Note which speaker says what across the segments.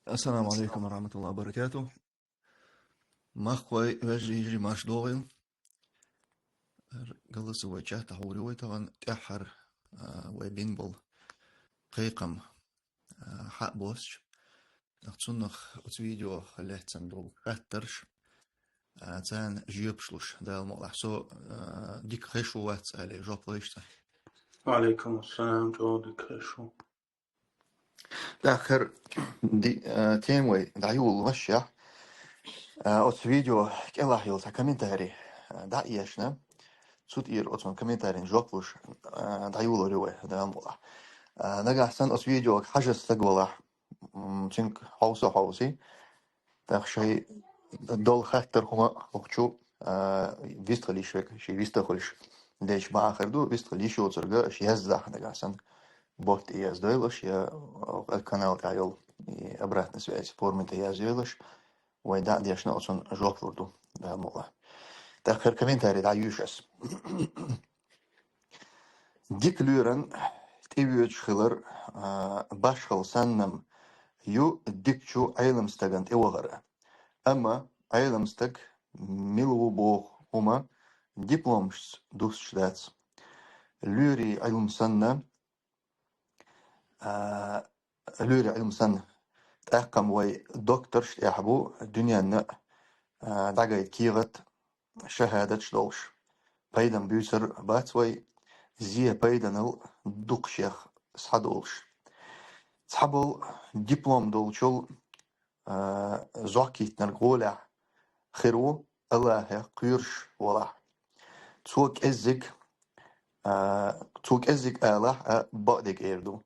Speaker 1: السلام عليكم ورحمة الله وبركاته. مخوي وجه يجري ماش دوغل قلص وجه تحوري ويتغن تأحر وبينبل قيقم حق بوسش نختصنخ فيديو خليه تصندوق خاترش تان جيبشلوش دا المولحسو ديك خيشو وات علي جوب ليشتا
Speaker 2: وعليكم السلام جودك شو.
Speaker 1: داخر دي تيم وي دعيول وشيا اوت فيديو كلا هيل تا كومنتاري دا يشنا سوت إير أصلا كومنتارين جوبوش دعيول روي دا المولح نجح سن أس فيديو حاجة استقبله تشنك حوسي تخشي دول خاطر هما وقتشو فيستخليش شي فيستخليش ليش ما آخر دو فيستخليش وترجع شي هزح نجح سن بوت إياز دويلش يا القناة تاعيل أبرات نسوي فورمنت إياز دويلش ويدا ديشنا أصلا جوب لردو ده مولا تأخر كمان تاري دا يوشس ديك لورن تيبيوت شخلر باشخل سنم يو ديكشو ايلمستغنت اوغرا اما ايلمستغ ميلو بوغ هما دبلومش دوسشداتس لوري ايلمسن لوري ايلمسن تاقم وي دكتورش يحبو الدنيا ن دعايت كيغت شهادة شلوش بايدن بيوتر باتوي زي بايدن الدقشيخ صحدولش صحبل دبلوم دولشول زوكيت نرغولع خيرو الله قيرش ولا توك ازيك الله بعدك ايردو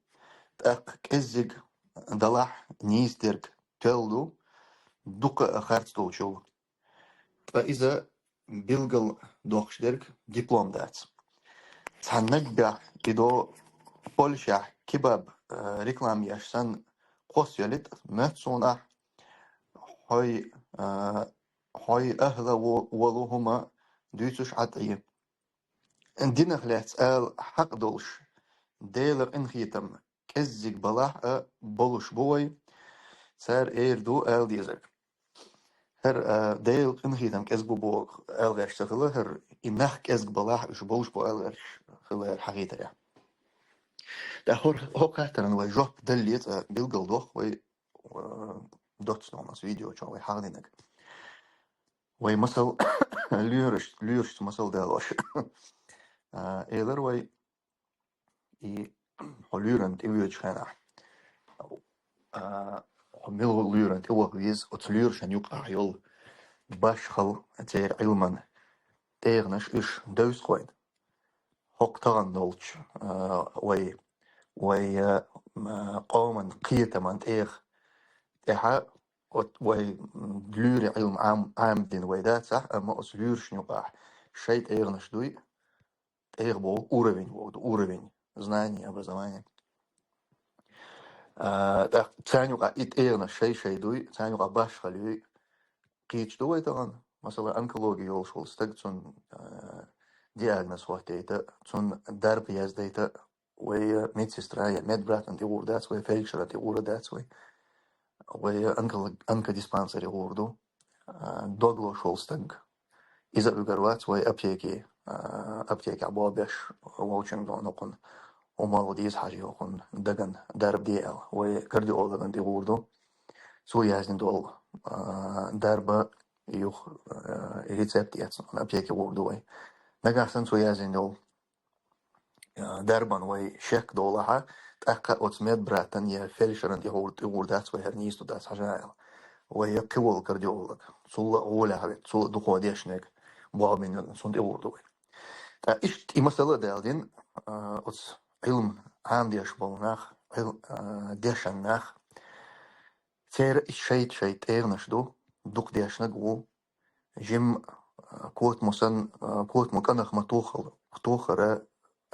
Speaker 1: تاك ازيك دلح نيسترك تلدو دوك اخرت توشو فاذا بيلقل دوخشدرك دبلوم دات تنجح كدو بولشا كباب ريكلام يشسن قوس يلد ماتسونا هاي هاي أهلا ولو هما دوتش عطية عندنا خلات حق دولش ديلر انخيتم كزيك بلاح بولش بوي سار دو ديزك هر ديل انخيتم كزبو بو غير شغله هر إنخ كزك بلاح إش بولش بو غير خلال حقيقة يعني ده هو قاتلن وي جوب دليت بيلقل دوخ وي دوتس نوماس فيديو شو وي حاضنك وي مسل ليرش مسل دالوش إيلر وي I holurend i wytchena. Mil holurend i wagwiz otlur shan yuk ayol bashkhal ter ilman tegnish ish deus khoin. Hoktagan dolch way قومن قيتا من تيها way glure ilm am din way dat صح اما otlur shan yuk شيء tegnish دوي тег бол уровень знаний образования. Так цанюка ит эрна шей дуй цанюка баш халюй кич дуй таган масала онкология йолшул стаг цун диагноз вахтейта цун дарб яздейта وهي медсестра я медбрат анти урдац وهي фельдшер анти урдац وهي انك диспансери урду догло шолстаг إذا بقروات وهي أبتيكي عبابش ووشن نقن ومالو ديز حاجة يقن دقن درب ديال وكردي أولغن دي غوردو سو يازن دول درب يوخ ريسبت ياتسن أبتيكي غوردو نقاحسن سو يازن دول دربان شك دولها تأقا أتمد براتن يا فيلشرن دي غوردات هرنيستو دات حاجة وهي قول كردي أولغ سو أولا هبت سو دخوا ديشنك بوابين سون دي غوردو تا إيش مسألة دالدين أتس علم عام ديش بولناخ ديشناخ تير شيء إيرنش دوك ديشنا جو جيم كوت مكانخ متوخر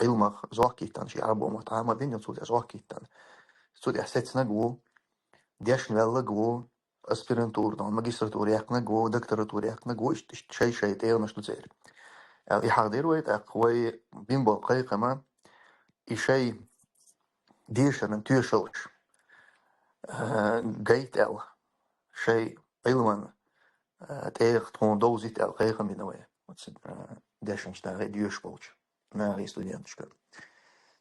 Speaker 1: علمخ زواكيتان شي عربو متعامل بين سود زواكيتان سود إحساسنا جو ديشن ولا جو أسبرنتور دون ماجسترتور يقنا جو دكتوراتور يقنا جو شيء إيرنش تزير يعني حاضر ويت أقوي بين بقى كمان شيء ديشن تيشلش جيت ال شيء علما تيغ تكون دوزيت ال قيقا بنوية داشن شتا ديوش بولش ناغي ستوديانتشكا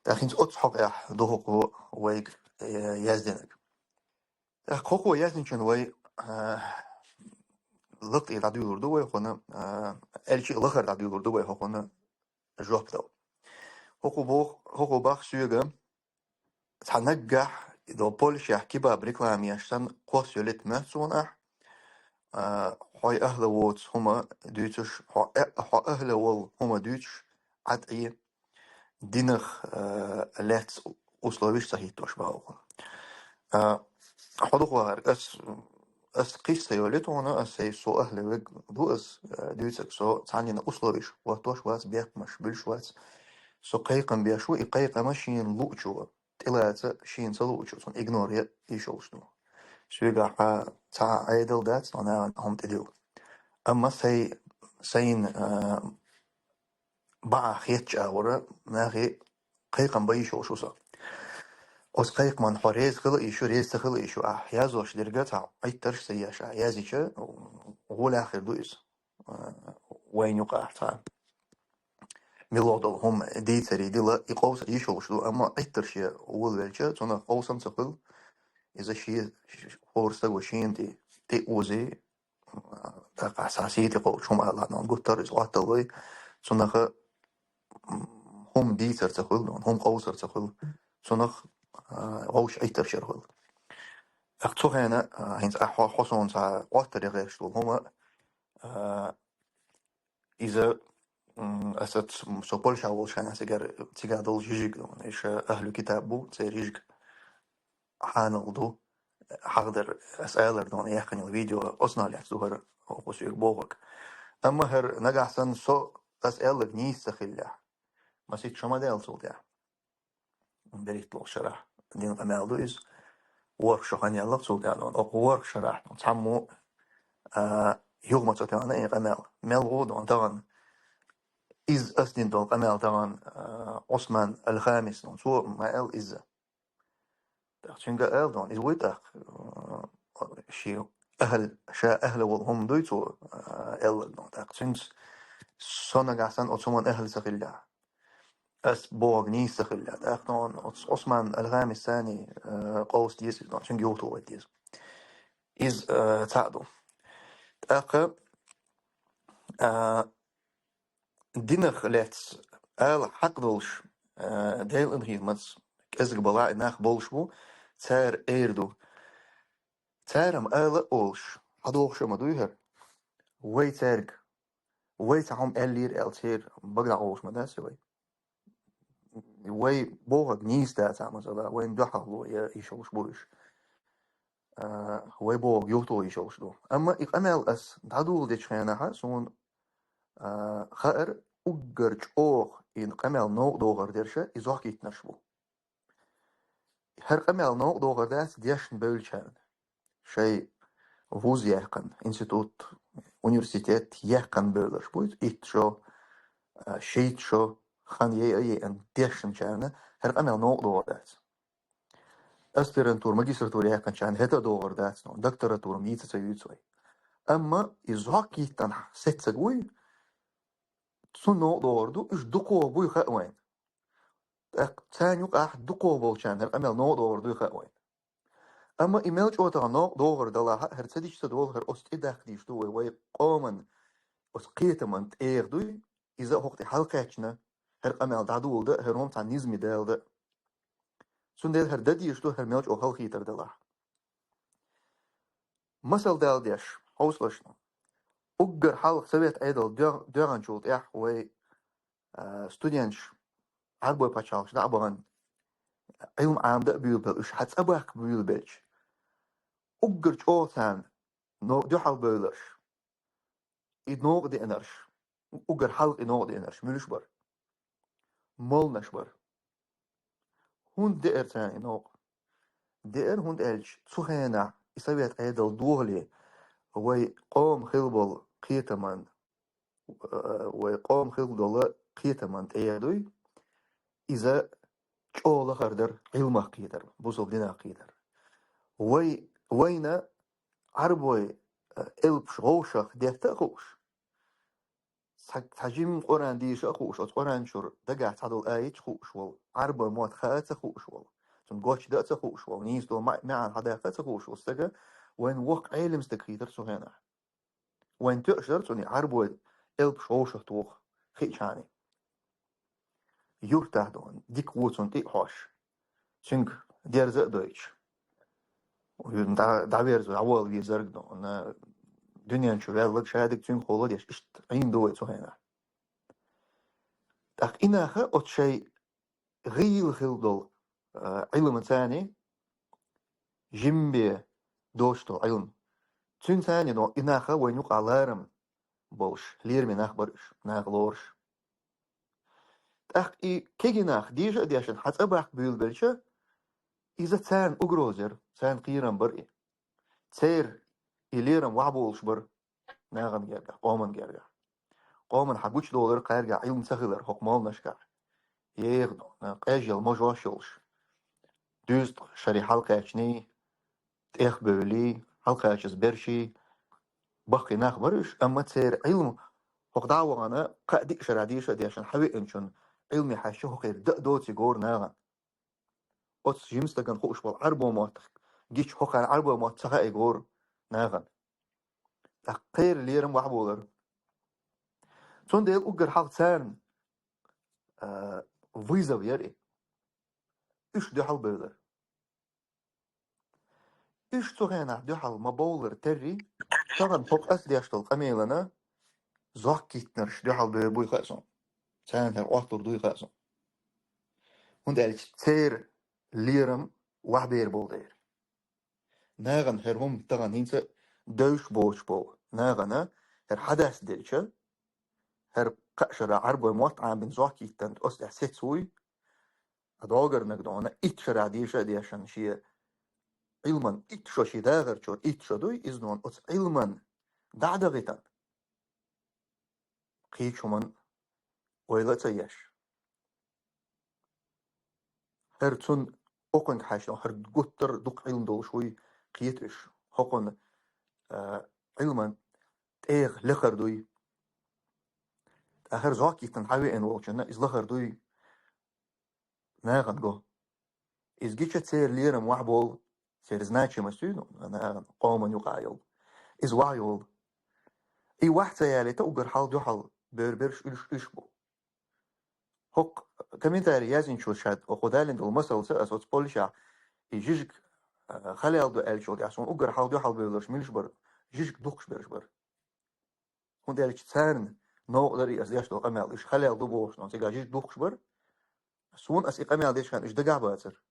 Speaker 1: تاخينت أتصحق إح دوهقو ويك يزدنك قوقو يزدنشن وي لقت إلى ديو لردو وي خونا ألشي لخر ديو لردو وي خونا جواب دو هقو باخ سيوغا تنجح إذا بولش يحكي بريكلام يشتن قوس يوليت ماتسون هاي أهل ووتس هما دوتش ها أهل وول هما دوتش عد دينخ لاتس أسلوبيش صحيح توش باوغ حدوخ وغير أس قيسة يوليتو أنا أس سو أهل ويج دو أس دوتك سو تعنينا أسلوبيش واتوش وات بيك مش بلش وات سو قيقا بيشو إقيقا ماشين لوچو تلاتة شين سلوچو سون إغنوريا يشوشنو سويقا تا عيدل دات أنا هم تديو أما سين بقى خيتش أورا ناخي قيقا بيشو شوسا أس قيق من حريز خلق يشو ريز تخلق يشو أحيازوش درجتها أي ترش سياش أحيازيشا وغول آخر دويس وين يقع تا ميلودل هم ديتري ديلا يقوس يشو شدو أما أي ترشي وول ويلشا تونا قوسم تقل إذا شي فورسا وشين تي أوزي تاق أساسيتي قول شوم ألا نون قطر إزوات تلوي تونا هم ديتر تقل هم قوسر تقل تونا غوش أي ترشي رقل أختو هنا هينز حصون تا قطر يغيشتو هما إذا أسد سوبول شاول شان أسيجار تيجادل جيجيك دون إيش أهل كتابو تيجيك حانلدو حقدر أسألر دون يحكي الفيديو أصلا اللي حسوهر وقصير بوغك أما هر نجح سن سو أسألك نيس تخليه ما سيت شو ما دال صوتها بريت لو شرح دين قمالدو إز ورك شو خاني الله صوتها دون أو ورك شرح دون تحمو يوم ما صوتها أنا إيه قمال ملغو دون طبعا إز أسدين دون قمال طبعا عثمان الخامس دون سو ما إل إز تخشين قال دون إز ويتأخ شيء أهل شا أهل والهم دويتو إل دون تخشين سونا قاسن أتسومن أهل سخيلة أس بوغ نيس سخيلة تخشين عثمان الخامس الثاني قوس ديس دون شن جوتو وديس إز تعدو أخ دينخ لاتس آل حق دولش ديل إنهيزمتس كأزق بلاء ناخ بولشبو تار إيردو تارم آل أولش حدوخ شو مدويهر وي تارج وي تعهم ألير ألتير بقدع أولش مداسي وي بوغد نيس دا تعمزلا وين دحلو يشوش بوش وي بوغ يوتو يشوش دو أما إق أمال أس دادول ديش خيانها سون خائر أجرج أوغ إن قمال نو دوغر ديرشة إزوح يتنشبو هر قمال نو دوغر داس ديشن بولشان شيء ووز يحقن إنستوت universitet يحقن بولش بويت إت شو شيت شو خان يي أن ديشن شان هر قمال نو دوغر داس أسبرنتور ماجسترتور يحقن شان هتا دوغر داس نو دكتوراتور ميتا تسوي أما إزوح يتن ست سجوي سو نو دوغر دو إش دقو بوي خاوين تاني أحد دقو بولشان هر قمال نو دوغر دو خاوين أما إيميل جوتا نو دوغر دلا هر تديش تدول هر أست إدخ ديش دوي وي قومن أس قيتمن تأيغ دوي إذا وقت حلقاتنا هر أمال دادول ده هر هم تان نزمي دال ده سون ديل هر داديش دو هر ميلج أو خلقيتر دلا مسل دال ديش حوصلشنا أجر حلق سويت أيدل دوغان جولت إح وي ستوديانش عقبوي باتشالش دعبغن علم عام ده بيول بلش حتى أباك بيول بلش أجر جوتان نو دو حل بلش إد نوغ دي إنرش أجر حلق نوغ دي إنرش ملش بر مول نشبر هون دئر تاني نوغ دئر هون دئلج تسوخينا إسابيات أيدل دوغلي وي قوم خلبل قيتمان وي قوم خلبل قيتمان تأيدوي إذا جول خردر علمه قيدر بوصل دينا قيدر وين عربوي إلبش غوشخ ديفتا غوش تحجيم قرآن ديش أخوش أو قرآن شر دقع تعدل آية خوش وال عربوي موت خات خوش وال تون قوش دات خوش وال نيز دو معن حداقة خوش وستقى وين وق علم استكريتر سوهنا وين تقشر توني عربوي إلبش غوشخ توخ خيشاني يرتاح دون ديك ووتون تي حوش شنك دير زق دويتش دعوير زو عوال بي زرق دون دنيا نشوفها لك شهادك تون خولد يش اشت عين دويت سوهنا تاق إناخا أت شيء غيل خلدل علم ثاني جنبي دوشتو علم تون ثاني دو إناخا وين يقع لارم بوش لير من أخبرش ناغلورش تاق إي كيجناخ ديجا ديشن حتى أباق بيل بلشة إذا ثان أجروزر ثان قيرم برئي تير إليرم وعبولش بر ناغن جرجع قومن جرجع قومن حقوش دولار قارجع علم سخلر حكمال نشكع يغدو قاجل مجواشلش دوست شري حلقة اشني تيخ بولي حلقة اشز برشي بخي ناخ برش أما تير علم حق دعوة أنا قادي شراديش ديشن حوي إنشون علمي حاشو خير دوتي جور ناغن أتس جيمستكن خوش بالعربو مات جيش حق العربو مات سخاء جور ناغن تقير ليرم وحبولر تون ديل أجر حق ثان فيزا ويري إيش دي حل بولر إيش تغينا دي حل مبولر تري تغن حق أسدي أشتل قميلنا زاكيت نرش دي حل بوي خاسون ثان هر أخطر دوي خاسون هون دالك تير ليرم وحبير بولدير ناغن هر هم تغن هينسا دوش بوش بو ناغن هر حدث ديلشا هر قشرة عربو موت عام بن زاكيت تند أسدح سيتسوي أدوغر نقدونا إتشرع ديشا ديشان شي علما إتشو شي داغر شور إتشو دوي إزنون أتس علما دعدغتان قيشو من ويلا تياش هر تون أقن حاشنا هر قطر دق علم دول شوي قيتش حقن علما تيغ لخر دوي هر زاكي تنحوي إن ووشنا إز لخر دوي ناغن جو إز جيتش تسير ليرم وحبول سير زناتش مسينو ناغن قوما يقايل إز وعيول إي واحد سيالي تأجر حال دو حال بربرش إلش بو هق كمين تاري يازين شو شاد وخدالين دول مسل سأس وتبولشا يجيجك خلال دو ألشو دي عشان أجر حال دو حال بربرش ميلش بر جيجك دوخش برش بر هون دالك تسارن نو دري أز ديش دو قمال إش خلال دو بوش نو تيجا جيجك دوخش بر سون أس إقامال ديش كان إش دقع باتر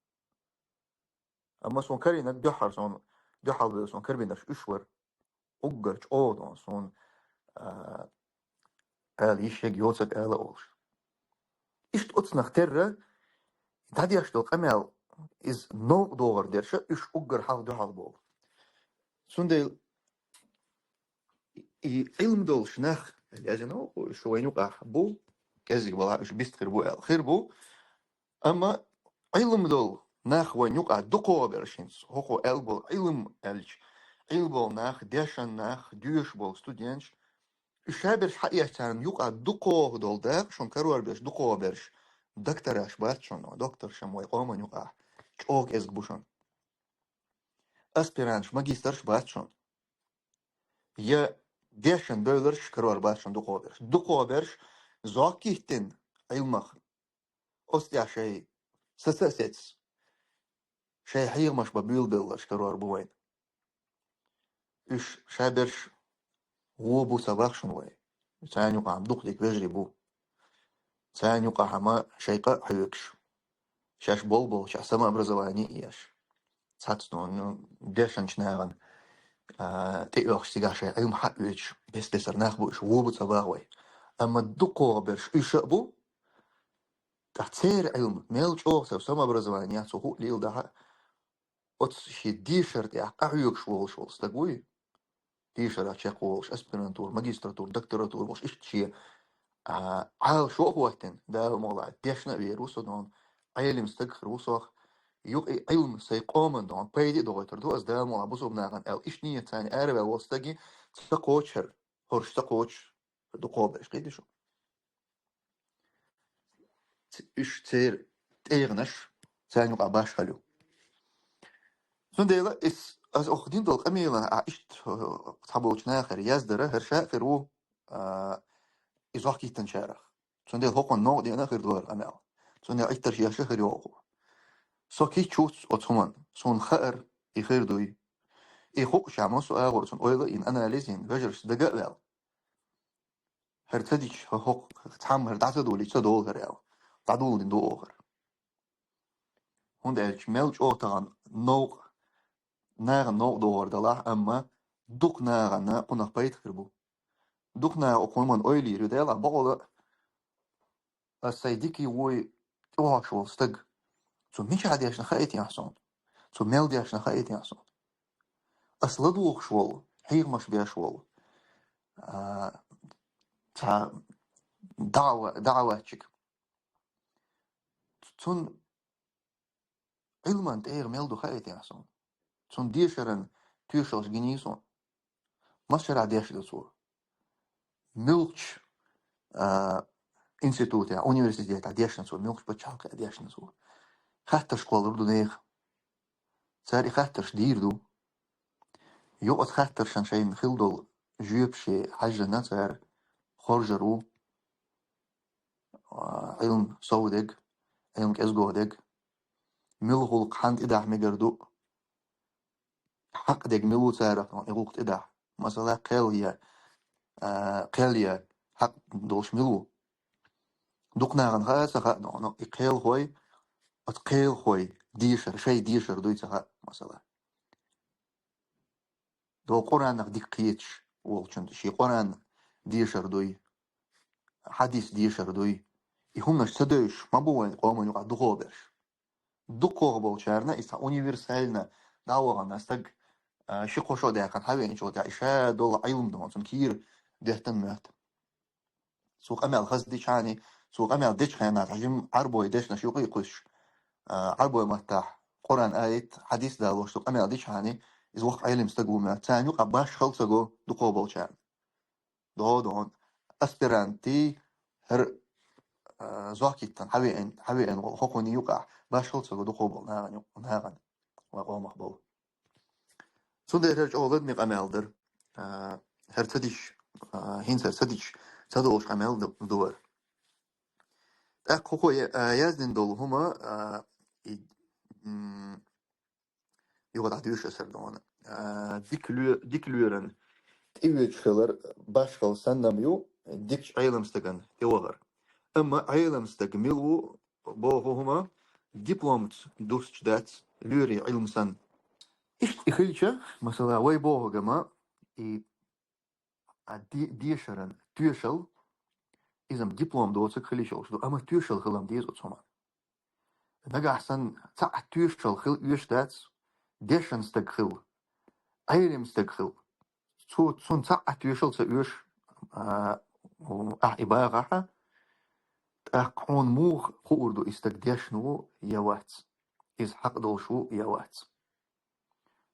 Speaker 1: أما سون كارينك دو حال سون دو حال بر سون كربينش إشور أجرش أو سون قال يشيك يوتك قال أولش إشت أتسنخ ترى دادي أشتو قمال is no door derse is uger hal de halbo sunde I ilm dol shnach لازم شوي نقع بو كذي والله إيش بيستخر بو الخير بو أما علم دول ناخ وين يقع دقوا برشينس هو البو علم الج علبو ناخ ديشان ناخ ديوش بول ستودينش الشابرش حقيقة يقع دقوا دول داق شون كروار برش دقوا برش دكتور أشبات شون دكتور شموي قوم يقع شوك إزق بوشون أسبيرانش ماجسترش باتشون يا ديشن بولرش كروار باتشون دقوا برش زاكيتن علمخ أستيع شيء سسسيتس شيء حيغ مش ببيل بولرش كروار بوين إيش شابرش هو بو سباق شنوي سان يقع مدوق ديك بجري بو سان يقع ما شيء حيوكش شاش بول شاش سما образование إيش ساتنو ديشن شناغن تيوخش تيجا شيء علم حقوش بس ناخبو إيش هو بو سباق وي أما دقوا برش إيش بو تحتير علم ميل جوه سما образование سو ليل ده أتس شي ديشرت يا قعيوك شوال استقوي ديشر أشياء وش أسبرنتور ماجستراتور دكتوراتور وش إيش شيء عال شو وقتن ده موضوع ديشنا بيروسو دون عيلم استقر وصخ يوق علم سيقومن دون بيدي دوغتر دو از دال مولا بوسو بناغن ال إش نية تاني أربع وستجي تقوتشر هرش تقوتش دو قوبش قيدي شو إش تير تيغنش تاني وقع باش خلو سون ديلا إس از أخدين دول قميلا إش تحبوش ناخر يزدره هرشا خيرو إزوح كي تنشارخ سون ديل هوقن نو دي أنا خير دور أمال سون ديل إتر شياشة خير يوغو سو كي تشوت أتهمن سون خير يخير دوي إخوك شعمو سؤال ورسون أويلا إن أنا لازم بجرش دقاء هرتديش هوق تحم هردعتدو اللي تدو غير تعدو اللي دو غير هون دايش ميلج أوتان نو ناغ نو دور دلا أما دوك ناغ نا قنا بيت خربو دوك ناغ أقول من أويلي ردالا بقول السيديكي وي واشول استق سو مش عادي عشان خايت يحصون سو ميل دي عشان خايت يحصون أصل دوخ شوال حيغ مش بيا شوال تا دعوة تشك تون علما تيغ ميل دو خايت يحصون تون ديشرن تيشوش جنيسون ما شرع ديش دو ملتش انستitút ja universitét diești so milch păcealcă diești so hatta școală du neer țari hatta șdirdu eu at hatta șan șain khildol jupșe hajna țar خرجرو علم سودق علم كأزجودق ملغول قحنت إدح مجردو حق دق ملو تعرف يغوقت إدح مثلا قلية قلية حق دوش ملو دقنا عن غاز غا نو إقيل هوي أتقيل هوي ديشر شيء ديشر دويتها مثلا دو قرآن ديك قيتش والشند شي قرآن ديشر دوي حديث ديشر دوي يهم نش تدوش ما بوين قوم يقع دغوبش دقوغ بولشارنا إسا أونيفرسالنا دعوة نستق شي قوشو ده كان حبي شو ده إشاء دول علم دون كير دهتن مات سوق أمل خز ديش يعني سوق أمل ديش خيانات عجم عربو يدش نشيوق يقش عربو مرتاح قرآن آية حديث ده لوش سوق أمل ديش يعني إذا وقت علم استقو ما تاني يقع باش خلصقو دقوغ بولشارنا دون أسبرانتي هر زاكيتن حبي إن حقوني يقع باش خلصقو دقوغ ناغن وقوم مقبول سوده هرج أولد مق أمالدر هر تديش هين هر تديش تدوش أمال دور أخوكو يازدن دول هما يقعد عديوش أسر دون ديكلورن إيوش خلر باش خل سنميو ديكش عيلم استقن يوغر أما عيلم استقملو بوغو هما ديبلومت دوست دات لوري علم سن إيش إخيلشة مثلا وي بوغو جما ديشرن تيوشل إذا دبلوم دوتك خلي شو أما تيوشل خلام ديز أتصوم نجا أحسن تاع تيوشل خل يوش دات ديشن استقخل أيرم استقخل سو سون تاع تيوشل سيوش إباغة أقون موخ خوردو استقديشنو يوات إز حق دو شو يوات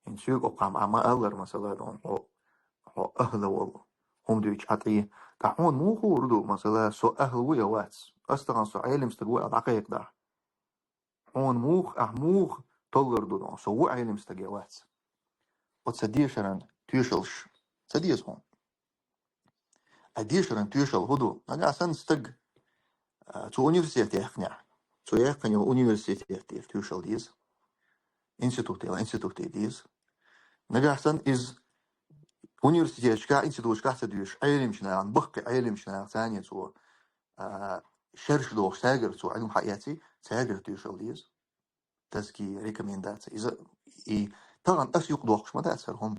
Speaker 1: إن سوق أقام أما أغلر مثلا دون أو أهل والله هم دويش عطيه تعون مو خوردو مثلا سو أهل ويوات أستغن سو عيلم استقوى العقيق ده هون موخ تولر دون سو عيلم استقوات وتصديشرن تيوشلش تديس هون أديشرن تيوشل هدو أنا أصلا استق تو أونيفرسيتي يقنع تو يقنع أونيفرسيتي تيوشل ديز إنستitúti ديز نجا أحسن إز أونيفرسيتي شكا إنستitúت شكا تديش عيلم شنا عن بقي عيلم شنا ثانية تو شرش دوغ تاجر تو علم حياتي تاجر تيوشل ديز تزكي ريكومندات إذا طبعا أسيق دوغش ما تأثرهم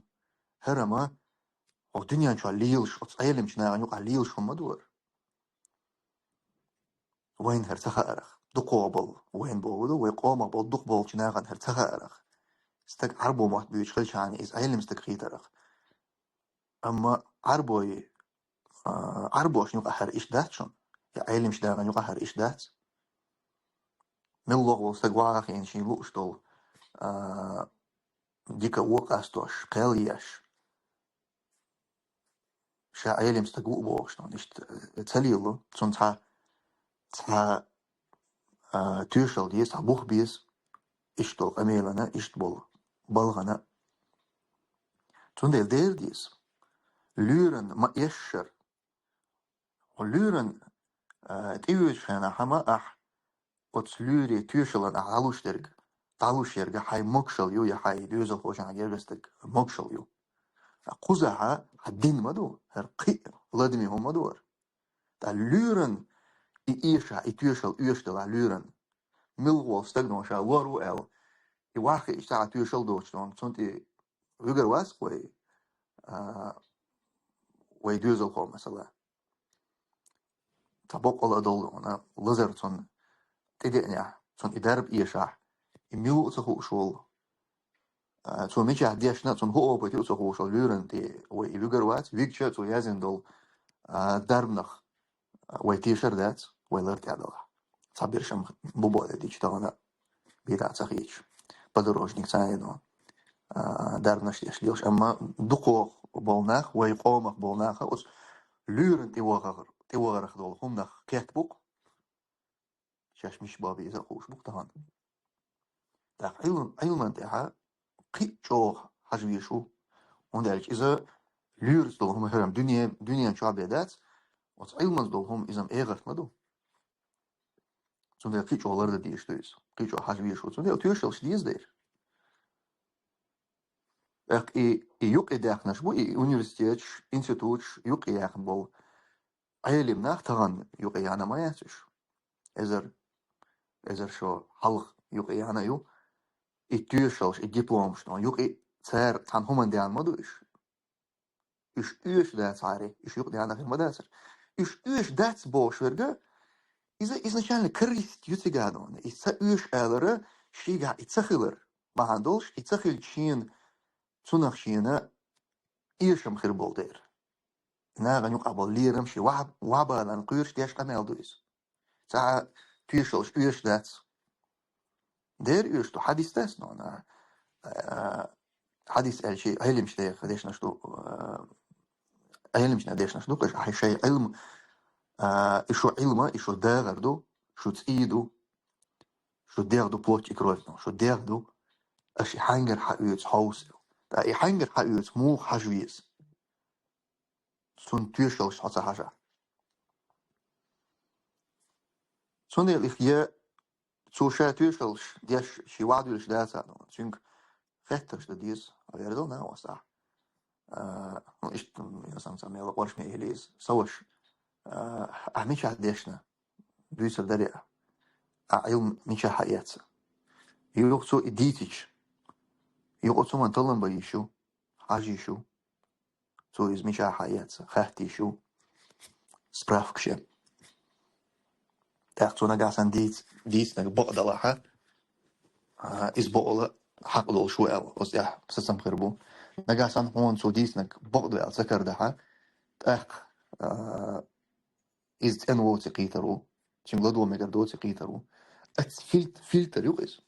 Speaker 1: هرما أو دنيا شو ليلش أتصيلم شنا عنيق ليلش هم دور وين هرتخا أرخ دقوبل وين بولو ويقوم بول دقبل شنا عن هرتخا أرخ استك عربو ما بيش خلش يعني إز علم استكخيت أرخ أما عربوي عربو شنو قهر إيش داتشون يا علم شنا عنيق قهر إيش دات ملغ وستقواخ يعني شي لوشتول ديكا وقاستوش قيلياش شا عيلم استقوء بوغشتون إشت تسليلو تون تا تيوشل ديس تا بوخ بيس إشتول أميلنا إشت بلغنا تون دير ديس لورن ما يشر ولورن تيوش فانا حما وتس لوري تيوشلن تعلوشترگ حي مكشل يو يا حي دوزل خوشان جرستك مكشل يو قزحة الدين مدو هرقي لدمي هم مدور تا لورن إيشا إتيوشل إيشتل لورن ملغو استغنو شا ورو واخي إشتاع تيوشل دوشتون تونتي ويجر واس وي دوزل خو مثلا تبوق الله دول أنا لزر تون تدقني تون إدارب إيشا يميو تخو شول تون ميجي عديشنا تون هو بتيو تخو شول لورن تي وي ويجر واس ويجر تو يازن دول دربنخ وي تيشر دات وي لرت عدلا تعبير شم بوبو ديش تانا بيرا تخيش بدروجنيك تاينو دربنش يشليش أما دقوق بولناخ وي قومك بولناخ أس لورن تي وغر دول هم نخ كيتبوك شاش مش بابي إذا خوش بوك تهان تاق علما تاعها قي شوخ حجويشو وندالج إذا لورس دول هم هرم دنيا شو عبادات وتس علما دول هم إذا إيغرت مدو تون قي شو لرد ديش تويس قي شو حجويشو تون تيوشلش ديز دير اق يوق إداخنش بو universitet institut يوق ياخن بول علم ناخ تغن يوق يانا ما ياتش إذا شو حلق يوق يانا يو التيوشلش الدبلوم شنو يوق تار تان هم ديان مدو إيش ده صاري إيش يوق ديانا غير مداسر إيش داتس بوش ورقة إذا كان كريست يتقادون إيش آلرة شيء يتسخلر ما عندوش يتسخل شين تنخ شينا إيشم خير بولدير ناغن يقابل ليرم شي وعبا لان قيرش ديش قمال دويس ساعة تيشلش إيش داتس دير إيش تو حديث تاس نو أنا حديث قال شيء علم شتيخ ديش نشتو علم شنا ديش نشتو كش أحي شيء علم إشو علمه إشو داغر دو شو تسيدو شو داغدو بلوت إكروفنو شو داغدو أشي حنجر حقيوت حوسو تا إي حنجر حقيوت مو حجويز سون تيشلش حتى حاجة سون دي الإخياء سو شا تيشلش ديش شي وعدو لش داتا نو تشنك fetters det dies averdel navasta isto ja sam sam jela qorš mi ilis soš ahmish adeshna büsel daria ayum micha hayatsa yokso iditich yokso man talan bayishu hajishu so iz micha hayatsa khahtishu spravkshe tachtuna gasan dit na baqdalaha iz bola حقدو شو أس سسم خربو نجاسان هون سوديسنك بقدو أتذكر ده أخ إز أنو تقيترو تشنغلدو مقدو تقيترو أت فلتر يقيس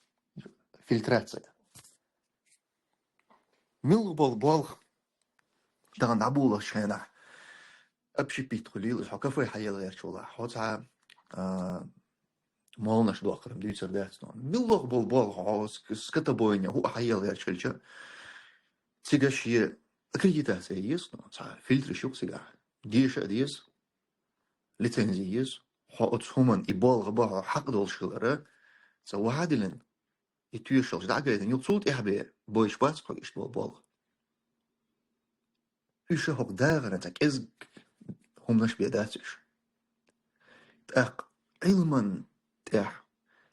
Speaker 1: فلترات سيا ملغ بالبالغ دغن عبولة شينا أبشي بيتخليل إش حكفو يحيل غير شولا حوتها مالناش دو أقرم دي سرداتنا ملغ بالبالغ عاوز سكتا بوينيا هو حيل غير شلشا تيجاشي أكريتا سيس نو فلتر شوك سيجا ديش أديس لتنزيز حقت همان إبالغ بها حق دول شغلره سو عادلن يتويشلش دعقايدن يقصود إحبه بويش باس قل إشتوى بالغ إيشه هق داغر أنتك إزق هم نش بيداتش تأق علما تأح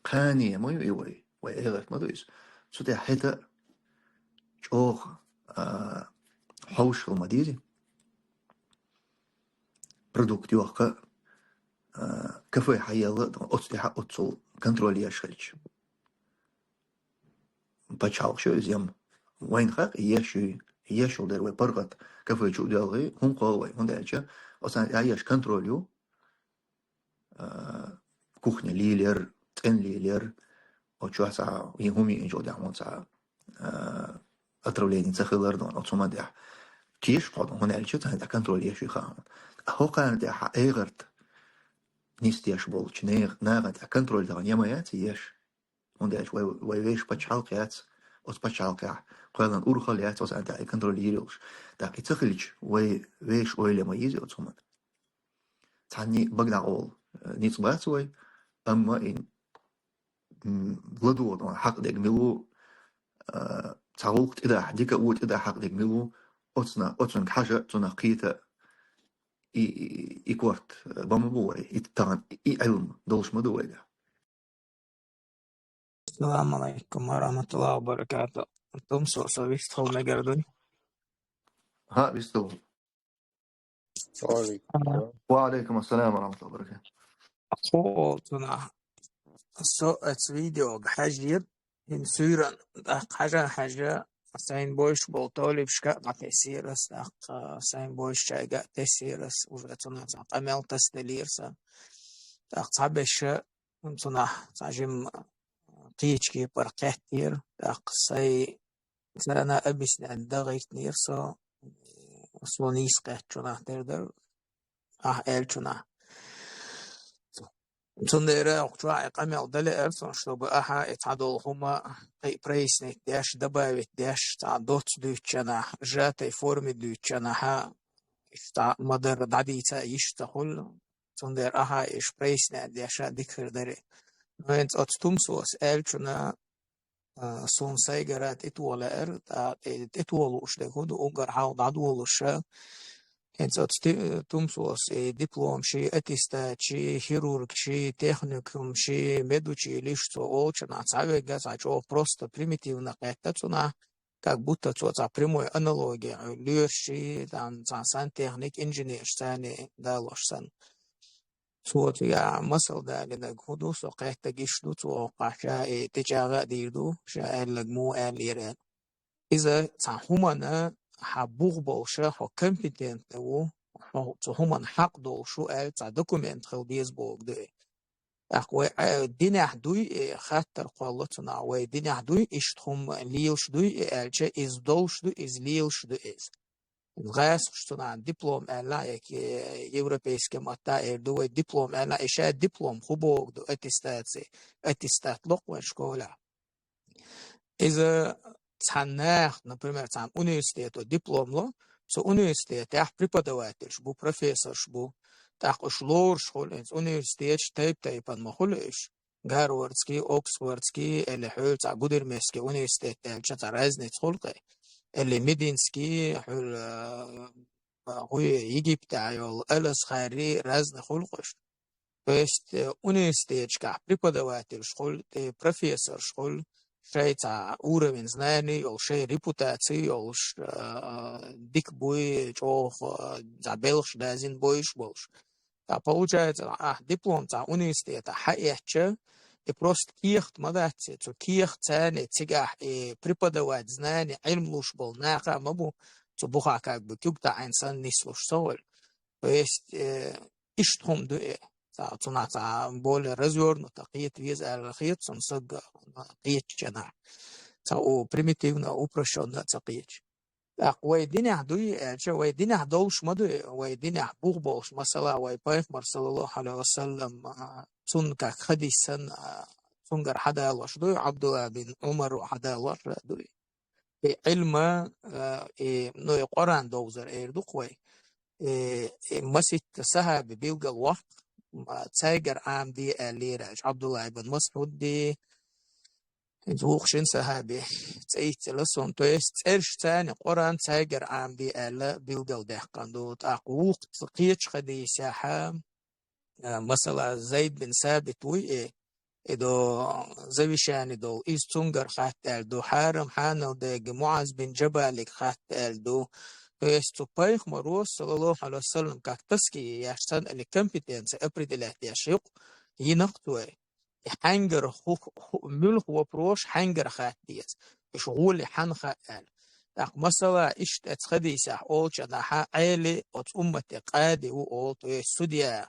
Speaker 1: قانية ما يوي وإغف ما دويس سو تأح حتى جوغ حوش المديري برودكت يوقع كفاية حيالة أتسلح أتصل كنتروليا شغلش بتشاو شو زيم وين خاق يشو در و برغت كفاية شو دالغي هم قاوي هم دالجا أصلا عيش كنتروليو كوخني ليلر تن ليلر او شو ساعة يهمي إن جودة عمون ساعة أترولين تخيل أردون أو ثم ده تيش قادم هنا الشيء تهدأ كنترول يشوي خام هو كان ده حقيقة نيستيش بول شنيغ ناغد كنترول ده يما ياتي ونداش ويش بتشالقيات أس بتشالقيا قالن أورخاليات أس أنت كنترول يروش دا كتخلج ويش أويل ما يجي أتومن تاني بقنا أول نيت باتوي أما إن بلدو أنا حق ديك ملو تعوقت إذا حديك أوت إذا حق ديك ملو أتنا حاجة تنا قيتا إيكورت بامبوي إتان إي علم دولش مدوي ده
Speaker 3: السلام عليكم ورحمة الله وبركاته. أنتم سويت خو مجردون.
Speaker 1: ها بيستو وعليكم السلام ورحمة الله وبركاته
Speaker 3: أخو تنا فيديو بحاجة من سورة حاجة ساين بوش بولتولي بشكا تسيرس ساين بوش شاقا تسيرس وفتنا تعمل تستليرس تعبش تنا تعجم قيتشكي برقاتير ساي سانا أبس ندغيت نيرسا سونيس قاتشونا تردر إلشونا تندير أقطع إقامة دل إرسون شلوب اتعدل هما بريس نتداش دبا وتداش تعدوت دوتشنا جاتي فورم دوتشنا ها إفتا مدر دعديتا يشتغل تندير إش بريس نتداش ديكر دري نوينت أتتمسوس إلشونا سون سايجرات إتوالا إتوالوش دهود أوغر حاو دعدولوش هنس تمسوس دبلوم شي اتيستا شي хирург شي техникум شي медучи или что очень отсавега зачо просто примитивно это как будто за прямой аналогии лёши там за сантехник инженер сани далошсан صوت يا مسألة ده لأن كودو سقيت تجيش دو توقع تجارة ديردو شاء المو الإيران إذا تعهمنا حبوغ بوشة هو competent أو تعهمنا حق دو شو تع document خل بيسبوغ ده أقوى الدنيا حدوي خاطر قالتنا والدنيا حدوي إشتهم ليش دوي الجا إز دوش دو إز ليش دو إز الغاس شتنا دبلوم ألا يك يوروبيسكي ماتا دو دبلوم ألا إشاء دبلوم خبوغ دو اتستات لقوة شكولا إذا تعناخ например там университету дипломло со университет ях преподаватель шбу профессор шбу так ушлор школens университет тайп анмахулеш гарвардский оксфордский или حول تاع гудермесский университет تاع разные خلقه اللي ميدينسكي حول هو يجيب تاع يول ألس خاري разные خلقش то есть университет как преподаватель школ профессор школ شيء уровень знаний أو شيء репутации أو дик бой чох забелш дазин бойш больш. А получается, диплом та университета хаяча и просто кихт мадати, то кихт цани тигах и преподавать знания, ильм луш был наха мабу, то буха как бы кюкта инсан не слушал. То есть иштхом дуэ. تا более развернуто قيت виза الخيط صنصق قيت جنا تا примитивно упрощенно قيت ويدين عدوي ويدين عدولش مدو ويدين عبوغ بولش مثلا ويبايغمر صلى الله عليه وسلم تنك خديسن تنقر حدا لوش دوي عبد الله بن عمر حدا لوش دوي علم نو قرآن دوزر ايردو قوي مسيت سها ببيلغ الوقت تايجر عام دي الليرة عبد الله بن مسعود دي زوخشين صحابي تأيت لسون تويست إرش تاني قرآن تايجر عام دي ألا بيلغل دهقان دو تأقوق تقيتش خدي ساحة مثلا زيد بن ثابت وي إدو زويشاني دو إز تنجر خاتل دو حارم حانل ديج معاذ بن جبالك خاتل دو تويست بايخ مروس صلى الله عليه وسلم كاك تسكي يحسن اللي كمبيتنس أبرد الاحتياشيق ينقطوي حنجر ملخ وبروش حنجر خاتيس شغول حنخا قال مثلا اشت اتخدي ساح اول شناحا عيلي ات امتي قادي و اول تو سوديا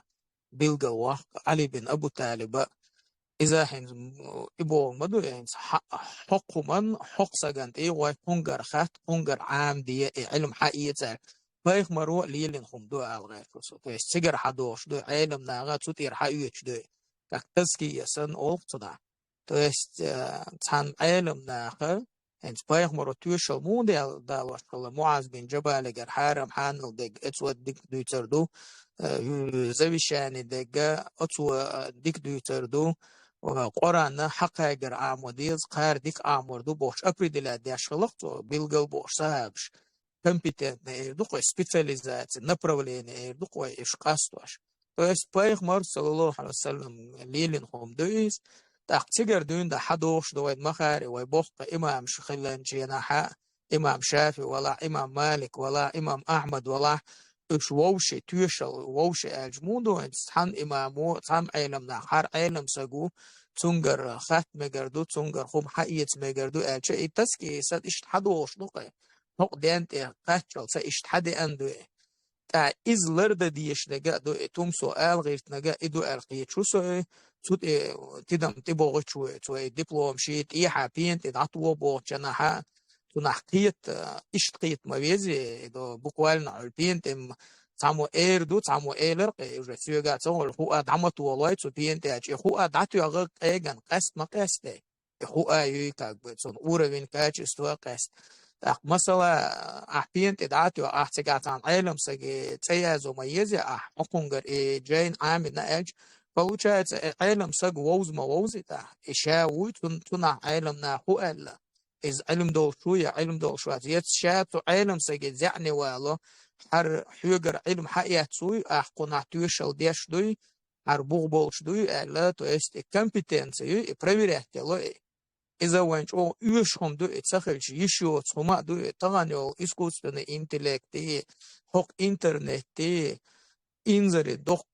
Speaker 3: بيلغا علي بن ابو طالب إذا هن إبو مدو هن حكما حق سجنت إيه وحنجر خات حنجر عام دي علم حقيقة فايخ مرو ليلين خمدو الغير فسو سجر حدوش دو علم ناغا تطير حقيقة دو كاكتسكي يسن أول صدا تان علم ناغا هن فايخ مرو توشل مو دا وشل معاذ بن جبل جر حارم حانل دق اتود دق دو تردو زويشاني دقا اتوا دق دو تردو وقرآن حق اگر آمودیز قار دیک آموردو باش اپریدیل دیاشخلق تو بیلگل باش صاحبش компетентно иrdуқой специализация направление иrdуқой ишқастуаш то есть пайғамбар саллаллаху алейхи ва саллям лилин хом дуис тaqtigar duinda hadosh doid makhari way boqqa imam shikhilan jinaha imam shafi wala imam malik wala imam ahmad wala ايش ووشي توشل ووشي اجمودو انسان امامو تام علم نخار علم سگو تونگر ختم گردو تونگر خوب حقیقت مگردو الچه ایتسکی سد اشتحدوش نقه نق دینت قچل سا اشتحد اندو تا از لرد دیش نگه دو اتوم سؤال غیرت نگه ادو القیه چو سوه تود تدم تباغ چوه تو دیپلوم شیت ای حپین تدعتو باغ جناحا تنحقيت اشتقيت موازي دو بقوالنا عالبين تم تعمو دو تعمو ايلر رسيو قاعد سوى هو دعمت والله تو بين تاج هو دعتو يغق ايغان قست ما قست هو يكاك بتون اورين كاج استوا قست مثلا احبين تدعتو احتقات عن علم سجي تيازو ميزي حقونغر جين عامل ناج получается علم سج ووز مووزي تا اشاوي تنا علم نا هو الا إذ علم دول شوية علم دول شوية يتشاتو علم سجد يعني والله حر حيجر علم حقيقة سوي أحقنا تويشل ديش دوي حر بوغبولش دوي لا تو است كومبيتنسي проверять لو إذا وانش أو يشهم دوي تسخلش يشيو تسمع دوي تغنيو искусственный интеллект حق إنترنت إنزري دق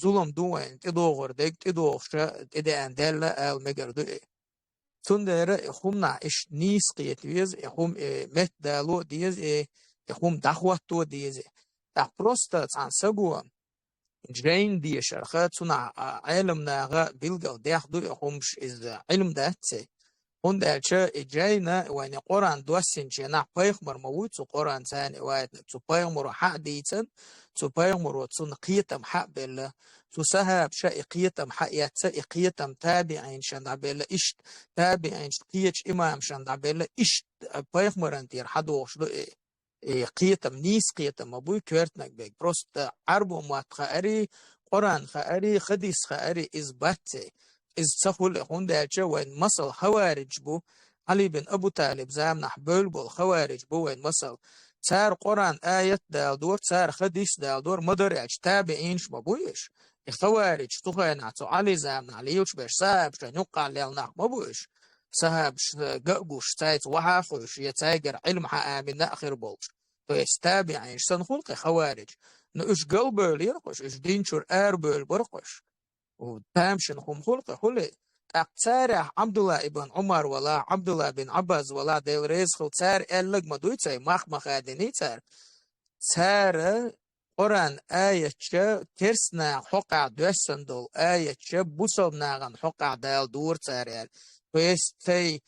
Speaker 3: ظلم دوين تدوغر ديك تدوغشا تدان دالة المجر دوي تندر خمنا إش نيس قيت ويز خم مت دالو ديز خم دعوتو ديز تح بروستا عن سجوا جين دي شرخات صنع علم ناغا بيلقى ديحدو خمش إز علم داتسي هند الشيء جينا وين قرآن دوسين جنا بيخمر موت قرآن ثاني واحد تبيخمر حق ديتن تبيخمر تنقيتم حق بالله تسهب شيء قيتم حق يتسا قيتم تابعين شند بالله إشت تابعين قيتش إمام شند بالله إشت بيخمر أنتير حدوش دو قيتم نيس قيتم أبوي كورتنك بيك بروست عربو موات خاري قرآن خاري خديس خاري إزباتي إذ تقول هون دالشة وين مصل خوارج بو علي بن أبو طالب زامن حبول بو الخوارج بو وين مصل صار قرآن آية دال دور صار خديس دال دور مدرج تابعينش مبويش الخوارج تخين عطو علي زامن عليوش بيش صاحب شنوقع ليلناق مبويش صاحب قاقوش تايت وحافوش يتاجر علم حقامي ناخر بولش تو يستابعينش سنخلق خوارج نوش قلبه ليرقش إش دينشور آربول برقش وتامشن هم خلق خلق أقتار عبد الله ابن عمر ولا عبد الله بن عباس ولا ديل ريز خل تار ألق مدويتاي مخ هادني تار قرآن آية ترسنا حقع دوسن دول آية بوصل ناغن حقع دال دور تار ويستي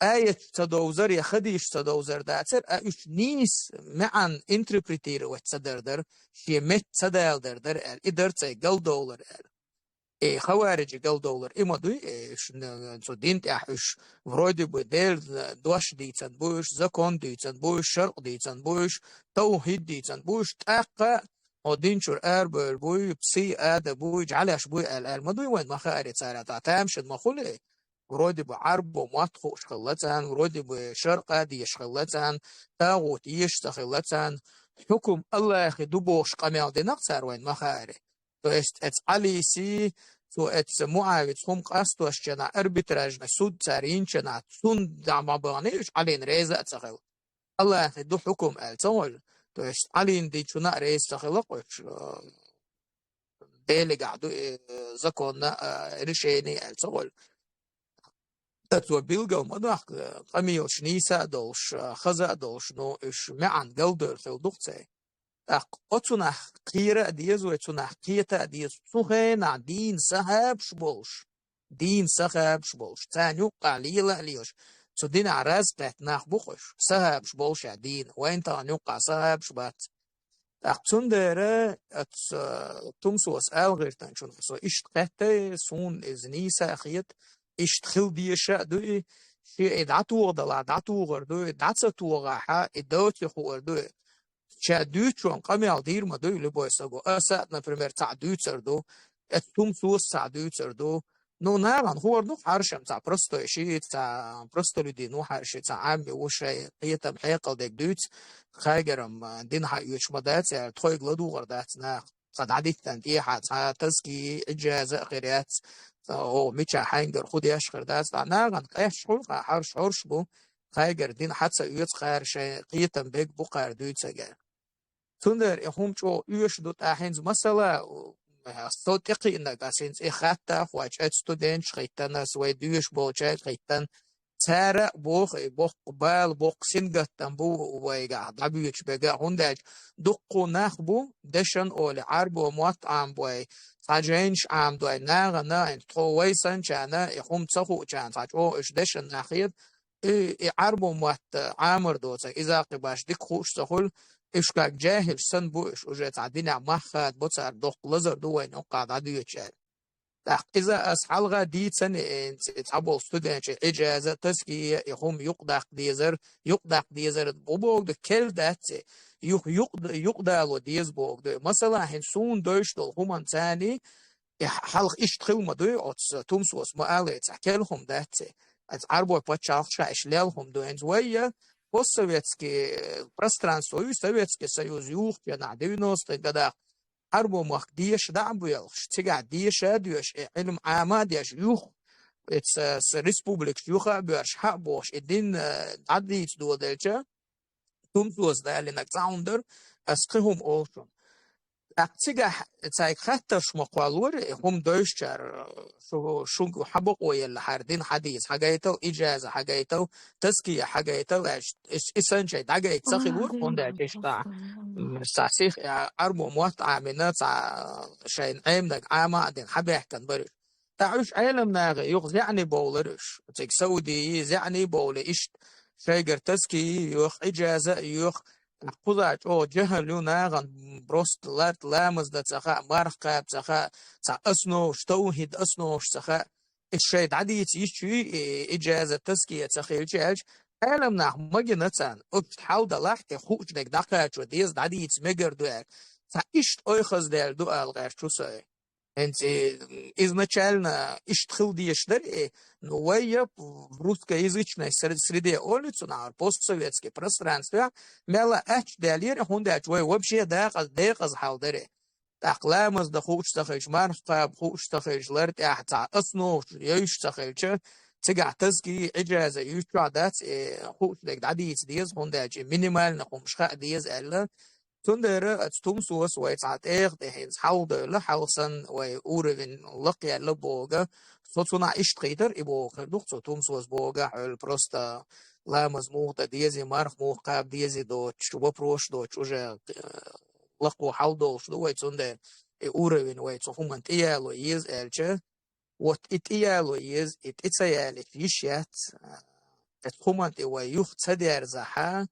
Speaker 3: آية تدوزر يخديش تدوزر داتر أيش نيس معن انتربريتير وتصدر شي مت تدال در إدر تاي قل دولار خوارج قال دولار إما دوي شو دين تحش вроде бы دل دوش ديتن بوش زكون ديتن بوش شرق ديتن بوش توحيد ديتن بوش تاقة ودين شر أربل بوي بسي آد بوي جعلش بوي ما دوي وين ما خارج سارة تامشد ما خله وردي بعرب ومطخو شخلتان وردي بشرق دي شخلتان تاغوت يشتخلتان حكم الله يخدو بوش قميل دي نقصر وين ما خارج то есть это алиси то это معاود هم قصدوش جنا اربيتراج سود تارين جنا سون دعمبانيش علين ريزة تخل الله يخدو حكم التول то есть علين دي جنا ريز تخلقش بيلي قعدو زكونا رشيني التول تتو بيلقى مدح قميوش نيسا دولش خزا دولش نو اش معن قلدر خلدوقتي أتونح قيرة ديز وأتونح قيتا ديز تخين عدين سحاب شبولش دين سخاب شبولش تانيو قليلة ليوش تو دين عراز قت ناخ بخوش سهاب شبولش دين وين تانيو قا سهاب شبات أقصون داره تمسوس ألغيرتان شون سو إشت قت سون إزنيسا أخيت إشت خل بيشا دوي شيء دعتو غدلا دعتو غردو دعتو غاحا إدوت يخو غردو شا دوتشون قميال دير ما دوي لبوي ساقو أسات например تاع دوتشردو التمسوس تاع دوتشردو Ну, наверное, гордо харшем, та просто ши, та просто людину харши, та амби уше, қиетам хайқал дек дүйц, хайгерам дин хайуч мадат, тхой гладу гордат, на قدعدتن تيحة تسكي إجازة غيرات أو ميتشا حينجر خود يشخر داس ناغن قيح شعور حار شعور شبو خايجر دين حتى يوت خير شيء قيتم بيك بقار دوت سجل تندر يهم شو يوش دوت أحينز مثلا صوتيقي إنك أسينز إخاتا خواج أتستودين شخيتنا سوي دوش بوجاي خيتن تارا بوخ قبال بوخ سنغتن بو ويغا دبيوش بيغا هندج دقو نخبو دشن أولي عربو مطعم بوي تاجينش عام دوي ناغنا انتو ويسن جانا يخوم تسخو جان تاجو إش دشن ناخيد عربو موات عامر دوتا إذا قباش ديك خوش تخول إشكاك جاهل سن بو إش وجيت عدينا مخات بوتسار دوق لزر دوين وقاد عديو جاهل إذا أسحلغا ديتسن تعبول ستودنش إجازة تسكي يخوم يقدق ديزر بوبوغ دو كل داتي يقدالو ديز بوغ دو مثلا هنسون دوش دول همان تاني حلق إشتخل ما دو أتس تومسوس مؤالي تحكيلهم داتي عربو باتشالخشا إشلالهم دو إنزوية постсоветский пространство и Советский Союз юг на 90-х годах حربو مخديش دعبو شتيجا ديش اديش علم عاماديش يوخ اتس ريسبوبليك يوخا بيرش حبوش الدين عديت دو دلجا تمسوس دالي نك زاوندر اسقهم اولشون اقتيجا تايك حتى شمقوالور هم دوشتر شو حبقوا يلا حاردين حديث حاجايتو إجازة حاجايتو تزكية حاجايتو إسنجي داجا يتسخلور هوندا تشتا ساسيخ أربو موات عامنا شين عيمدك عاما دين حبيح كان برش تعيش عالم ناغي يغز يعني بولرش تيك سعودي يعني بولي إشت شايقر تزكي يوخ إجازة يوخ قضاء أو جهل يناغن بروست لات لامز دا تسخاء مارخاب تسخاء أسنو شتوهد أسنو تسخاء الشيء عديت يشي إجازة تسكية تسخيل جاج عالم ناح مجي نتان حاول دلاحتي خوش دك دقاج وديز عديت مجر دوار فإشت أيخز دال دوال غير شو سوي انت изначально иштхил диештер новая в русскоязычной среде улицу на постсоветские пространства мела ач далер хунда чой вообще дaqas халдере тақламыз да хуч тахиш мархаб хуч тахишлар тахта асно юш тахилча تقعتزكي إجازة يشعدات خوش لك عديس ديز هوندا مينيمال نقومش ديز ألا تندر تومسوس ويتعتيق دهينز حاول لحالسن ويورين لقيا لبوغا صوتنا إشتغيتر إبو خردوق تومسوس بوغا حول بروستا لامز موغتا ديزي مارخ موغ قاب ديزي دوتش وبروش دوتش وجا لقو حال دوش دو ويتسندر أورين ويتسوهمان تيالو يز ألچه وات إتيالو يز إتيالي فيشيات تخومان تيوا يوخ تدير زحا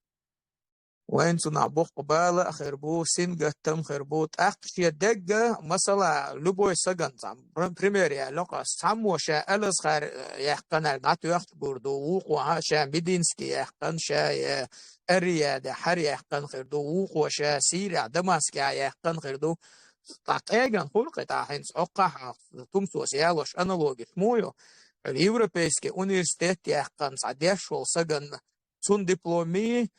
Speaker 3: وانتو نعبوق قبالة خربو سنجة تم خربوت أقشي دقة مثلا لبوي سجن بريميريا لقى سامو شا ألس خار يحقن الناتو يخت بردو وقوها شا ميدينسكي يحقن شا الريادة حر يحقن خردو وقوها شا سيريا دماسكي يحقن خردو تاقيقن خلقي تاحينس أقاها تمسو سيالوش أنالوغي شمويو اليوروبيسكي أونيرستيت يحقن سعديشول سجن تون دبلومي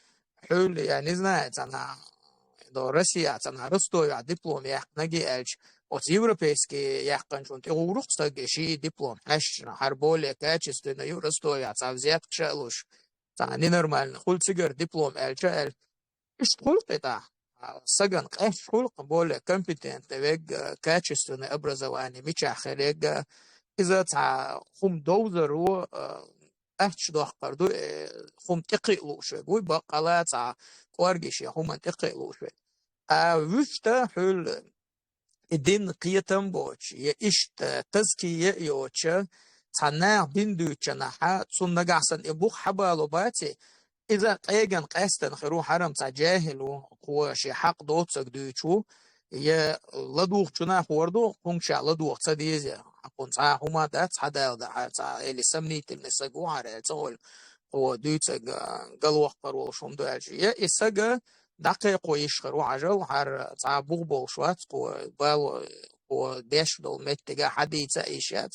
Speaker 3: حول يعني знает она до Россия она Ростове диплом я наги эльч от европейский я кончун ты урухста геши диплом аж har более качественный в Ростове а взят чалуш та ненормально хульцигер диплом эльч эль школ это саган эш школ более компетентный вег качественное образование мичахелега إذا تع خم دوزر هو أحش دوح قردو خم تقيلو شوي بوي بقالات قوارجيش يا خم تقيلو شوي وشتا حول الدين قيتم بوش يا إشت تزكية يوتشا تعناه دين دوتشنا ها تون نجاسن إبوخ حبالو باتي إذا قيجن قاستن خرو حرم تجاهلو قوة شي حق دوتسك دوتشو يا لدوخ جنا خوردو كونشا لدوخ تديزي حقون تا هما دات حدا دا تا اللي سمنيت النسجو على تقول هو دوتسك قلوخ قرو شوم دوالجي يا إسجا دقيق ويشخرو عجل حر تا بوغبو شوات قو بالو قو ديش دول متجا حديثة إيشات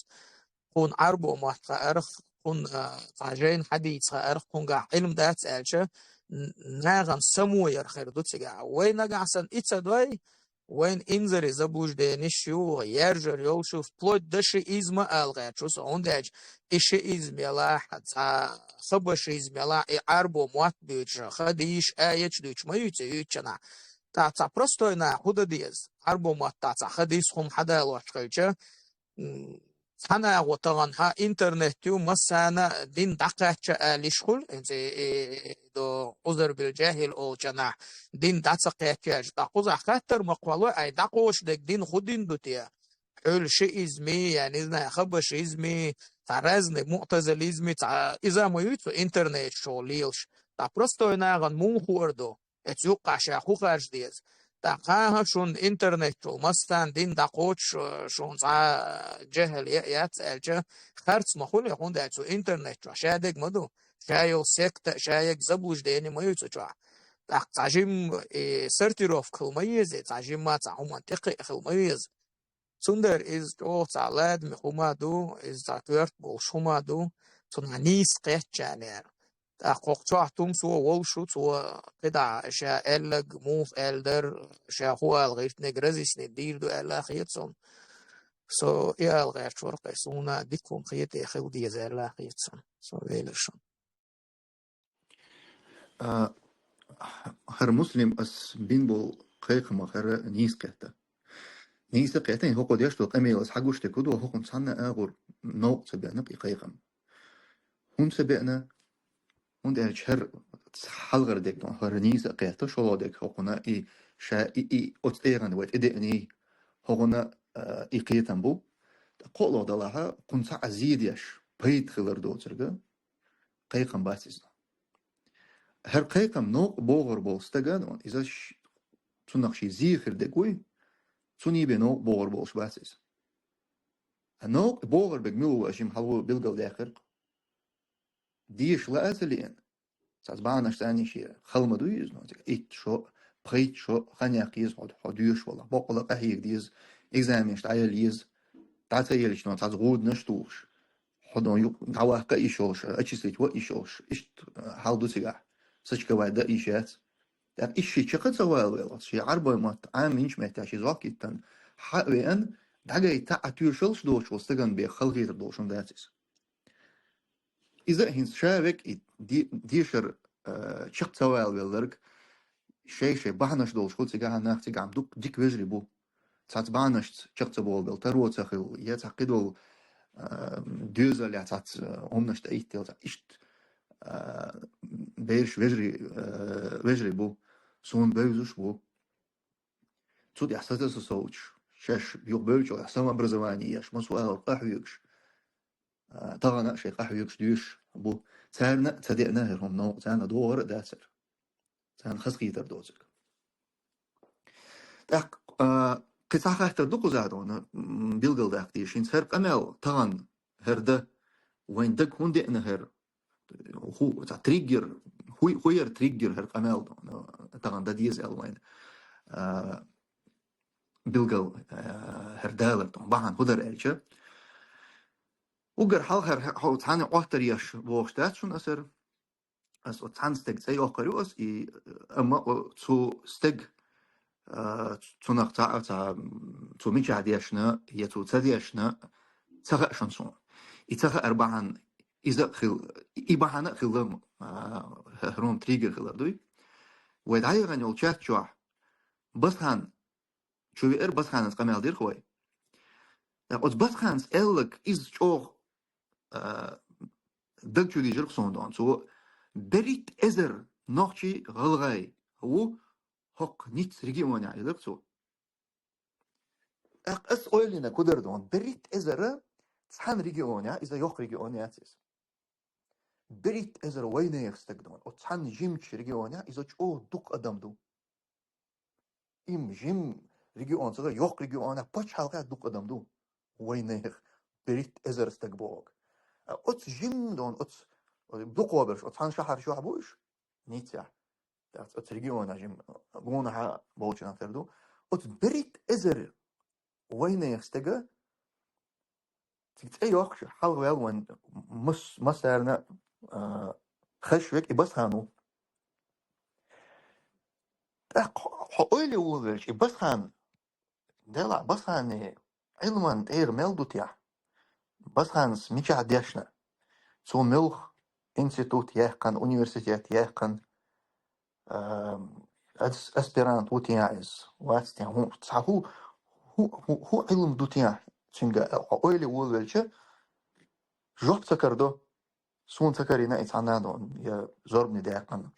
Speaker 3: كون عربو محقا أرخ كون تعجين حديثة أرخ كون قاع علم دات ألشة ناغن سمو يرخير دوتسجا وين نقعسن إتسا دوي وين إنزري زبوش دينيشيو يرجر يولشو فلوت دشي إزما ألغاتشوس عندج إشي إزمي لا حتى خبش إزمي لا عربو موات دوتش خديش آيش دوتش ما يوتشنا تا простойна худа диез арбо матта хадис хум хада лошкалча хана готаган ха интернет тю масана дин дакача лишхул انزي دو عذر بالجاهل او جنا دين داتسقيتش داقوز خاطر مقولو اي داقوش دك دين خودين دوتيا حول شيء ازمي يعني اذا خبش ازمي فرزن معتزلизми اذا ما يوت интернет شو ليلش تا простойна ган мун хордо اتيو قاشا خوخرج ديز دقاها شون انترنت شو مستان دين دقوش شون جهل يات الجه خرط مخول يخون داتو انترنت شو شادق مدو شايو سكت شايق زبوش ديني ما يوتو شو دق تعجيم سرتيروف خلميز تعجيم ما تعو منطقي خلميز سندر از جو تعلاد مخوما دو از تاكورت بولشوما دو تنانيس قيت جانير أقوى توم سو وولشو سو قطع شا إلج موف إلدر شا هو الغير نجرزيس ندير دو إلا خيتسون سو إيه الغير شورق سونا ديكم خيت إخو دي زلا خيتسون سو ويلشون
Speaker 1: هر مسلم أس بينبول قيق ما هر نيس قيتا هو قد يشتو قمي أس حقوش تكودو هو قم صنع أغور نوع سبعنا بقيقم هم سبعنا und her halgar dek don harnis qeyta sholodek hokuna I sha I otstegan wet ideni hokuna I qeytan bu qolo dalaha qunsa azid yash bayt khilar dotsirga qeyqan basis her qeyqam no bogor bolstagan on izash tunaq shi zikhr dekoy tuni be no bogor bols basis no bogor begmil washim halu bilgal dakhir ديش لا أزلين سأزبعنا شتاني شيء خلما دويز نوتك إيت شو بخيت شو خانيا قيز حد حديش والله بقول قهيك ديز إكزامين شتعيل يز تعتيلش نو تعزغود نشتوش حدون يق دعوة كإيشوش أشيسيت وإيشوش إيش حال دوسيجا سش كوادا إيشات ده إيش شيء شقد سوال ولا شيء عربة ما عام إنش محتاج زاكيتن حقيقة دعجة تعتير شلش دوش وستجن بخلقي تدوشون داتس إذا هنس شابك ديشر شقت سوال ويلرك شيء بعنش دول شقول تجاه ناخ تجاه دوك ديك وجري بو تات بعنش شقت بول بل ترو تخيل يتعقدوا دوزل يتعت همنش تأيت يلتع إشت بيرش وجري بو سون بيزوش بو تود يحسسس صوتش شاش بيقبلش يحسن образование ياش ما سؤال قحويكش طغنا شيء قحويكش ديش بو تانا تدعنا هم نو تانا دور داسر تانا خسقي تر دوزك تاق قصة خاطر دوكو زادون بيلقل داق ديشين سر قمل طغن هرده وين دك هون دعنا هر هو تريجر هو ير تريجر هر قمل طغن دا ديز الوين بيلقل هردالر طبعا هدر الشر وقر حال هر تاني أكتر يش بوشتات شون أسر أس تان ستيج زي أخرى أس أما تو ستيج تو نقطع تو ميج عديشنا هي تو تديشنا تغ شنصون يتغ أربعان إذا خل إبعنا خلهم هرون تريجر خلردوي ودعي غني الشات شو بس هان شو بير بس هان قمال دير خوي أوت بس هان إلك إز شو دك شو ديجر خصون سو بريت إزر نقشي غلغاي هو حق نيت رجيم وانا يلك سو أس أولينا كدر دون بريت إزر تحن ريجيونيا إذا يخ ريجيونياتيس بريت إزر وين يستقدون وتحن جيمش ريجيونيا إذا أو دق أدم دو إم جيم ريجيون صغير يخ ريجيونيا بتش حلقة دق أدم دو وين يخ بريت إزر استقبوك أتس جيم دون أتس دق وبرش أتحن شهر شو عبوش نيتيا أتس ريجيونيا جيم قونها بولشنا تردو أتس بريت إزر وين يستقى تيجي يوخش حال وين مس مسارنا خشوك بس هانو حقولي وولش بس هان دلع بس هان علما اير ميلدو تيا بس هان سميجا ديشنا سو ملخ انستيتوت يحقن universiteit يحقن اسبيرانت وتيايز واتستيا هو هو هو علم دو تيا تشنجا حقولي وولش جوب سكردو سون سكرينا اتعنادون يا زوربني ديقن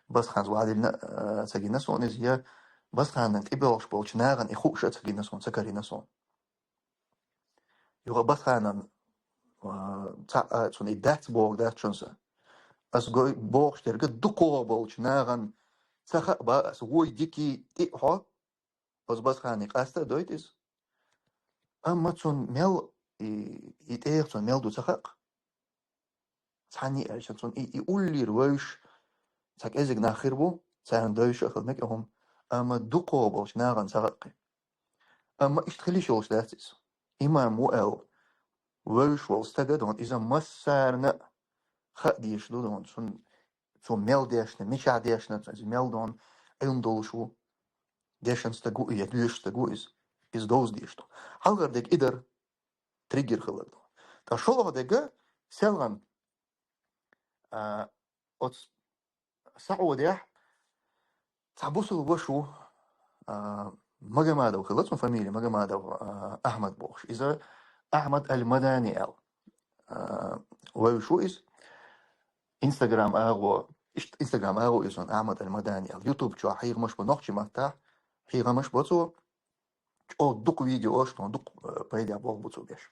Speaker 1: بس خان وعدلنا سجينا سون إز هي بس خان تبيوش بولش ناغن إخوش سجينا سون سكرينا سون يوغا بس خان تا سون إدات بوغ دات شونسا أس جوي بوغش ترجع دكوا بولش ناغن سخ با أس وي ديكي تيحو بس خان يقاستا دويتس أما سون ميل يتأيق سون ميل دو سخق ثاني أرشان سون يقول لي رويش سك إزق ناخربو سان دويش أخذ هم أما دكوا بولش ناغن سخق أما إشتخلي شوش داتس إما مو أو ويش والستجدون إذا مسارنا خديش دون سون ميل ديشنا مش عديشنا سون ميل دون إندول شو ديشن استجو يدوش استجو إز دوز ديشتو هالغر ديك إدر تريجر خلق دون تا شو ديك سلغن أتس سعودية تعبوس الوشو مجمع دو خلص من فاميلي مجمع دو أحمد بوش إذا أحمد المداني أو ويشو إز انستغرام اغو انستغرام اغو يسون احمد المداني اليوتيوب شو حيغ مش بنوخش مفتاح حيغ مش بوتو او دوك فيديو اش نو دوك بايدي ابوغ بوتو بيش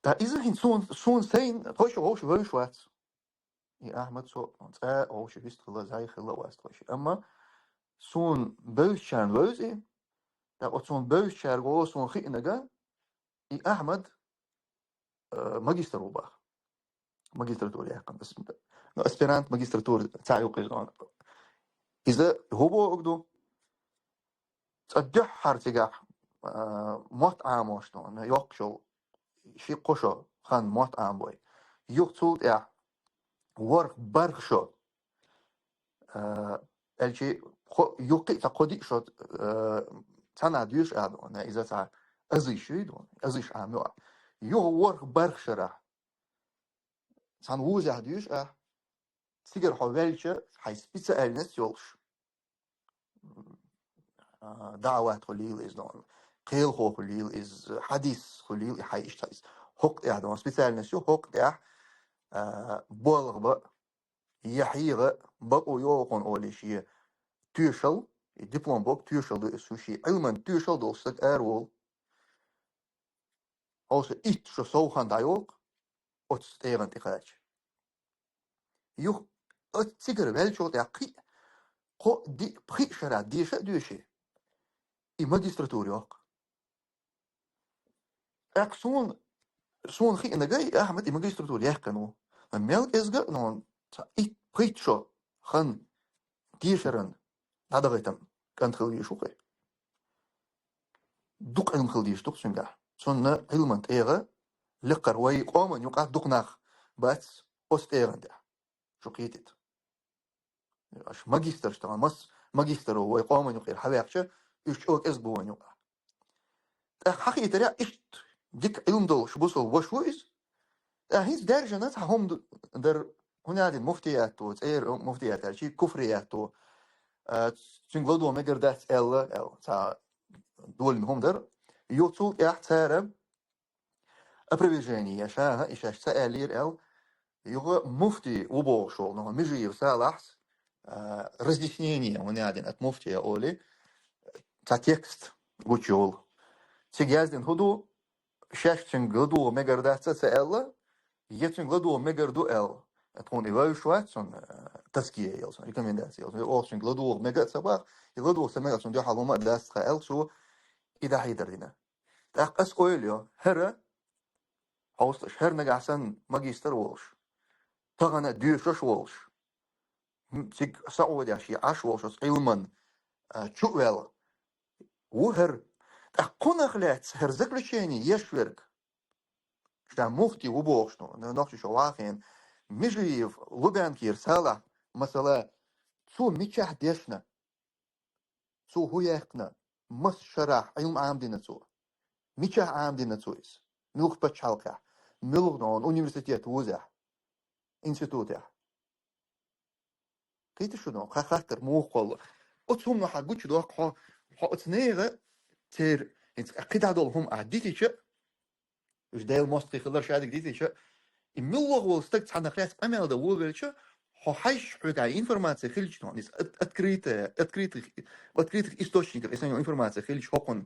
Speaker 1: تا اذا هين سون سين هوش ويش وات يا احمد سو تا هوش بيست خلا زي خلا واست خوش اما سون بوشان وزي تا سون بوشار جو سون خينغا اي احمد ماجستير وباخ ماجستير تور يا بس اسبيرانت ماجستير تور تاع يوقي إذا هو أقدو تجح حرتجح مات عاموشتون يقشو شي قشو خان مات عام بوي يقصود ورق برخشو الشي يقي تقدي شو تنا ديوش أدون إذا تا أزيش يدون أزيش عامو يو ورق برخشرة تان ووزع ديوش تيجر حوالش حيث بيتسا ألنس يولش دعوات خليل إز دون قيل خو خليل إز حديث خليل حيش تايز حق يا دون سبيسال نسيو حق يا بولغ بق يحيغ بقو يوقون أولي شيء تيشل دبلوم بوك تيشل دو إسوشي علما تيشل دو ستك أرول أوس إيت شو سوخان دايوق أتس تيغن تخاج يوخ أتسيقر بلشو تاقي قو دي بخي شرع ديشا دوشي إي ماجستراتور يوق أقسون سون خي إن جاي أحمد إما جاي استرتول يحكنوا ميل إزجا نون إيه بيتشو خن تيشرن هذا غيتم كان خليه شوقي دوق علم خليش دوق سنجح سون علمت إيغا لقر وي قومن يقع دوق ناخ بس أست إيغن ده شو قيتت أش ماجستر اشتغل مس ماجستر وي قومن يقير حبيبش إيش أوك إزبوان يقع حقيقة ترى إيش ديك علم دو شو بوصل وشويس هيز درجة ناس هم در هنا هذه المفتيات وتأير مفتيات يعني شيء كفريات و تنقلوا مقر دات أو تا دول هم در يوتو يحترم أبريجاني يشاها إيش تألير أو يغ مفتي وبوشول نو مجي وسالح разъяснение هنا هذه المفتي أولي تا تكست وجول تجازن هدو 6 году мегардаться цела, Ецин году мегарду эл. Он и вайшуат, он таские елсон, рекомендации елсон. Олшин году мегат сабах, и году самегат он дёха лома дастха эл шо и да хайдердина. Так ас ойлё, хера, хаусташ хер нагасан магистр волш. Тагана дюшош волш. Сиг саудяши аш волшос илман чуэл. Ухер. Так конахлец, хер заключение ешверк. Что мухти убошно, нахши шалахин. Межиев, Лубянки, Ирсала, масала, цу мичах дешна, цу хуяхна, мас шарах, айлм амдина цу. Мичах амдина цуис. Милх пачалка. Милх нон, университет, вузя, институте. Кейте шуно, хахатер, мухол. Отсум на хагуч дуак ха отнега тер, инс акидадол хум аддитича, ждел мостри хилар шадик дитича. И милх вол стак цанахляс амел да вулвелча, حيش حكاية информация خليش نون из открытых источников если информация خليش حقن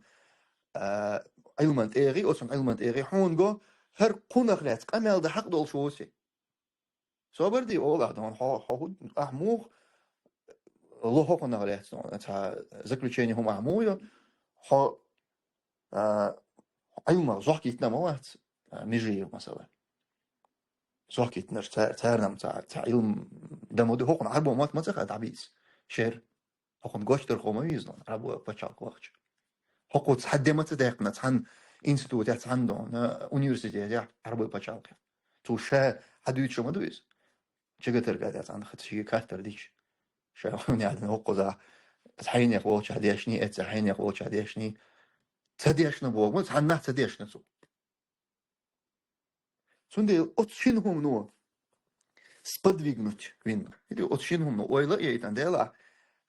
Speaker 1: علمت إيري أصلا علمت إيري حونجو هر قناخ لات أمل ده حق دول شوسي صبر دي أولا دون حود أحموخ الله حقنا لات دون تا заключение هم أحمويا ح علم زحكي تناموات مجيء مثلا زحكي تنش تارنم تا علم دمودي حقن عربو ما تخد عبيس شير حقن قاشتر خوميز دون عربو بچاك وقت حقوق حد ما تدقنا عن إنستيتوت عندهم universiteit عربي بچالك تو شا حدود شما دويز چه ترقات عن خد شيء كاتر ديش شا هوني عدنا حقوق حين يقول شهديشني حين يقول شهديشني تديشنا بوق مت عن نحت تديشنا سو سندي أتشينهم نو сподвигнуть вин или أتشينهم نو ويلا يتان ديلا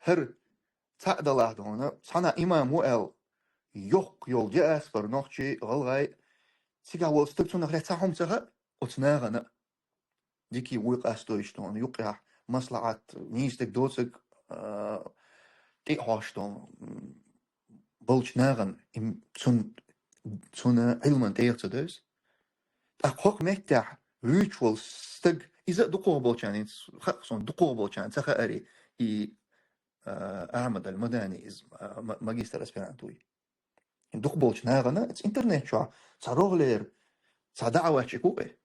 Speaker 1: هر تعدل هنا صنع إمام وإل يوق يول جاس برنوخشي غلغاي سيجا وستك تون غير تاعهم تغا أتناغنا ديكي ويق أستويشتون يقع مصلحة نيستك دوتك تي هاشتون بلش ناغن إم تون علما تيغتدوس أقوق مكتح ريتشوال ستك إذا دقوه بولشان خاصون دقوه بولشان تخا أري إي أحمد المداني إز ماجستر أسبيرانتوي دق بولش ناغنا إتس إنترنت شو صاروغلير صدعوة شكوكي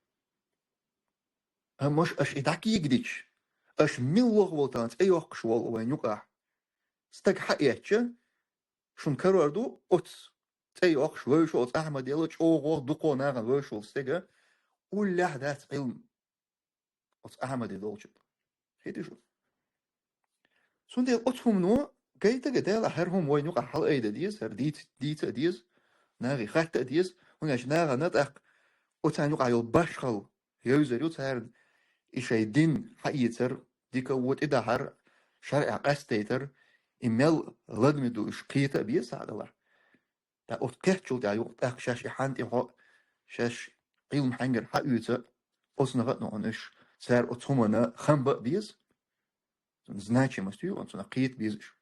Speaker 1: مش أش إدعكي يقديش أش ملوغ والتانت أي وقت شوال وين يقع ستك حقيقتش شون كاروردو أتس أي وقت شوال شو أتس أحمد يلوش أو غوغ دقو ناغن ويشول ستيغا ولا ذات علم أتس أحمد يدولش هيدي شو سون دي أتهم نو قيتا قدالا هرهم وين يقع حل أيدا ديز هر ديت ديز ناغي خات ديز وناش ناغا نتاق أتان يقع يلباشخل يوزر يوتهر إشي دين حقيتر ديكا وات إدهر شرع قستيتر إمال لدمدو إش قيتا بيس على الله تا أتكهتشل دا يوقت أخ شاش إحانت إحو شاش علم حنجر حقيتا أصنغت نعنش سار أتهمنا خنبا بيس زناتشي مستيو أنتنا قيت بيزش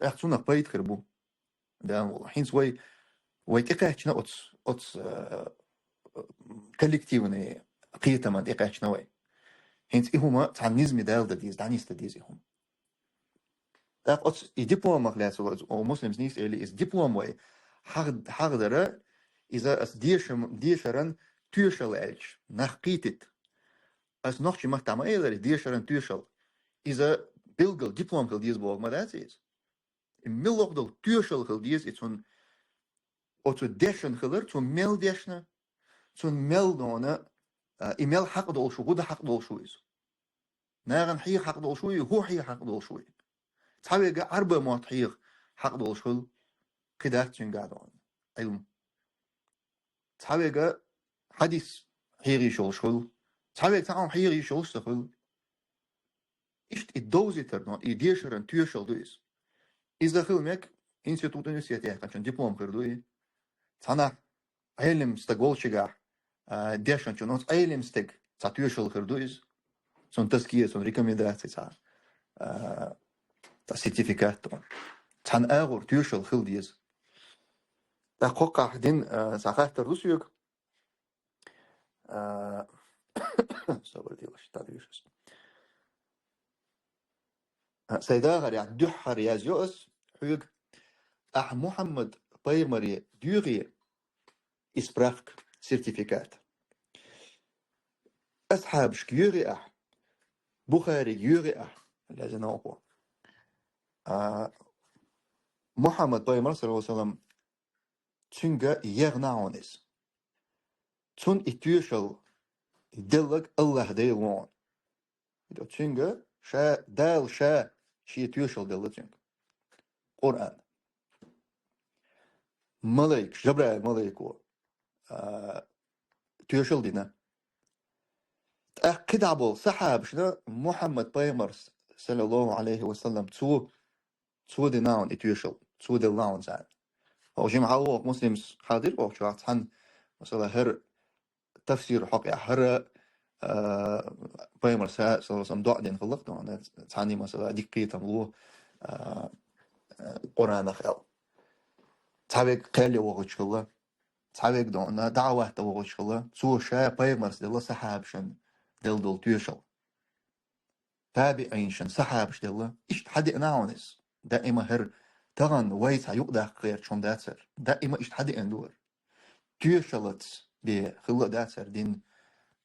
Speaker 1: أختونا بايت خربو دا والله حين سوي ويتقاهتنا أتس коллективные قيتا ما دقاهتنا وي هنس إهما تعنيزمي دال دا ديز دانيس دا ديز إهم Так от и диплом махляется у муслимс нис или из диплом way хагдара иза as диешерен тюшел эльч нахкитит as noch chi macht am eiler диешерен тюшел иза bilgel diplom gel dies bog maar dat is in millog del tюшel gel dies it's on otso deschen geler to mel deschna to mel dona email haq dol shu good haq dol shu is nagan hi haq dol shu hu hi haq dol shu تعويق أربع مطحيق حق دول شغل قدرت جنقادون علم تعويق حديث هيري شغل تعويق تعام هيري شغل إشت الدوزي ترنون إديشرن تيوشل دويس إذا خلمك إنستيتوت universiteit كان دبلوم خردوي تانا علم استقبل شجع ديشن شنو علم استق تيوشل خردويس سون تسكية سون ريكومنداسي تا سيرتيفيكات تان أغور تيوشل خل ديز أقوقع دين ساخات الروسيوك سوال دي وش تدريش سيدا غري دحر يا زيوس حيوك محمد بايمري ديوغي إسبرافك سيرتيفيكات أصحاب شكيوري بخاري يوري لازم نوقع محمد بايمر صلى الله عليه وسلم تشنجا يغناونس تون إتيوشل دلك الله ديلون إذا تشنجا شا دال شا شي إتيوشل دلتين قرآن ملاك جبرائيل ملاكو تيوشل دينا أكيد عبو صحاب شنا محمد بايمر صلى الله عليه وسلم تو ديناون إتيوشل تو ديناون زان أو جمع الله مسلمس حاضر أو شو عن مثلا هر تفسير حق هر بايمر صلى الله عليه وسلم دعاء دين خلق أنا تعني مثلا دقيقة تملو قرآن خيال تعبك قال وغش الله تعبك دعنا دعوة وغش الله سو شا بايمر الله صحاب شن دل تيوشل تابع عينشن سحابش دلله إيش حد ناونس دائما هر تغن ويس هيقدر غير شون داتر دائما إيش حد اندور تيوشلت بخلق داتر دين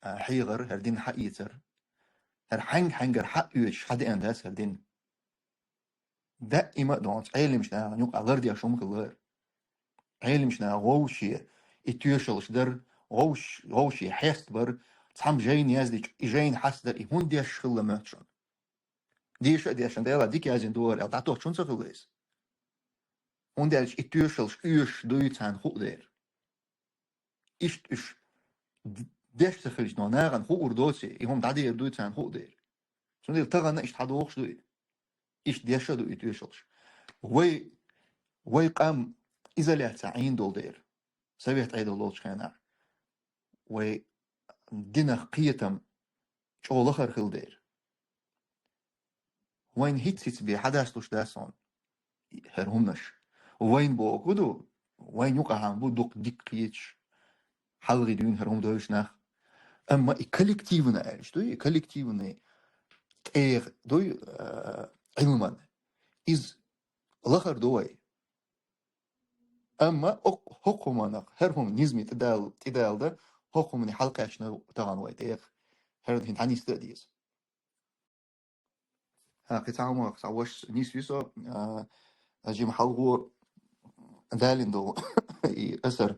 Speaker 1: حيغر هر دين حقيتر هر حنجر حق يوش حد انداتر دين دائما دونت عيل مش نا نيوق على دي شوم كلر عيل مش نا غوشي التيوشلش در غوشي حست بر تحم جاين يازدك جاين حسد يهون ديش خلا ماتشون ديش ديلا ديك يازن دور او تعطوه شون سخليس Und er ist itüschels üsch duizan huder. Ist destig no nagan hu urdosi. Ihom dadi duizan huder. So der tagana ist hadu hochs du. Ist desha du itüschels. Wei qam إذا لا تعين دول دير سويت عيد الله شخنا وي دينا قيتم شو لخر خل دير وين هيتسيت بي حداس لوش داسون هرهمش وين بو كدو وين يقع عن بو ديك قيتش حلغي دون هرهم دوش نخ أما كولكتيفنا إيش دوي كولكتيفنا إيه دوي علما إز الآخر دوي أما حكومنا هرهم نزمي تدال ده حكومنا حلقة عشنا تغان وايد إيه هرد هن عني ستاديز ها قطعة ما قطعوش نيس يسا أجي محلغو دالين دو أثر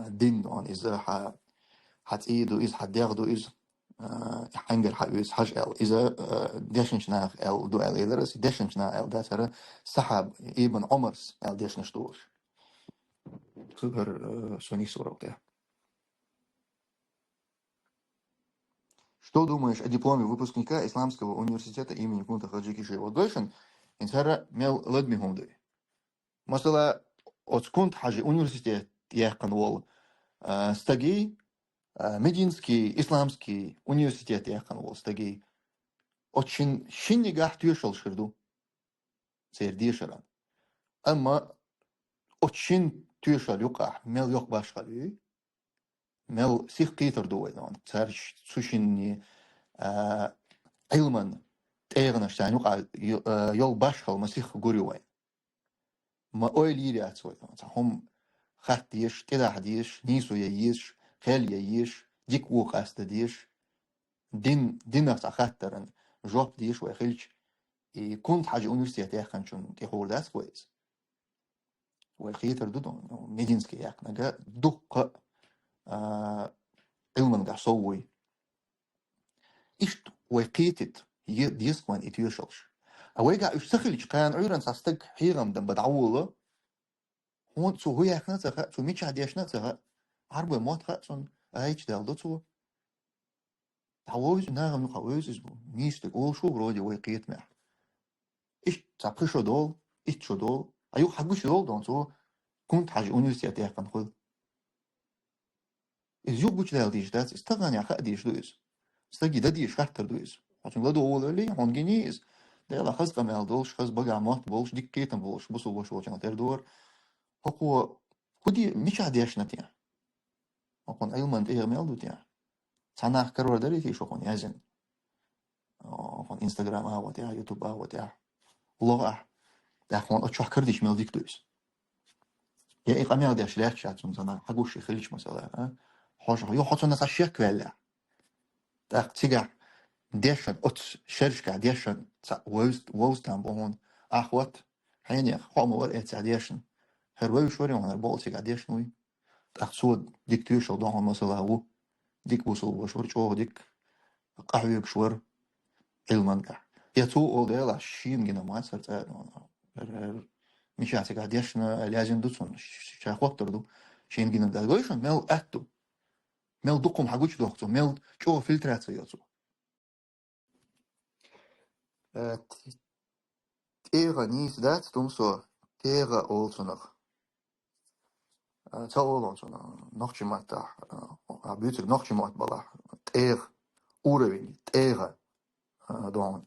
Speaker 1: دين دون إذا حتيدو إز حدياغدو إز حنجر حيوز حاج إذا ديشنش ناخ دو إلرس ديشنش نا ده ترى سحب ابن عمرس ديشنش دوش سوبر سوني صورة وكده Что думаешь о дипломе выпускника Исламского университета имени Кунта Хаджи Кишева Гойшин? Инсара мел ледми хумды. Масала от Кунт Хаджи университет яхан вол стаги Мединский Исламский университет яхан вол стаги очень шинни гах тюшел ширду سيرديشرا أما أتشين تيشر يقع مل يق باشخلي مل سيخ قيتر دوي دون تارش سوشيني علما تيغنش تان يقع يول باشخل مسيخ غوريوين ما أوي ليري أتسوي دون هم خات ديش كده حديش نيسو ييش خيل ييش ديك ووق أستديش دين نفس أخاترن جوب ديش ويخيلش كنت حاجة أونيفرسيتي يخن شون تيخور داس كويس والخيتر دودون ميدينسكي ياك نجا دق علما قاع صوي إشت وقيتت يسقون إتيوشلش أويجا يشتغل كان عيران ساستك حيرم دم بدعوله هون سو هو ياك نتخا سو ميتش هديش نتخا عربو موت خا سون أيش دالدو سو تعوز ناغم نقاوز إسبو ميستك أول شو برودي وقيت مع إيش تعبخشو دول إيش شو دول أيو حقوش دول دون سو كنت حاجة أونيفرسيتي ياك نخذ إزيوك بوش دال ديش دات استغنى يا خا ديش دويس استجي ده ديش خاطر دويس عشان لا دول لي هون جنيز ده لا خز قمال دولش خز بقى موت بولش ديك كيتن بولش بوصل بوش وجنا تر دور هو خدي مش عاديش نتيا أكون أيمن إيه ميل دوتيا تنا كرر دريتي شو كون يازن أكون إنستغرام وتيا يوتيوب وتيا لغة ده كون أشوف كرديش ميل ديكتوس يا إيه قميص ده شليك شاتون زمان حقوش يخليش مثلا حاجة يو حاطون ناس أشياء ولا ده تيجا ديشن أتس شركة ديشن ووز تام بهون أخوات حين خام ور إتساديشن هروي شوري وانا البول تيجا ديشن وي أخسود ديك تيشو دهون مثلا هو ديك وصل وشور شو ديك قهوة بشور علمان كه يا تو أول ده لا شيم جنا ما صرت مش عارف قاعديش لازم دوتون شاخوت تردو شين جنا ده قويشون ميل أتو ميل دقم حقوش دوختو ميل شو فلترات ياتو تيغا نيس دات تمسو تيغا أولتونغ تا أولتونغ نخشي ماتا بيوتر نخشي مات بلا تيغ أوروين تيغا دون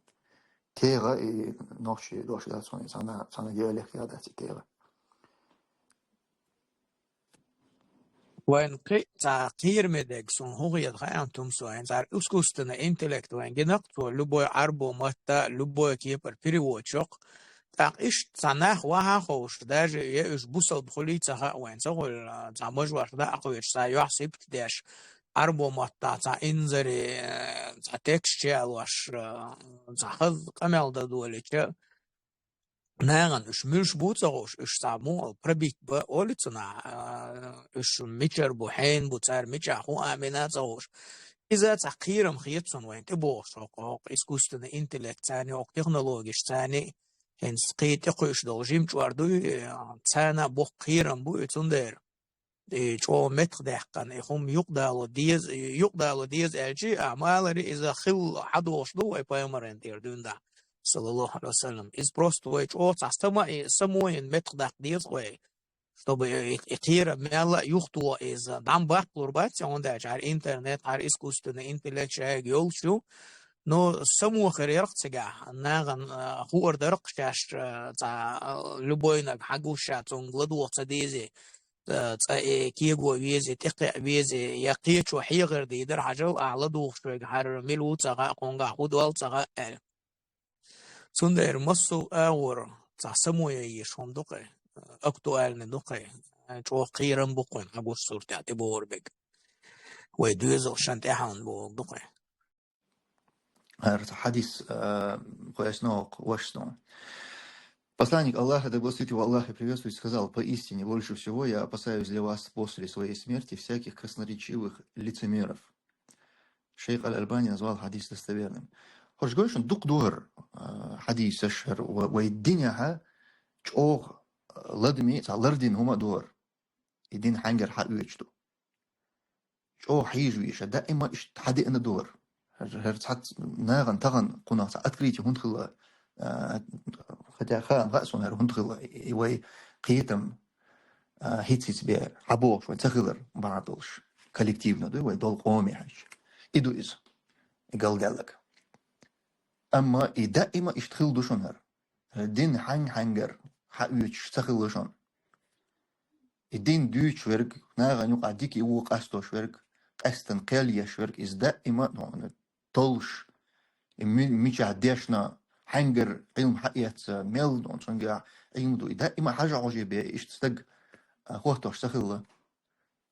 Speaker 1: تيغا إي نخشي دوش دات سوني سانا جياليخ ياداتي تيغا
Speaker 3: وين تغيير مدك سون هو يدخل أنتم سوين زار أسكوستنا إنتلكت وين جنقت لبوي عربو متا لبوي كيبر بريوتشوك تاقش تناخ وها خوش داج يش بوصل بخلي تها وين تقول تعمج وردا أقويش سايحسب تداش عربو متا تا إنزري تا تكستشيال واش تاخذ قمل دولي نعم إيش مش بوتاوش إيش سامو بربيت بقولتنا إيش ميشر بوحين بوتار ميشر هو أميناتوش إذا تحقيرم خيطون وين تبوش أو إسكوستنا إنتلكت تاني أو تكنولوجيش تاني هن سقيت يقوش دولجيم جواردو تانا بقيرم بوتون دير جو متر دهقان هم يقدالو ديز أجي أعمالي إذا خل حدوش دو أي بايمرين دير دون ده صلى الله عليه وسلم is просто ويج أو تستمع سموين متر دهق ديز وي чтобы إثير مالا يخطو إذا دام بحلور بات عند على الإنترنت على إسكوستنا إنتلكت شيء يقول شو نو سمو خير تجاه ناغن هو درق شاش تا لبوينك حقوشات ونقلدو تديزي كيغو ويزي تقع ويزي يقيت وحي غير دي در حاجة أعلى دوخ شوي حار ملو تغا قونغا خودوال تغا سندر مصو أور تحسمو يشون دقي أكتوال ندقي جو قيرن بقون أبو السور تعتي بوربك ويدوزو شانتحان بو دقي
Speaker 1: هذا حديث пояснок вот что. Посланник Аллаха, да благословит его Аллах и приветствует, сказал: «Поистине, больше всего я опасаюсь для вас после своей смерти всяких красноречивых лицемеров». Шейх Аль-Альбани назвал хадис достоверным. Хочешь говорить, что дук дугар хадис أشهر ويدينها чог لدمي لردين هما دور يدين حنجر حق يجتو чог حيجويش دائما حدي أنا دور هرتحت ناغن تغن قناة أتكريتي هنخلا خدي خان رأسون هر هنخلا يوي قيتم هيتسيس بير عبوش وتخلر بعضلش كولكتيفنا دو ويدول قومي حاج إدو إز قال قالك أما دائما اشتخل دوشون هر دين حنجر حق يجش تخلشون الدين دوش ورق ناغن يقع ديك يوو قاستوش ورق قاستن قيليش ورق إز دائما طولش مش عديشنا حنجر علم حقيقة ميل دون شنجا علم دو دائما حاجة عجيبة إيش تستق خوتوش تخلى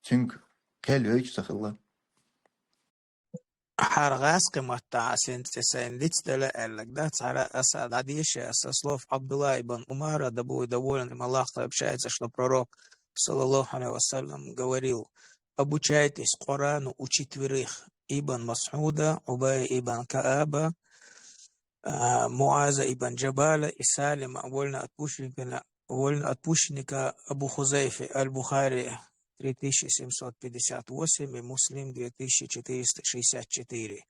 Speaker 1: تنك قيليش تخلى
Speaker 3: حرغاس قيمة سنت تسعين دلا لك ده على أسد عديش أساسلوف عبد الله بن عمر دبو دولن ملاخ بشايت что пророк саллаллаху алейхи вассалям говорил: обучайтесь Корану у четверых: Ибн Мас'уда, Убай ибн Кааба, Муаза ибн Джабаля и Салима, вольноотпущенника Абу Хузайфи. Аль-Бухари 3758 и Муслим 2464.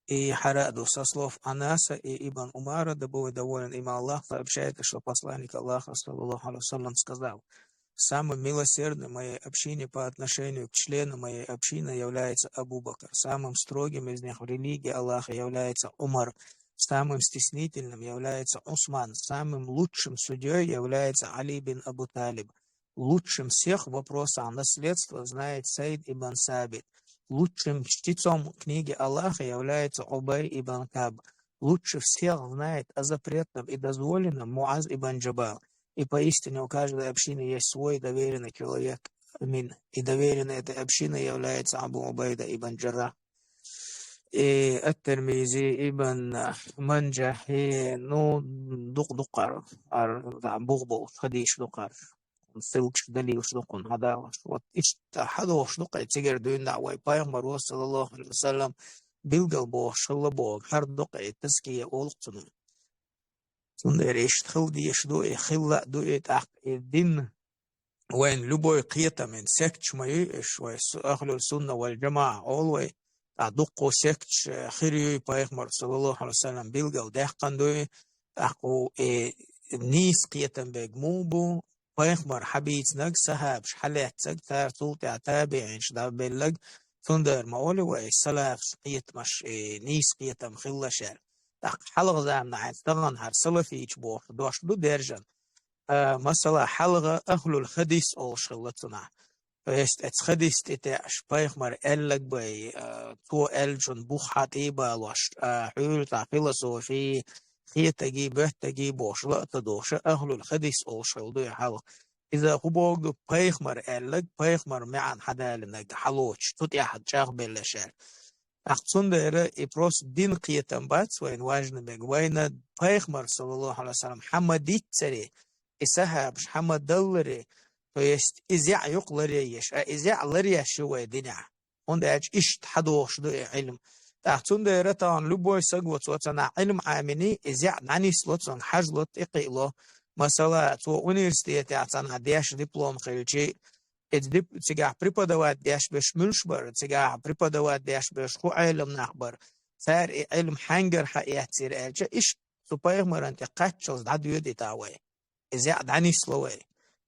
Speaker 3: И Хараду со слов Анаса и Ибн Умара, да будет доволен им Аллах, сообщает, что посланник Аллаха, саллаллаху алейхи вассалям, сказал: самым милосердным в моей общине по отношению к члену моей общины является Абу Бакр. Самым строгим из них в религии Аллаха является Умар. Самым стеснительным является Усман. Самым лучшим судьей является Али бин Абу Талиб. Лучшим всех вопросы о наследстве знает Сейд ибн Сабит. Лучшим чтецом книги Аллаха является Убай ибн Каб. Лучше всех знает о запретном и дозволенном Муаз ибн Джабал. И поистине у каждой общины есть свой доверенный человек. Амин. И доверенной этой общиной является Абу Убайда ибн Джаррах. И الترمذي ابن منجه ну дукар بغبغ خديش دقار سلكش دليل شدقون هذا вот ишта хадо шдука тигер дуйна вай пайгамбар саллаллаху алейхи вассалам билгал бо шалла бо har дука таския олqtunu сунда реш хилди шду хилла дует ак дин وين любой قيتا من سكتش ما يش أهل السنة والجماعة always أدقو سكتش خيري بايغمر صلى الله عليه وسلم بيلغل دهقان دوي أقو نيس قيتا بيجموبو بايغمر حبيت نق سهابش حالات سك تارتول تابعين شدا بيلغ ثندر مولي وي سلاف قيت مش نيس قيتا مخلا شال حلق زامنا عاد طغن هر سلفيش بوح دوش دو درجن مثلا حلقة أهل الحديث أو شغلتنا فيست الحديث تتعش بايخمر إلك باي تو إلجن بوخات إيبا لوش حول تاع فيلسوفي خي تجي به تجي بوش لا تدوش أهل الحديث أو شغلدو حلق إذا هو بوجد بايخمر إلك بايخمر معن حدا لنك حلوش تut أحد شاغ بالشار أقصون ده إبروس دين قيتم بات وين واجن بجوينا بايخمر صلى الله عليه وسلم حمديت سري إسها بش حمد دلري فيست إزع يقلريش إزع لريش شوي دنيا هون أج إيش تحدوش ده علم تحتون ده رتان لبوي سقوط وتنا علم عامني إزع نانيس لطن حجلط إقيله مثلا تو أونيفرسيتي تعتنا ديش دبلوم خلشي إدب تجاه преподавать ديش بش ملشبر تجاه преподавать ديش بش خو علم نخبر سار علم حنجر حقيقة سير ألش إيش سوبر مرنت قاتشوز دعو يدي تاوي إذا دعني سلوي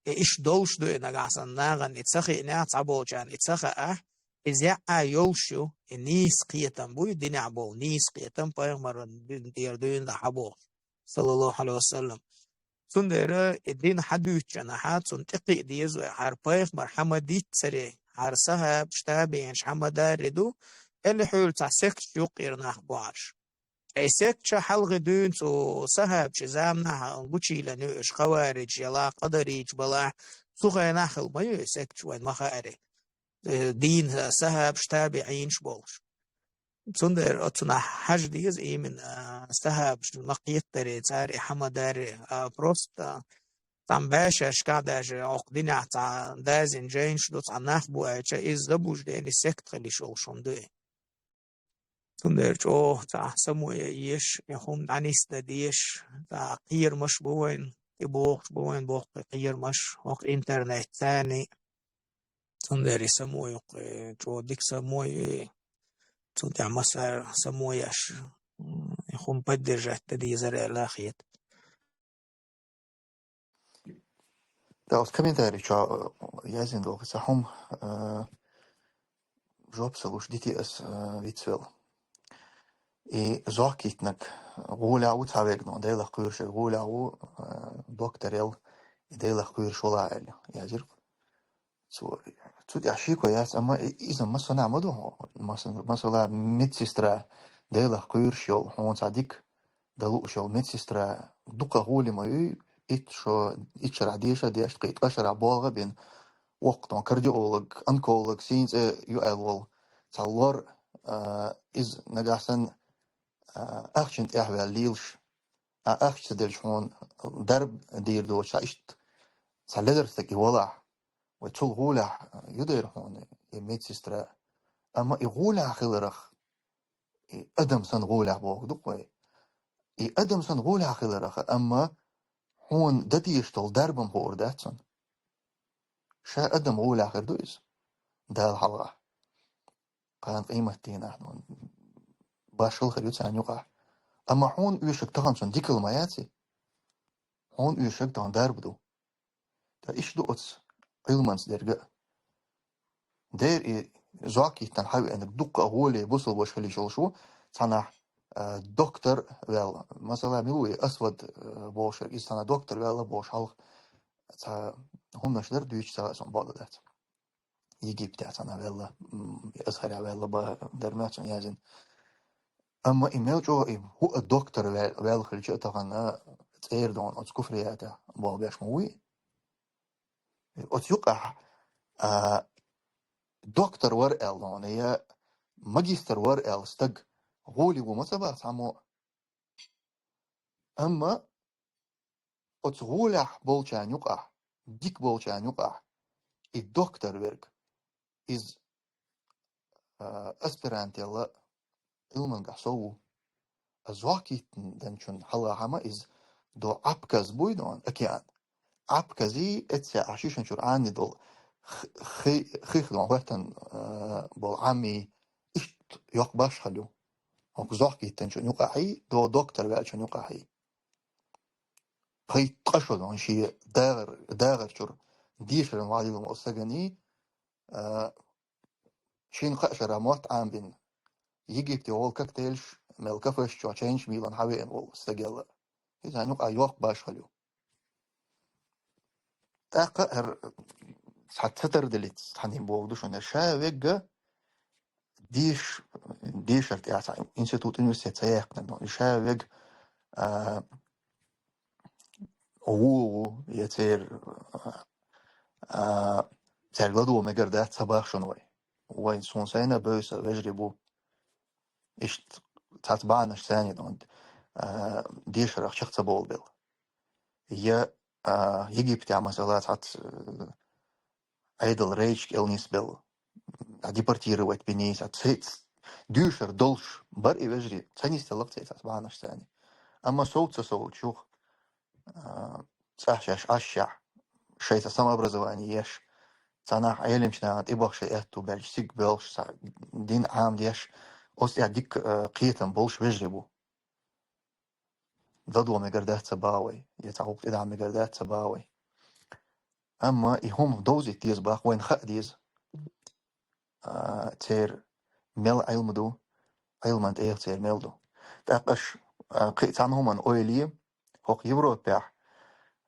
Speaker 3: إيش دولش دو نجاسن ناغن إتسخي ناس عبوجان إتسخا إذا يوشو نيس قيتم بوي دين عبو نيس قيتم بايغمرن ديردوين لحبو صلى الله عليه وسلم سندرة الدين حدوث جناحات سنتقي ديزو حر بايغمر حمديت سري حرسها بشتابين شحمدا ردو اللي حول تحسك يقير نحبوعش إيسك حلقة دون سو سهب شزامنا غوشي لنوش خوارج يلا قدريج بلا سوغي ناخل ما يسك وين مخاري دين سهب شتابعين شبولش سندر أتنا حاج ديز إيه من سهب نقيت داري تاري حمداري بروست تام باشا شكاداج عقدين عتا دازين جين شدوت عناخ بو ايجا إز دبوش ديني سكت خلي شولشون دوي تندرج تا سموية يش يخوم عنيس ديش تا قير مش بوين بوين بوق قير مش وق انترنت ثاني تندر يسموي جو ديك سموي تندع مسار سمويش يخوم بدر جهت دي زرع لاخيت
Speaker 1: Da os kommentarer jag då så hom jobsaluš DTS vitsvel. I zakitnak gulaau tavegno dela kuyrshe gulaau doktorel dela kuyrsholal yazir. So ashiko yas ama izan masana madu masala medsestra dela kuyrsho hon sadik dalu shol medsestra duqa guli ma itch radisha diash qit qashara bolga bin وقت كارديولوج انكولوج سينز يؤول تصور از نجاسن اخشنت احوال ليلش اخش دلش هون درب دير دو شايشت سالدرتك يولع وتشول غولع يدير هون يميت سيسترا اما يغولع خلرخ ادم سن غولع بوك دقوي ادم سن غولع خلرخ اما هون دتيشتل دربم هور داتسن شا ادم غولع خير دويز ده الحلقة قان قيمة تينا باشل خريوت عن يقع أما هون يشك تغنسون ديك المياتي هون يشك تغن داربدو تا إيش دوتس علمانس درجة دير زاكي تنحوي أنك دق أغولي بوصل باش خلي شو تانا دكتور ويل مثلا ملوي أسود بوشر إستانا دكتور ويل بوش حلق تا هم نشدر دويش ساسون بالدات يجيب تاعتنا والله أسهل والله بدرمات يازن أما إيميل جو هو الدكتور والخليج تغنى تير دون أتكفرياته بابيش موي أتيقع دكتور ور إلون هي ماجستر ور إل استج غولي ومتبع سامو أما أتغولح بولشان يقع ديك بولشان يقع الدكتور ورك إز أسبرانت يلا إلمن قحصو أزواكي دنشن حلا حما إز دو عبكز بويدون أكيان عبكزي إتسا عشيشن شرعاني دول خيخ دون وقتن بول عمي إشت يقباش خلو هوك زوكي تنشن يقعي دو دكتور والشن يقعي هي تقشو دون شي داغر شر ديشر وعدي المؤسساني شين قشر موت عام بين يجي بتقول كاكتيلش ملكفش شو تشينج ميلان حوي ان وول استقل إذا نقع يوق باش خلو تاقر حتى دليت حنين بوغدوش ان شاويغ ديش ارتياع انستيتوت انوستيت سياق نو شاويغ او يتير تلغدو مقردات صباح شنوي وين سون سينا بوس وجربو اشت تاتبانش ثاني دون ديش رخ شخص بول بيل هي يجي بتاع مسألة حت ايدل ريج النيس بيل ديبورتيرويت بنيس اتسيت دوشر دولش بر وجري ثاني استلقت تاتبانش ثاني اما صوت شوخ صح اشع شيء سما образование يش صناع علم شنات إباق شيء تو بلش سيك بلش دين عام ديش أوس يعديك قيتم بولش بيجربو ضدوا مقردات سباوي يتعوق إذا عم مقردات سباوي أما يهم دوزي تيز باق وين خق ديز تير ميل علم دو علمانت إيه تير ميل دو تاقش قيت عنهم أن أويلي هوق يورو بيح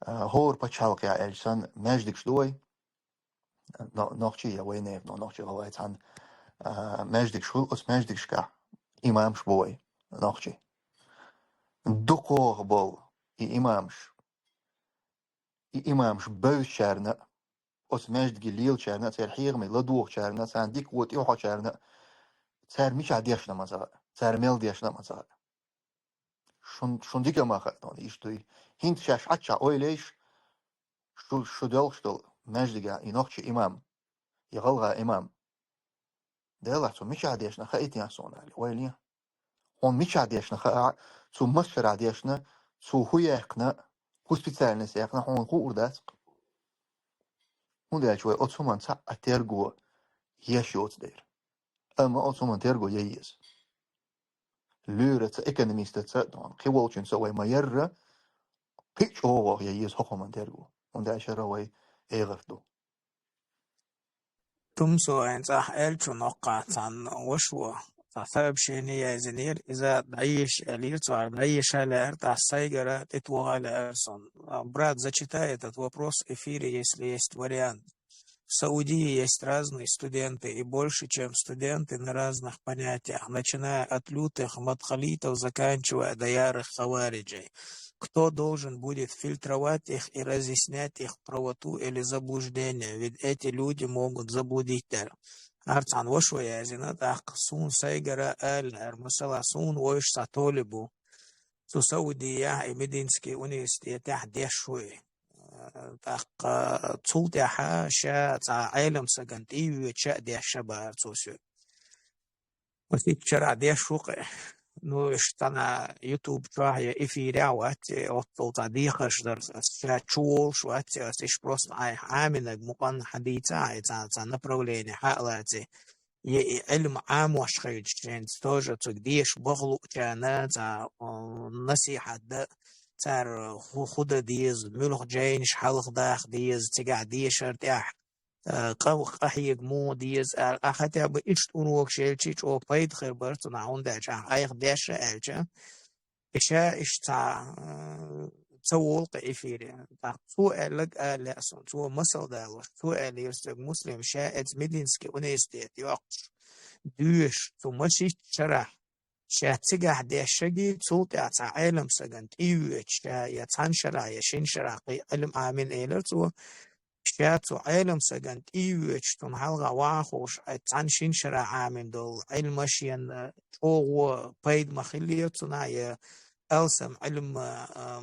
Speaker 1: هور بتشالق يا إلسان ماجدك شدوي نوخشي يا وينيف نوخشي غوايت عن ماجدك شو أس ماجدك شكا إمام شبوي نوخشي دقوق بول إمامش بوش شارنا أس ماجد جليل شارنا تير حيغمي لدوق شارنا سان ديك ووت إيوحا شارنا تير ميش عديشنا مزار تير ميل ديشنا مزار شون ديك ما خدنا إشتوي هنت شاش عتشا أويليش شو دلشتل ماجد جا إنوخشي إمام يغلغا إمام ديلا سو ميش عديشنا خايتي عصون علي ويلي هون ميش عديشنا خا سو مشر عديشنا سو هو يقنا هو سبيتالنس يقنا هون هو أردات هون ديال شوي أتسومان سا أتيرغو يشوت دير أما أتسومان تيرغو ييز لورة إكونوميست تسدون خيوالشن سوي ما يرى بيتش هو ييز حكومة تيرغو هون ديال شروي إيغفدو
Speaker 3: تمسو ان صح الچو نقاط عن وشو فسبب شيني يا زنير إذا دعيش ليرتوار دعيش على ارتاح سايجرا تتوغى على ارسون брат зачитай этот вопрос в эфире, если есть вариант. В Саудии есть разные студенты, и больше, чем студенты на разных понятиях, начиная от лютых мадхалитов, заканчивая до ярых хавариджей. Кто должен будет фильтровать их и разъяснять их правоту или заблуждение, ведь эти люди могут заблудить. Арцан вошвая зинатах сун сайгара аль армасала сун войш сатолибу. Су Саудия и Мединский университет дешвы. Так цултяха ша ца айлам саганти вича деша барцусю. Васит вчера дешуке. Ну что на YouTube чая эфире вот оттол тадихаш дар ша чул шват сиш просто амина мукан хадица ца направление халати علم عام وشخيج тоже تقديش بغلو كان تا نصيحة دا تار خود ديز ملوخ جاينش حلق داخ ديز تقع ديش ارتاح قو قحيق مو ديز أخذت بإشت أنوك شيلشيش أو بيد خير برتنا عون داش أيخ داش ألشا إشا إشتا تسوق إفيري تسوق لك لأسون تسوق مصل دالوش تسوق ليرسك مسلم شاهد مدينسكي ونستيت يقش دوش تمشي شرح شاتسجح داشجي تصوت عالم سجنت إيوش يتعن شرع يشين شرعي علم آمين إيلر تو شاتو عالم سجنت إيوش تنحلغ واخوش يتعن شين شرع آمين دول علم مشين أو بيد مخلية تنايا ألسم علم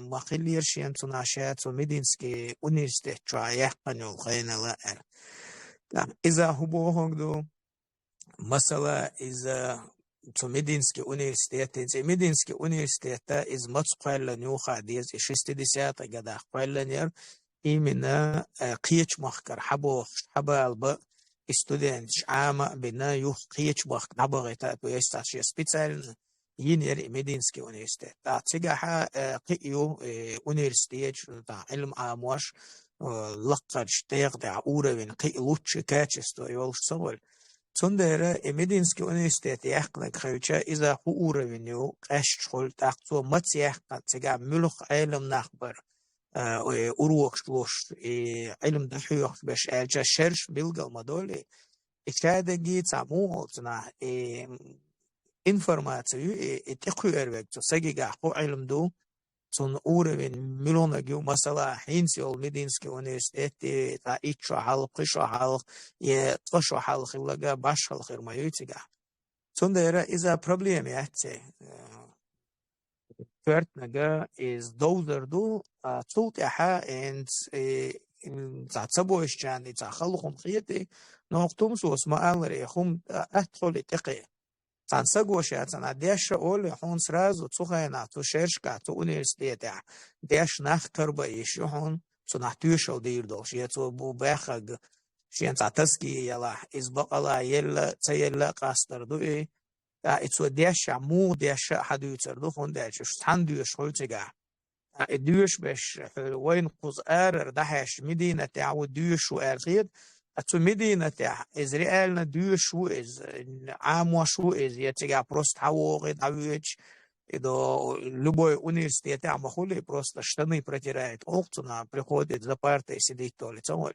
Speaker 3: مخلية شين تناشات ومدينسكي ونستيت شوية قنو خينا لا إذا هو هنگدو مثلا إذا Мединский университет, Мединский университет из Москвы нюха из 60-х годах قلنا именно قيش مخكر حبا الب студент عام بنا يوح قيش مخ نبغيت بيستاشي специально ينير Мединский университет تجاه قيو университет علم عاموش لقد اشتيق уровень قي лучше качество يولش صغل Цундера Мединский университет яхнак хавча иза ху уровеню кашчхол тахцо матьяхка тига мулх айлм нахбар урок шлош айлм дахюх беш элча шерш билгал модоли икшадаги цаму цна информацию тихуервек сагига ху айлм ду цун уровень миллионагю масала хинсиол Мединский университет та ичо халк қишо халк е тошо халк лага баш халк ирмаютига цундера иза проблема ятсе фертнага из доузерду цулт яха энд цацабош чан ица халхум хияти ноқтум сус маалри хум атхоли тиқи Цансагоши дяша оли хун сразу цухайна ту шершка ту университет дяш нах карба еще хун цунах тюшел дирдол шия цу бу бахаг шиен цатаски яла избала ела цаела кастер дуи ицу дяша му дяша хадуцер ду хун дяш стандуш холтига ادوش بش وين قزار دحش مدينة تعود دوش وارخيد اتو مدينة إزرائيل دوش وإز عام وشو إز يتجا بروست حوغي دعويش إذا любой университет махули просто штаны протирает окна приходит за партой сидит то лицо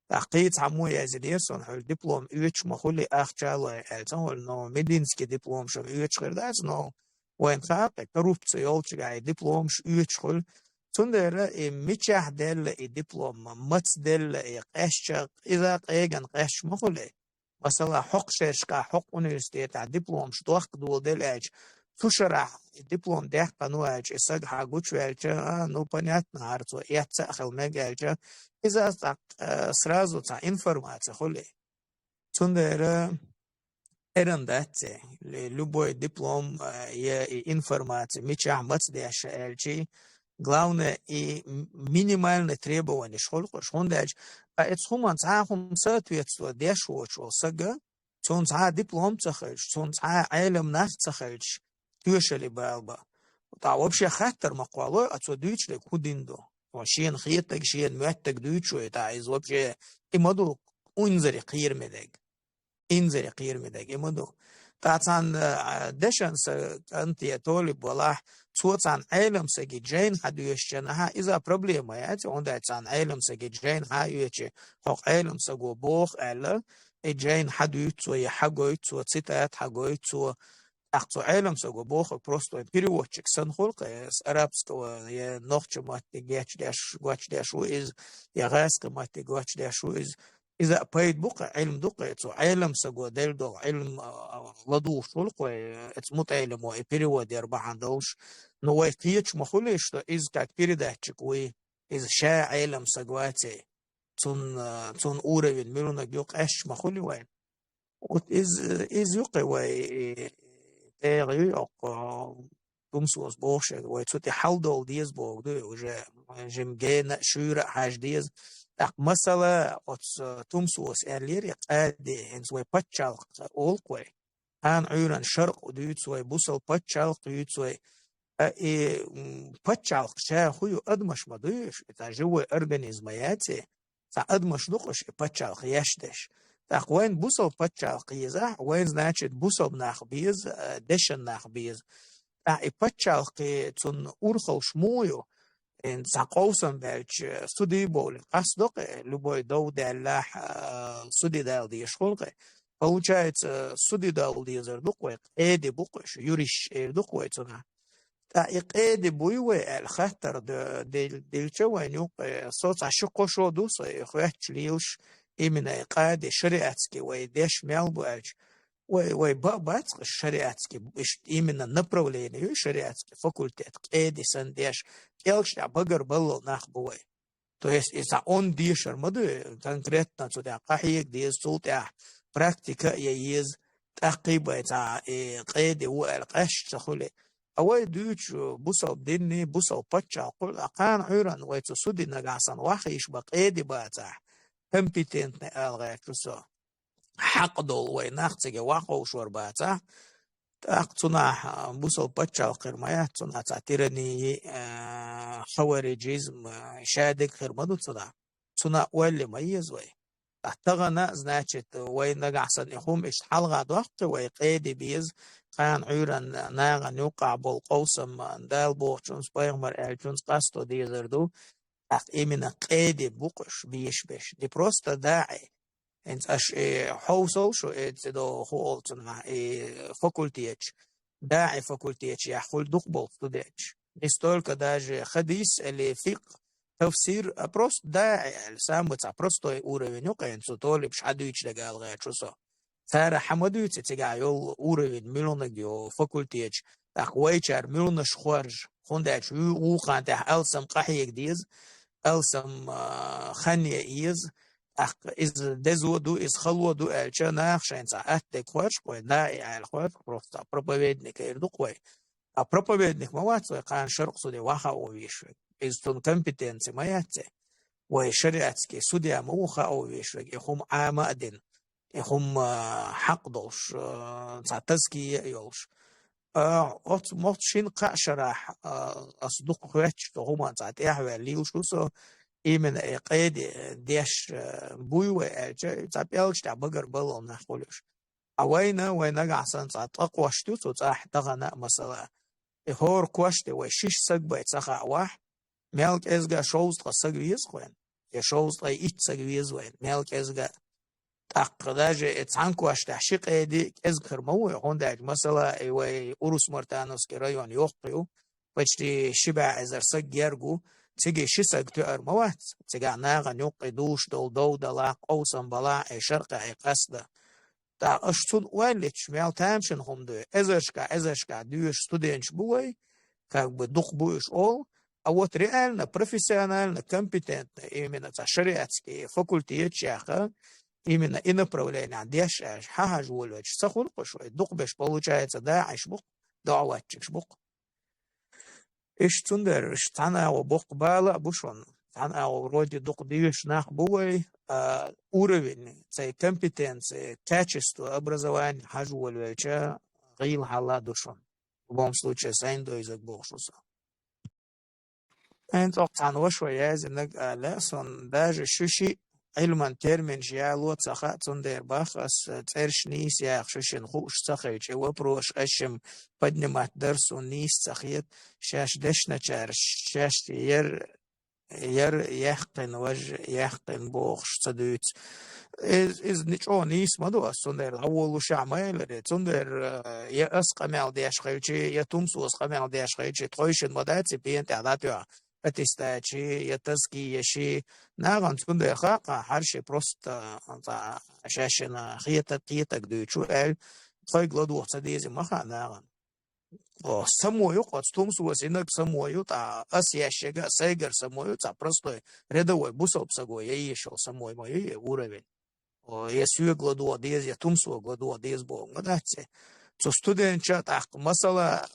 Speaker 3: تحقيق عمو يزيديرسون هل دبلوم يوش مخولي أخجالة التهول نو مدينسكي دبلوم شو يوش غيرداز نو وين خاق كروبتسي يولشي دبلوم شو يوش خل تندر ميتشاه دل دبلوم متس دل قشق إذا قيغن قش مخولي مثلا حق شرشكا حق أونيفرسيتيت دبلوم شو دوخ دول دل اج تشرح диплом дэх пануач исаг хагуч вэлча ну понятно арцо яца хелмегэлча иза так сразу та информация холи цундера эрандатсе любой диплом и информация мича мацдеш элчи главное и минимальные требования школку шондаж эцхуман цахум соответствует дэшочо сага цун ца диплом цахэлч цун ца айлм нах цахэлч تيوشلي بالبا تا вообще хаттер мақвалой отсюдычле кудиндо وشين خيتك شين مؤتك دوتشو تا из вообще имаду унзери قيرمدك انزري قيرمدك имаду تاعن دشنس انت يطالب والله صوتان علم سجي جين حدوشنها اذا проблема يعني он تاعن علم سجي جين هايوچ حق علم سجو بوخ الا جين حدوچو يحغوچو цитат حغوچو أخذ علم سوى بوخ просто переводчик санхолка с арабского я ночью мать геч даш из я гаск мать геч даш из إذا بيد بقى علم دقة علم سوى دل دو علم لدوش خلقه اسمه علم وبيريود يربع عندوش نوعيتش مخليش إذا كات передатчик وي إذا شاء علم سواتي تون уровень ملونا جوك أش مخلي وين إذ يقوى وي Тумсус бошед, ой, цути халдол диез бог, да, уже жемгена шура хаш диез. Так масала от тумсус эрлери қади, хен свой патчалк олквай. Ан уйран шарк удуют свой бусал патчалк удуют свой. И патчалк ша хую адмаш мадуешь, это живой организм яти, та адмаш духош и патчалк яштеш. Так, وين بوصل باتشال قيزة وين значит بوصل نخبيز دشن نخبيز так и باتشال قي تون أورخل شمويو إن ساقوسم بالج سودي بول قصدق لبوي دو دلاح سودي دال دي شغلقه получается سودي دال دي زردقوي قيدي بقش يوريش دقوي تنا تا قيدي بويوي الخطر دل شوي نيوق صوت عشقو شو دوس خوات ليوش إمنا قادي شريعتسكي ويديش ميل بوالج وي باتسق الشريعتسكي именно направление шариатский факультет эди сандеш келшля багар балл нахбуй. То есть если он дишер моду конкретно сюда кахиек дис султя практика есть تقيبة قيد والقش تخلي أول دوش بوسو ديني بوسو باتشا قل أقان عيران ويتسودي نجاسان واخيش بقيد باتا competent نالغاك تسو حق دول ويناختي واقو شورباتا تاقتنا بوسو باتشا قرمايا تنا تعتيرني خوارجيزم شادك خرمدو تنا ولي ميز وي احتغنا значит وينقعسن يخوم إش حلقة وقت ويقيدي بيز كان عيران ناغا نوقع بالقوسم دال بوغشونس بايغمر الجونس قاستو ديزردو اخ إمنا قيدي بوقش بيش دي بروستا داعي انت اش حوصل شو اتدو خولتنا فاكولتيتش داعي فاكولتيتش يحول دقبل تديتش استولك داج خديس اللي فقه تفسير просто داعي السام بتاع просто уровень وقين طالب شحدويتش دقال غير شو صار سارة حمدويتش تيجا يول уровень ميلونجيو فاكولتيتش تقويتشار ميلونش خارج خونداش وقان تح ألسم قحيك ديز ألسم خانية إيز أخ إز دزودو إز خلودو ألشا ناخشين ساعتك خارج قوي داعي على خارج просто проповедник يردو قوي a проповедник مواتو قان شرق سودي واخا ويشوك إزتون كمبتنسي ما ياتي وشريعتكي سودي موخا ويشوك يخوم عاما أدين يخوم حق دوش تزكي يولش موت شين قاشراح أصدق خواتش تهما تعتيحوى ليوشوسو إيمن إقيد ديش بويوة تعبيلش تعبقر بلو نحولش أوينا وينا قعسان تعتقوى شتوتو تعتغنا مثلا هور كوشتي وشيش سقبا يتسخع واح مالك إزغا شوز تسقويز خوين يا شوز إيش تسقويز وين مالك إزغا تقداج اتسان كوش تحشيق إيدي إزغر موي هونداج مثلا إيوي أوروس مرتانوس كرايون يوقيو بجتي شبع إزر سق يرغو تيجي شسق تؤر موات تيجي ناغا نوقي دوش دو دلاق أوسن بلاع شرق قصده تا اشتون ولش ميل تامشن هم دو ازشكا دوش ستودنش بوي как бы дух будешь ол, а вот реально профессионально компетентно именно шариатский факультет чаха именно и направление деш хахаж волоч сахул пошой дух беш получается да ашбук даватчик шбук ايش تندر штана و бук бала бушон тана вроде дух дивиш нах буй уровень цей компетенции качество образования хаж волоча غيل حالا душон в любом случае сайндо язык бошуса انت تعنوا شويه انك لسون даже شوشي علما термин جالو تسخا تندر бахас цершнис я шушин хуш цахач его прош ашим поднимать дарсу низ цахет шаш дешначар шаш ير يحقن يحقن بوخش صدوت إز نيشو نيس مدو سندر أول شعمال سندر يا أسقمال ديش خيوتشي يا تومسوس قمال ديش خيوتشي تخيشن مدات بين تعداتها أتستاتشي يا تزكي يا شي ناغن سندر خاقة حرشي بروست عشان خيتك دوتشو ال تخيق لدو صديزي مخا ناغن самую отстумсу инак самую та асящего сайгер самую та простой рядовой бусал псаго я ешал самой мой уровень я сюе гладу одез я тумсу гладу одез бо гадате то студент чат ах масала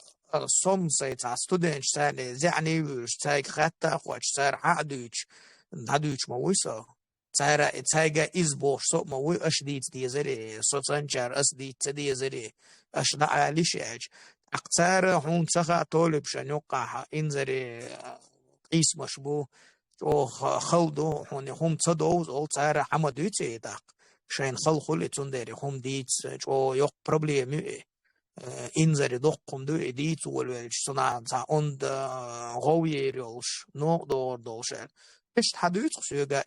Speaker 3: сом сайта студент сане يعني штайг хатта хоч сар хадуч надуч мауса цара цайга избош со мау ашдит дезери соцанчар асдит дезери ашна алишач أقصار هون سخا طالب شنوقع إنزري قيس مشبو أو خلدو هون هم تصدوز أو صار حمدوتي داق شين خل خلي تندري هم ديت أو يق بروبليم إنزل دقم دو إديت والوالش صنع تا عند غوي رولش نوع دور دولشل إيش حدوث سيجا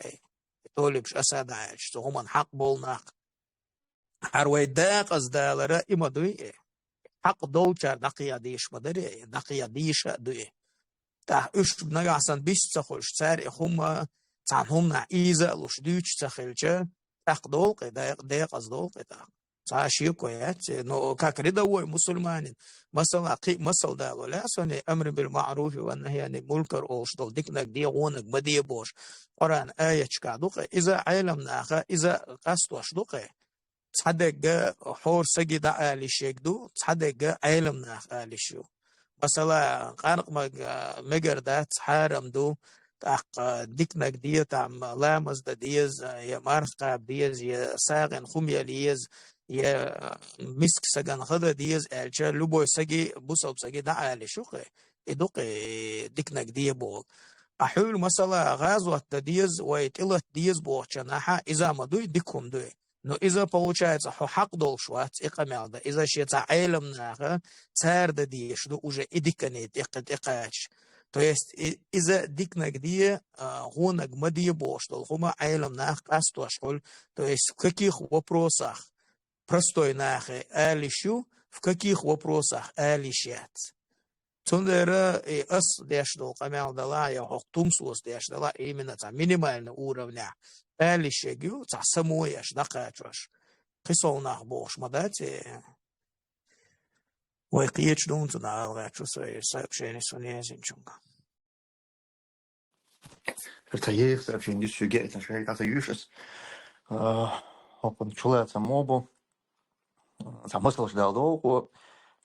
Speaker 3: تولبش أساد عايش تهمن حق بولناق هروي داق از دالرا إما دوي حق دولشر دقيا ديش مدري دقيا ديش دوي تا إيش بنجاسن بيش تخش سار هم تعنهم إيزا لوش دوش تخلش حق دولق داق از دولق تا عاشي كويات نو كاكريدا هو مسلمان مثلا قي مثل دا ولا سنة أمر بالمعروف والنهي عن المنكر أوش دول ديك دي غونك بدي بوش قرآن آية كادوق إذا علم ناخا إذا قصدوش دوق تصدق حور سجد آلي شيكدو تصدق علم ناخ آلي شو مثلا قانق مجردات حارم دو تاق ديكنك دي تعم لامز دا ديز يا مارقاب ديز يا ساغن خميا ليز يا مسك سجن هذا ديز الجا لبو سجي بوسوب سجي دا على شوقه ادوق ديكنك دي بول احول مثلا غازوة ديز ويتلت ديز بوچناها اذا ما دوي ديكم دوي но из-за получается حق должвать إقامة из-за что علم нахо царь да диеш ну уже идиканет иқач то есть из-за дикна где гонок мадье боштол хума علم нах кастуашкол то есть в каких вопросах простой нахо алишу в каких вопросах алишат Тундера и ас дешдол камел дала я хохтумсус дешдала именно та минимальный уровня алишегю та самояш дакачаш قصوناه بوش مداتي ويقيتش دون تنعال غاتشو سوي سايب شيني سونيزين چونغا
Speaker 1: Ертаев, вообще не сюгет, на шере как юшес. Опен чулается мобу. Замыслил ждал долго.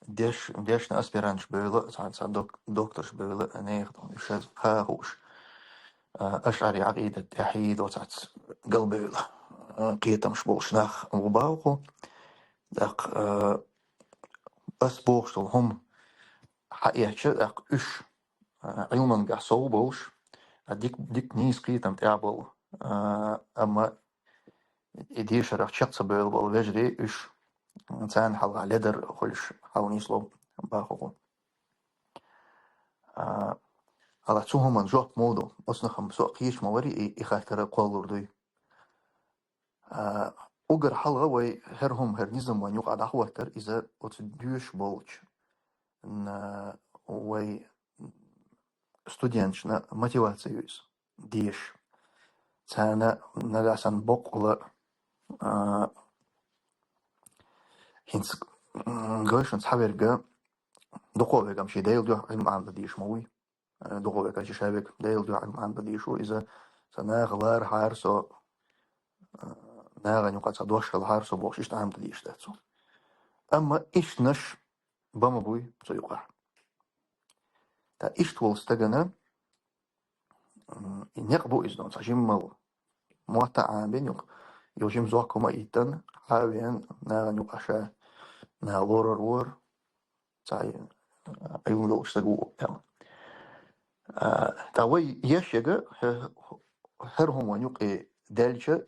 Speaker 1: Деш на аспирант было, доктор было, не он еще хауш. أشعري عقيدة تحييد وتعت قلبي قيتم مش بوشناخ وباوكو داق بس بوشتل هم حقيقة داق إش علما قاع صوبوش ديك نيس قيتم تعبل أما إدي شرح شخص بيلبل وجري إش إنسان حلقة لدر خلش حاول يسلو باخو على تسوهم من جوب مودو أصنخم سوقيش موري إخاكتر قولور دوي أجر حلقة وي هرهم هرنيزم وان يقعد أحوتر إذا أتديوش بولش إن وي ستوديانشنا موتيفاتيوس ديش تانا نلاسن بقلة هنس قويشن تحبيرجا دقوة كم شي دايل جو علم عن بديش موي دقوة كم شي شابك دايل جو علم عن بديشو إذا سنا غلار حارسو ناغن يقعد صدوش الحارسو بوش عم بديش داتسو أما إيش نش بما بوي سيقع تا إيش تول استجنا ينقبو إذن تجمع مواتع عامين يوجم زوكما إيتن حاوين ناغن يقعشا نالور الور تاي أيون لو استجو تاوي يشجع هرهم ونيقي دالجا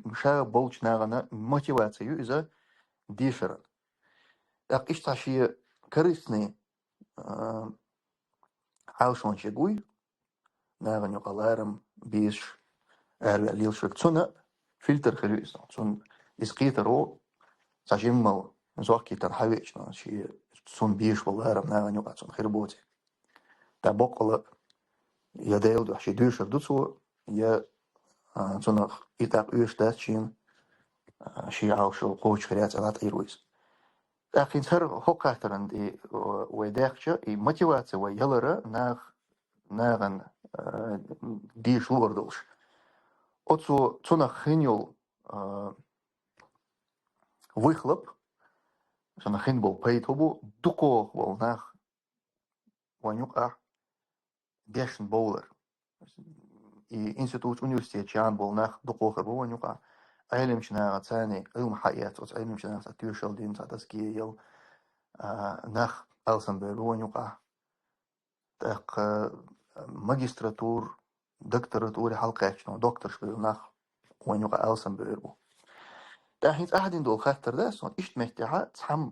Speaker 1: مشا بولش ناغنا موتيفاتيو إذا ديشرا إيش تعشي كريسني عاوشون شجوي ناغن يقالارم بيش ليل شوك تسونا فلتر خلويس تسون إسقيترو تجمع زوكي تنحويش شي تسون بيش والارم ناغن يقال تسون خربوتي تبقى يدايل دو حشي دوشر دوتسو يا تسون إتاق إيش داتشين شي عاوشو قوش خريات علات إيرويس لكن هر هوكاترن دي ويداخشة موتيفاتي ويلرا ناغن ديش لوردوش أتسو تسون خينيول ويخلب شان خين بول بيتوبو دقو والناخ ونيقع بيشن بولر إنستيتوت أونيفرسيتي جان بولناخ دقو خربو ونيقع علم شناغة ثاني علم حيات علم شناغة تيوشل دين تسكي يل ناخ ألسن بيرو ونيقع تاق ماجستراتور دكتوراتور حلقة شنو دكتور شبيرو ناخ ونيقع ألسن بيرو تاحيت أحد دول خاطر ده سون إيش محتاجة تحم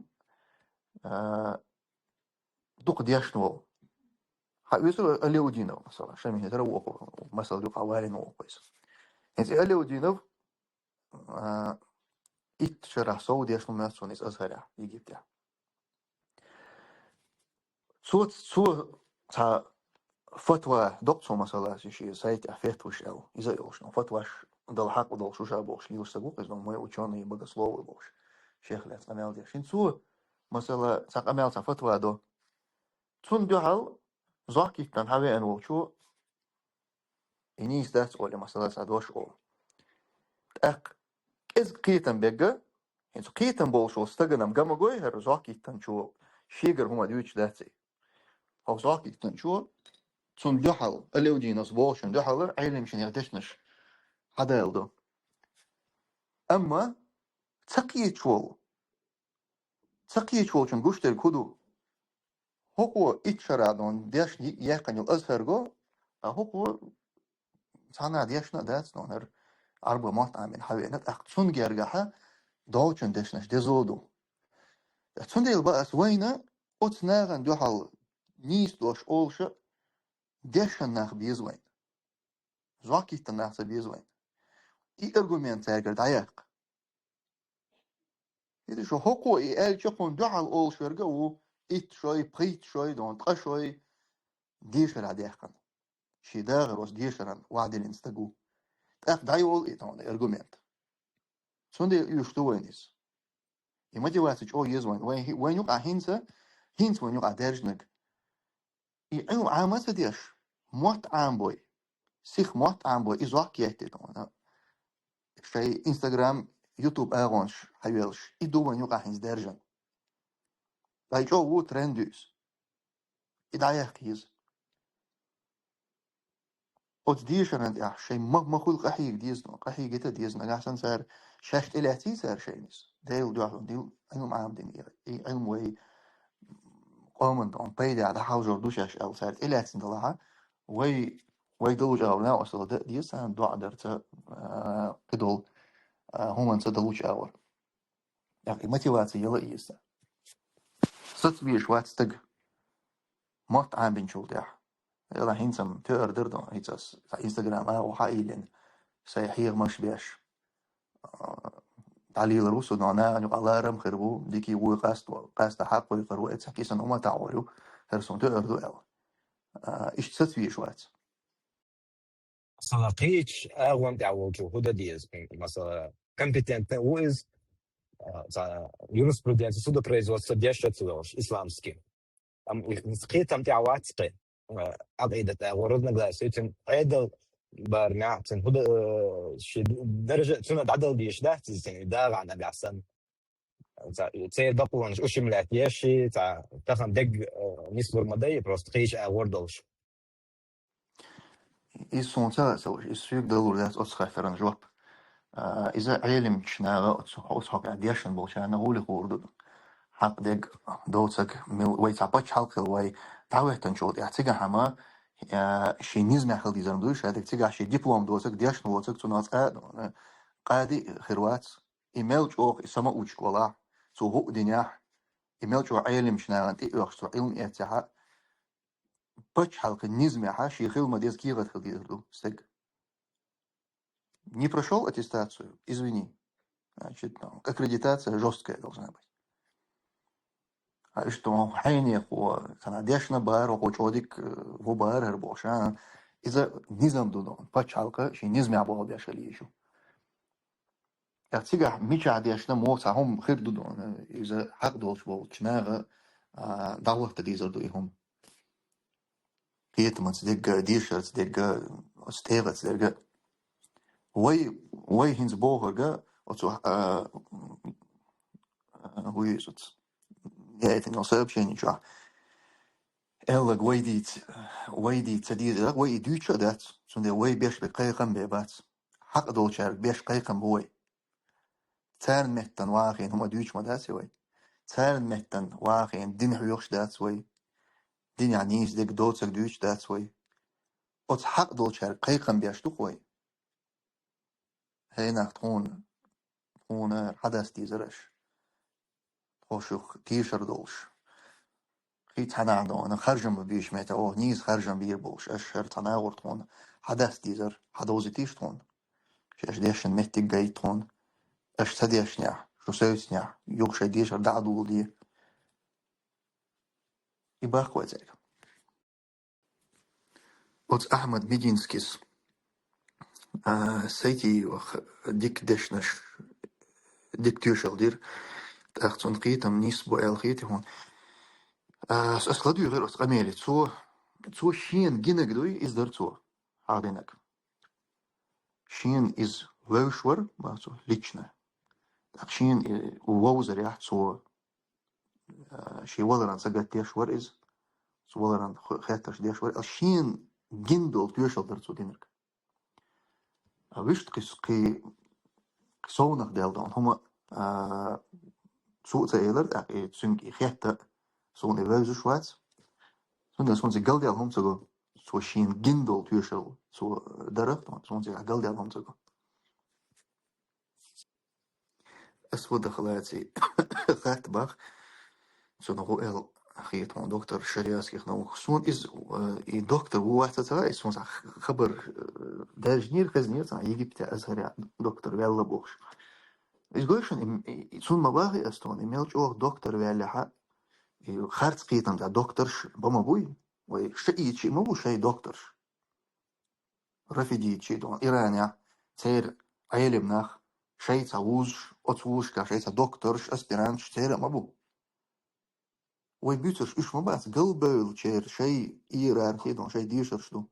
Speaker 1: دوق دياشنو حيوسو اليودينو مثلا شامي ترى وقو مثلا دوق عوالي نو كويس انت اليودينو إت شرح سعودي أشلون ما سونيس أزهرها يجيبتها سو تا فتوى دكتور مثلا شيء سايت أفيت وش أو إذا يوش نو فتواش ضل حق وضل شو شابوش ليوش تقول إذا ما يوشون يبقى سلو بوش شيخ لا تقمل دي شين سو مثلا تقمل تا فتوى دو تون دو حال زاكي تن هذا أنو شو إنيس دات أول مثلا سادوش أو أق إز قيتن بيجا يعني قيتن بوش واستجنم جم جوي هر زاكي تن شو شيجر هما ديوش داتي أو زاكي تن شو تون جحل اللي ناس بوشن جحل عيلي مشان يعتشنش هذا يلدو أما تقية شو شن قشتر كدو هو إتشرع دون ديش يقن الأزهر جو هو سانا ديشنا دات نونر أربع مات عامل حوينات أقصون جرجحة دوتشن ديشنش ديزودو تون ديل بقى وينا أتناغن جحل نيس دوش أولش ديشن ناخ بيزوين زاكي تناخ بيزوين إي أرجومنت تاجر دايق إذا شو حقوق إيه شقون دعال أول شرقة و إت شوي بقيت شوي دون تقى شوي ديشر عديقن شي داغر وس ديشرن وعدين انستقو تأخ داي أول إيه طبعا إرجومنت سون دي يشتو وينيس يمتي واسج أو يزوين وين يقع هينس وين يقع دارجنك إيه عامة ديش موت عام بوي سيخ موت عام بوي إزواق يهتي طبعا شي إنستغرام يوتيوب أغونش حيوالش إدو وين يقع هينس دارجن باي جو وو ترندوس إدعايا خيز قد ديش أنا يا شيء ما خلق أحيي ديزنا أحيي جت ديزنا عشان صار شاشة إلهتي صار شيء نس ديل دوام ديل أنا معهم دنيا أي أنا وي قامن عن بيد على حاجة دوش أش أو صار إلهتي طلعها وي دوج أو لا أصلا ده ديز أنا دو عدرت كدول هم أنت دوج أول يعني متى واتي يلا إيسا ست بيش وات تج مات عام بنشول ده يلا حين سم تقدر ده هيتس إنستغرام أو حقيقي سيحير مش بيش تعليل الروس ودعنا أن يقال رم خربو ديكي قاست حق ويقرو إتسكيسن وما تعوريو هرسون تقردو أو إيش تسوي شوات
Speaker 4: مثلا قيتش أغوان تعوض هدا ديز مثلا компетентный уиз за юриспруденцию судопроизводства дешевле исламский. Там там تعواتقي عقيدة ورودنا جلاس يتم عدل برناعتن هدا شي درجة سنة عدل ديش ده يعني ده عنا بيحسن تصير دقون وش ملات يشي تفهم دق نسبة المدى بروست قيش أوردوش.
Speaker 1: إيش سونتا سوش إيش سويك دلور ذات أتسخى فرن جواب إذا علم شناغا أتسحق عديشن بوشان نقول خوردو حق دق دوتك وي تعبتش حلقة وي تعوه تنشوط اعتقى حما شي نيزم يحل دي زرمدوش هذاك تقع شي دبلوم دوتك ديشن دوتك تناس قادي خيروات إيميل جوخ إسما أوش ولا سو هو دنيا إيميل جو علم شناغان تيوخ علم إتساها بتش حلقة نيزم يحا شي خيل مديز كيغة خلديرلو стег не прошел аттестацию, извини. Значит, там, аккредитация жесткая должна быть. А что حين كان ديشنا بار وقوچوديك و بار هربوشان إذا نظام دودون بتش حلقة شي نظام يعبوه بيشاليشو تيجا ميش عديشنا مو ساهم خير دودون إذا حق دولش بول شناغة دعوة تديزر دويهم قيت من صدق ديشر صدق ستيغت صدق وي هينز بوهرجا وتو هو يسوت يا إتن يصيب شيء نجا إلا ويدي تدير لك وي دوتشا دات سند وي بيش بقيقم بيبات حق دول شارك بيش قيقم بوي تان متن واقين هما دوتش ما دات وي تان متن واقين دين هيوش دات وي دين عنيس ديك دوتسك دوتش دات وي وت حق دول شارك قيقم بيش وي هينا تكون حدث ديزرش خوشوخ تيشر دولش خي تناعدو أنا خرجم بيش ميتا أو نيز خرجم بير بولش أشهر تناغر تون حدث ديزر حدوزي تيش تون شاش ديشن ميتي جاي تون أش تديشنيا شو سويسنيا يوغ شاي ديشر دعدول دي يباق وزيك أوت أحمد ميدينسكيس سيتي وخ ديك ديشنش ديك تيوشل دير تأخذون قيتم نيس بو خيتي هون أسخلدو غير أس أميري تو شين جينك دوي إز در تو عادينك شين إز ووشور ما تو ليچنا شين ووزر يح تو شي ولران سجت ديشور إز تو ولران خاتش ديشور شين جندول تيوشل در تو دينك ويشت قي صونك ديال دون هما سوء تأيلر تسنك خاتا صون إبوزو شوات صون زي قل ديال هم تقو سو شين جندول تيوشل سو درفت صون زي قل ديال هم تقو أسود دخلاتي خات باخ سون هو خيط هون دكتور شرياسكي خنو سون إز دكتور هو واحد تاعي سون خبر داجنير خزنير تاع يجي بتاع أزهر دكتور ولا بوش إيش قولشون سون ما باغي أستون إيميلش أو دكتور ولا حق خارج قيتم تاع دكتورش بما بوي وشيء شيء مو شيء دكتورش رفيدي شيء دون إيرانيا تير عيلم ناخ شيء تعوز أتوش كشيء تاع دكتورش أسبيرانش تير ما بو ويبيتش إيش ما بس قلبه شير شيء إيراني دون شيء ديشرش دون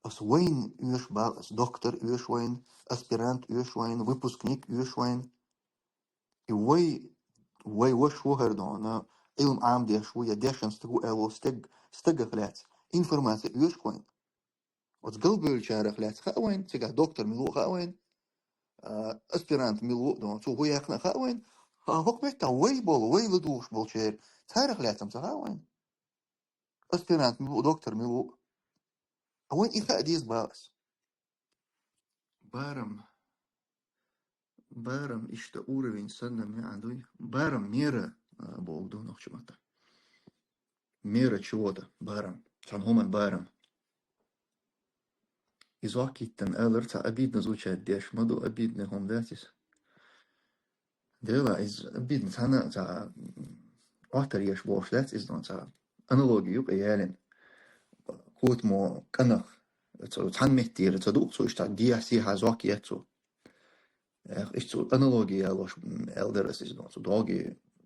Speaker 1: أس وين إيش باس دكتور إيش وين أسبيرانت إيش وين ويبوسكنيك إيش وين وي وش وهر دون علم عام دي شوية ديشن استقو ألو استق خلات إنفورماتي إيش وين وتقلبه شارع خلات خاوين تيجا دكتور ملو خاوين أسبيرانت ملو دون تو هو يخنا خاوين هوك بيتا وي بول وي لدوش بول شير تاريخ خلاتهم تخاوين أسبيرانت ملو دكتور ملو وين إخاء ديز باس بارم إشتا أوروين سنة من عندوي بارم ميرا بولدو نخشمتا ميرا تشودا بارم كان هما بارم إزاكي تن ألرتا أبيدنا زوجة ديش مدو أبيدنا هم ذاتيس ديلا إز أبيدنا تانا تا أكتر يش بوشلات إز نو تا أنالوجي يوك أيالين كوت مو كنخ تان مهتير تدوق سو إشتا ديح سيها زاكي يتسو إيش تو أنالوجي ألوش ألدرس إز نو تو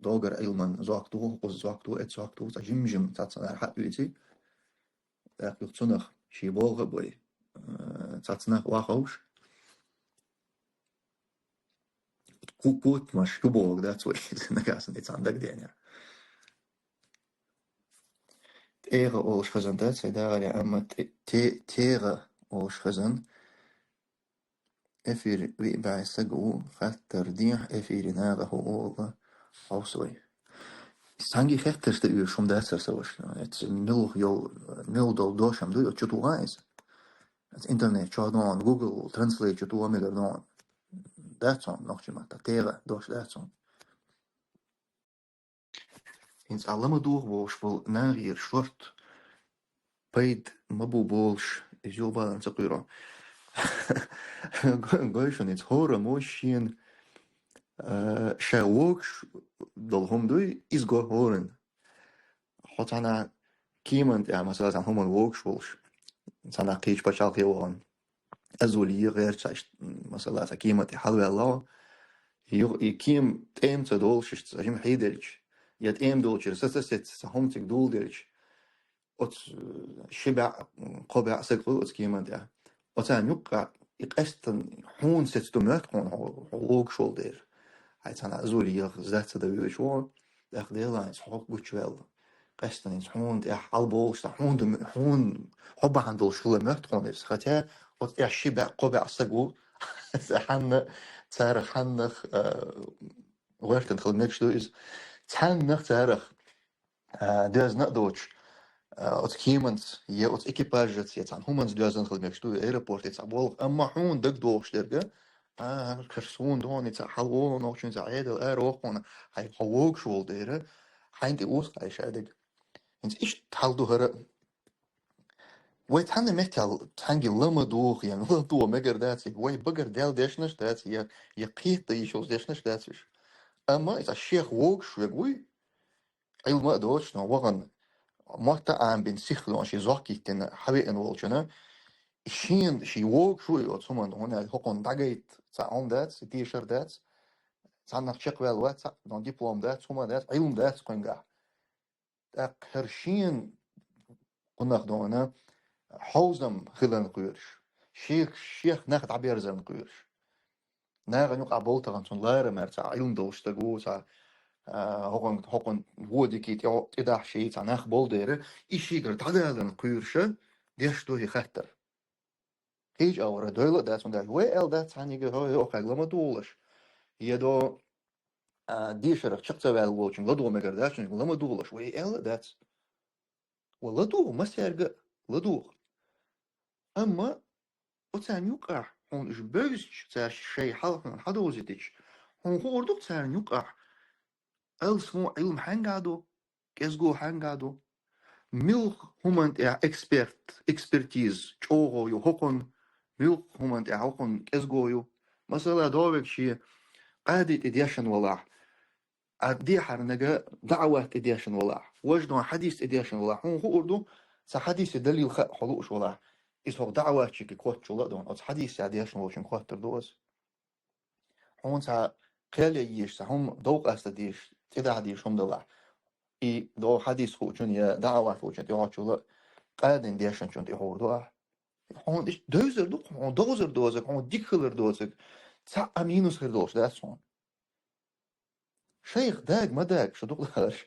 Speaker 1: دوغر إلمن زاكتو قوز زاكتو إت زاكتو تا جيم تاتنا حق يتي يقتنخ شي بوغ بوي تاتنا واخوش كوت مش كبوغ that's what نكاسن it's عندك دينيا تيغا أولش خزن دات سيداغ يا أما تيغا أولش خزن إفير ويباع سقو خاتر ديح إفير ناغا هو أولغا حوصوي سانجي خاتر تقول شم داتر سوش it's ميل دول دوشم دوي أتشتو غايز it's internet شادون جوجل ترانسليت شتو أميغر دون داتون نوخشي ماتا تيغا دوش داتون إنس علما دوغ بوش بول ناغير شورت بيد مبو بولش إجيو بالان تقيرا قويشون إنس هورا موشين شاووكش دولهم دوي إزغو هورن حتى كيمن يعني مثلا هم الووكش بولش سانا قيش بشال خيوان أزولي غير تاش مثلا كيمن تحلوي الله يكيم تيم تدولش تساهم حيدلش يد إيم دولش سسست سهم تك دول دلش أت شبع قبع سقط أت كيما ده أتان يقع يقستن حون ستمات قون حقوق شول دير هاي تانا أزولي يغزات تدوي شون داخل ديلا حقوق بوشوال قستن حون ده حلبوش حون حون حب عندول شول مات قون إس خاتها أت شبع قبع سقط حن تاريخ حنخ وقت خلناش دو إز حنخ تاريخ دوز نقدوش от Химанс, я от экипажа цветан. Хуманс дюзан хлебек, что аэропорт это был, а махун дак долштерга, كرسون دون يتسع حلوون أو شن زعيد الأروقنا هاي حووق شو ديره حين أوس عايش هذاك إنت إيش تحلدو هرا ويتحن متل تحنجي لما دوخ يعني لا دو مجر داتي وي بقر دال ديشنش داتي يا قيت يشوز ديشنش داتيش أما إذا الشيخ ووق شو يقوي علم دوش نو وغن ما تعم بين سيخلون شي زاكي تن حبي إن والجنا شين شي ووق شو يوتسومن هنا هقون دقيت تعون دات تيشر دات تعنا شق والوات دون دبلوم دات ثم دات علم دات قنقع هرشين قلنا خدونا حوزم خلال قيرش شيخ ناخد عبير زي قيرش ناغ نوق عبولتا غنتون لاير مرتا علم دوش تقو تا هقون وودي كي تدح شي تا ناخ بول دير إشي قر تعدالن قيرش ديش دوهي خطر هيج أورا دويلة دات من داش وي ال دات هانيجا هو أوخاق لما دولش يدو ديشرق شقتا والوچن لدو مگر داشن لما دولش وي ال دات ولدو ما سيرجع لدو أما وتان يقع هون إيش بيجش تاع شيء حال حدوزتش هون هو أردوك تان يقع ألسمو علم حنقادو كيسجو حنقادو ملخ هم يا إكسبرتيز شوغو يو هكون ملخ هم يا هكون كيسجو يو مثلا دوبك شيء قادي إديشن ولا أدي حرنجا دعوة إديشن ولا وجدوا حديث إديشن ولا هو أردو سحديث دليل حلوش ولا إذا دعوة شيء كوت شو لا دون أص حديث إديشن ولا شن خاطر دوز هون سا قال يجيش هم دوق أستديش تدا حديث هم دلا إي دو حديث هو شن يا دعوة هو شن تيجي شو لا قاد إديشن شن تيجي دوا هون إيش دوزر دو هون دوزر دوزك هون ديكلر دوزك سا أمينوس خيردوش ده سون شيخ داق ما داق شو دقلش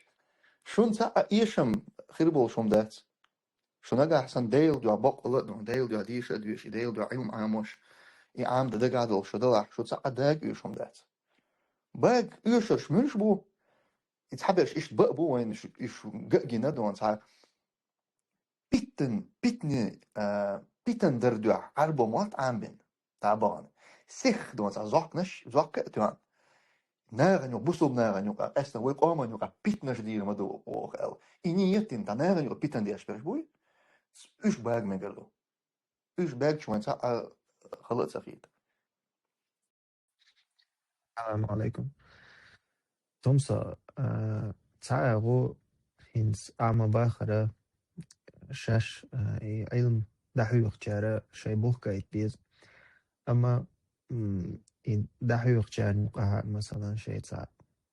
Speaker 1: شون سا إيشم خيربول شون دات شو نجا حسن ديل دو بقلة دو ديل دو ديش دوش ديل دو علم عاموش إي عام ده قاعد شو دلع شو سا داق إيشم دات باق إيشش منش بو يتحبش إيش بق بو وين إيش جي ندوان سا بيتني بيتن دردو عربو مات عام بين تعبان سيخ دون سا زاق توان ناغنيو بوسوب ناغنيو أسنا ويقومنيو بيتنش دير مدو وخال إني يتن تا ناغنيو بيتن ديش برش بوي إيش باق مقردو إيش باق شوان سا خلط سفيد
Speaker 5: السلام عليكم. تومسا تعالوا هنس أعمى باخرة شاش علم دحيوخ جارة شي بوخ قايد بيز أما إن دحيوخ جارة نقاها مثلا شي تاع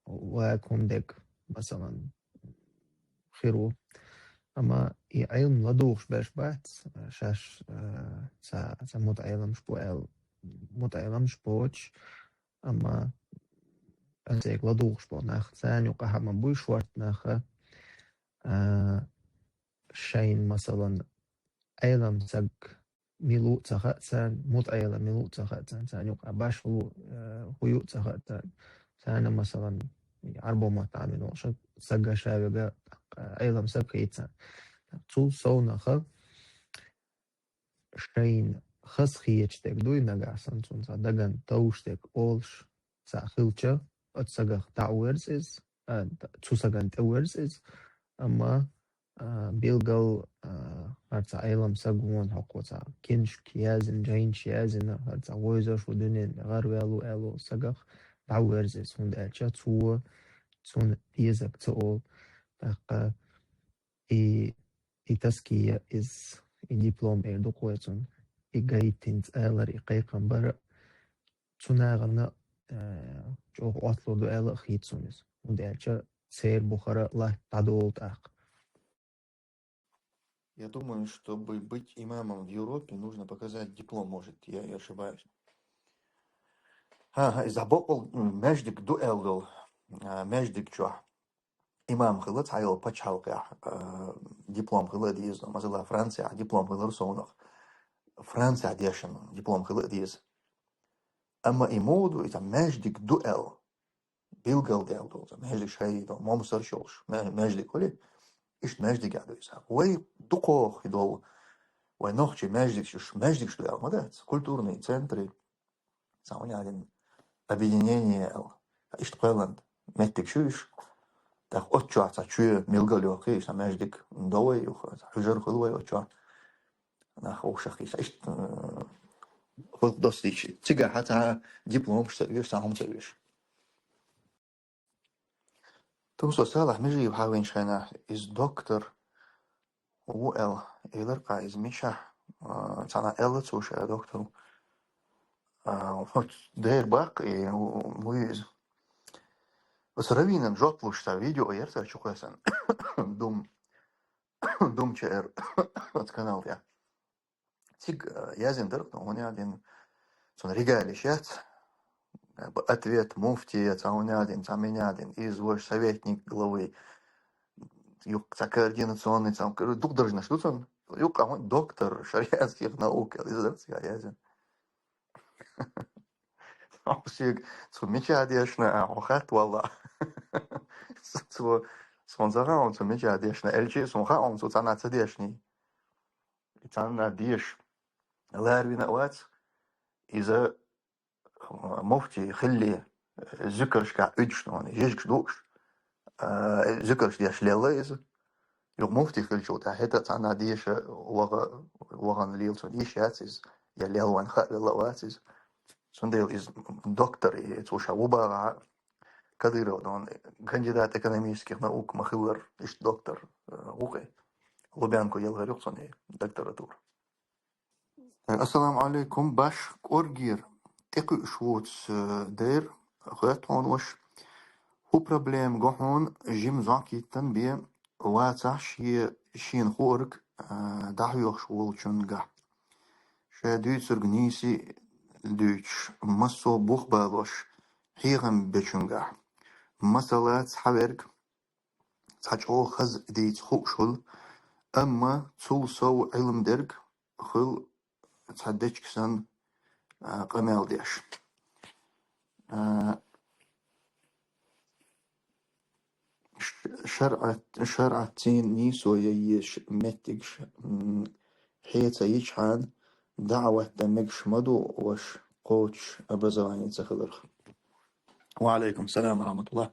Speaker 5: واكم ديك مثلا خيرو أما علم لدوخش باش بات شاش تاع موت علم شبو موت علم شبوش أما أنتك لدوخش بو ناخ ثاني وقاها من بوي شوارت ناخه شين مثلا أيضا سق ميلو تخاتن موت أيضا ميلو تخاتن ثاني وقع باش هو تخاتن ثاني مثلا عربو ما تعمل وشك سق شابقة أيضا سق يتن تو صونخه شين خس خيجتك دوي نقاسن تون دقن توشتك أولش ساخلتش أتسقخ تعورز إز تسقن تعورز إز أما بيلقل هرتا أيلم سقون حقوتا كنش كيازن جاين شيازن هرتا ويزوش ودنين غار ويلو سقخ تعورز إز هند ألشا تون ديزك تقول بقى إي تسكية إز إي ديبلوم إيردو قويتون إي قايتين تآلر إي قيقن برا تناغنا جوغ أطلو دو آلة خيتسونيز هند ألشا سير بخارا لا تعدول تاق.
Speaker 1: Я думаю, чтобы быть имамом в Европе, нужно показать диплом, может, я ошибаюсь. إذا بقول مجدك دو ألدل مجدك شو إمام خلط هايل بتش حلقة دبلوم خلط ديز مثلا فرنسا دبلوم خلط صونخ فرنسا ديشن دبلوم خلط ديز أما إمودو إذا مجدك دو أل بيلقل ديالدو مجدك شيء دو ما مسرشوش مجدك كله إيش مجدك قاعد يسحب وي دقوخ يدول ونوخشي مجدك شو مجدك شو ديال مدات كولتورني центри Цаунядин объединение Иштпеланд меттик шуиш, так отча чуе милгалёхи, самеждик довой, хужер хулвой отча, нах ошахи, ишт ход достич, тига хата диплом штагиш, сам штагиш. توصل صالح مجي بحاول شينا is دكتور وال إلرقا is ميشا تانا إل توش دكتور دير باقي مويز بس روينا جوتلوش تا فيديو يرتا شو قاسن دوم دوم شعر канал я тиг язин дырк он один сон регалищат ответ муфти цаунядин цаменядин из ваш советник главы юг координационный сам дух должен что сон юг доктор шариатских наук из язин Ausweg zu Michael auch والله zu sponsora und zu Michael LG سونخا und zu Zana Tedeshni Zana Dish Larvin Awat إذا مفتي خلي ذكرش كعدشنا يجيش دوش ذكرش ديش ليلا إذا يوم مفتي خلي شو تحت Zana Dish وغن ليل سو ديش ياتيز يلي هو انخاء للواتيز سنديل إز دكتور يتوشى كديرو دون кандидат экономических наук махылар иш доктор угы Лубянку елгарюк сони докторатура. Ассаламу алейкум баш оргир теку швуц дер хатон ваш ху проблем гохон жим закитен би ватах шин хорг дахюх швул чунга шадуц органиси дуч масо бух балош хигам бечунга مسألة حوارك تحجو خز ديت خوشل أما تول سو علم درك خل تحدش كسان قمال ديش شرعتين نيسو يش متكش حيث يجحان دعوة دمجش مدو وش قوش образование تخلرخ وعليكم السلام ورحمة الله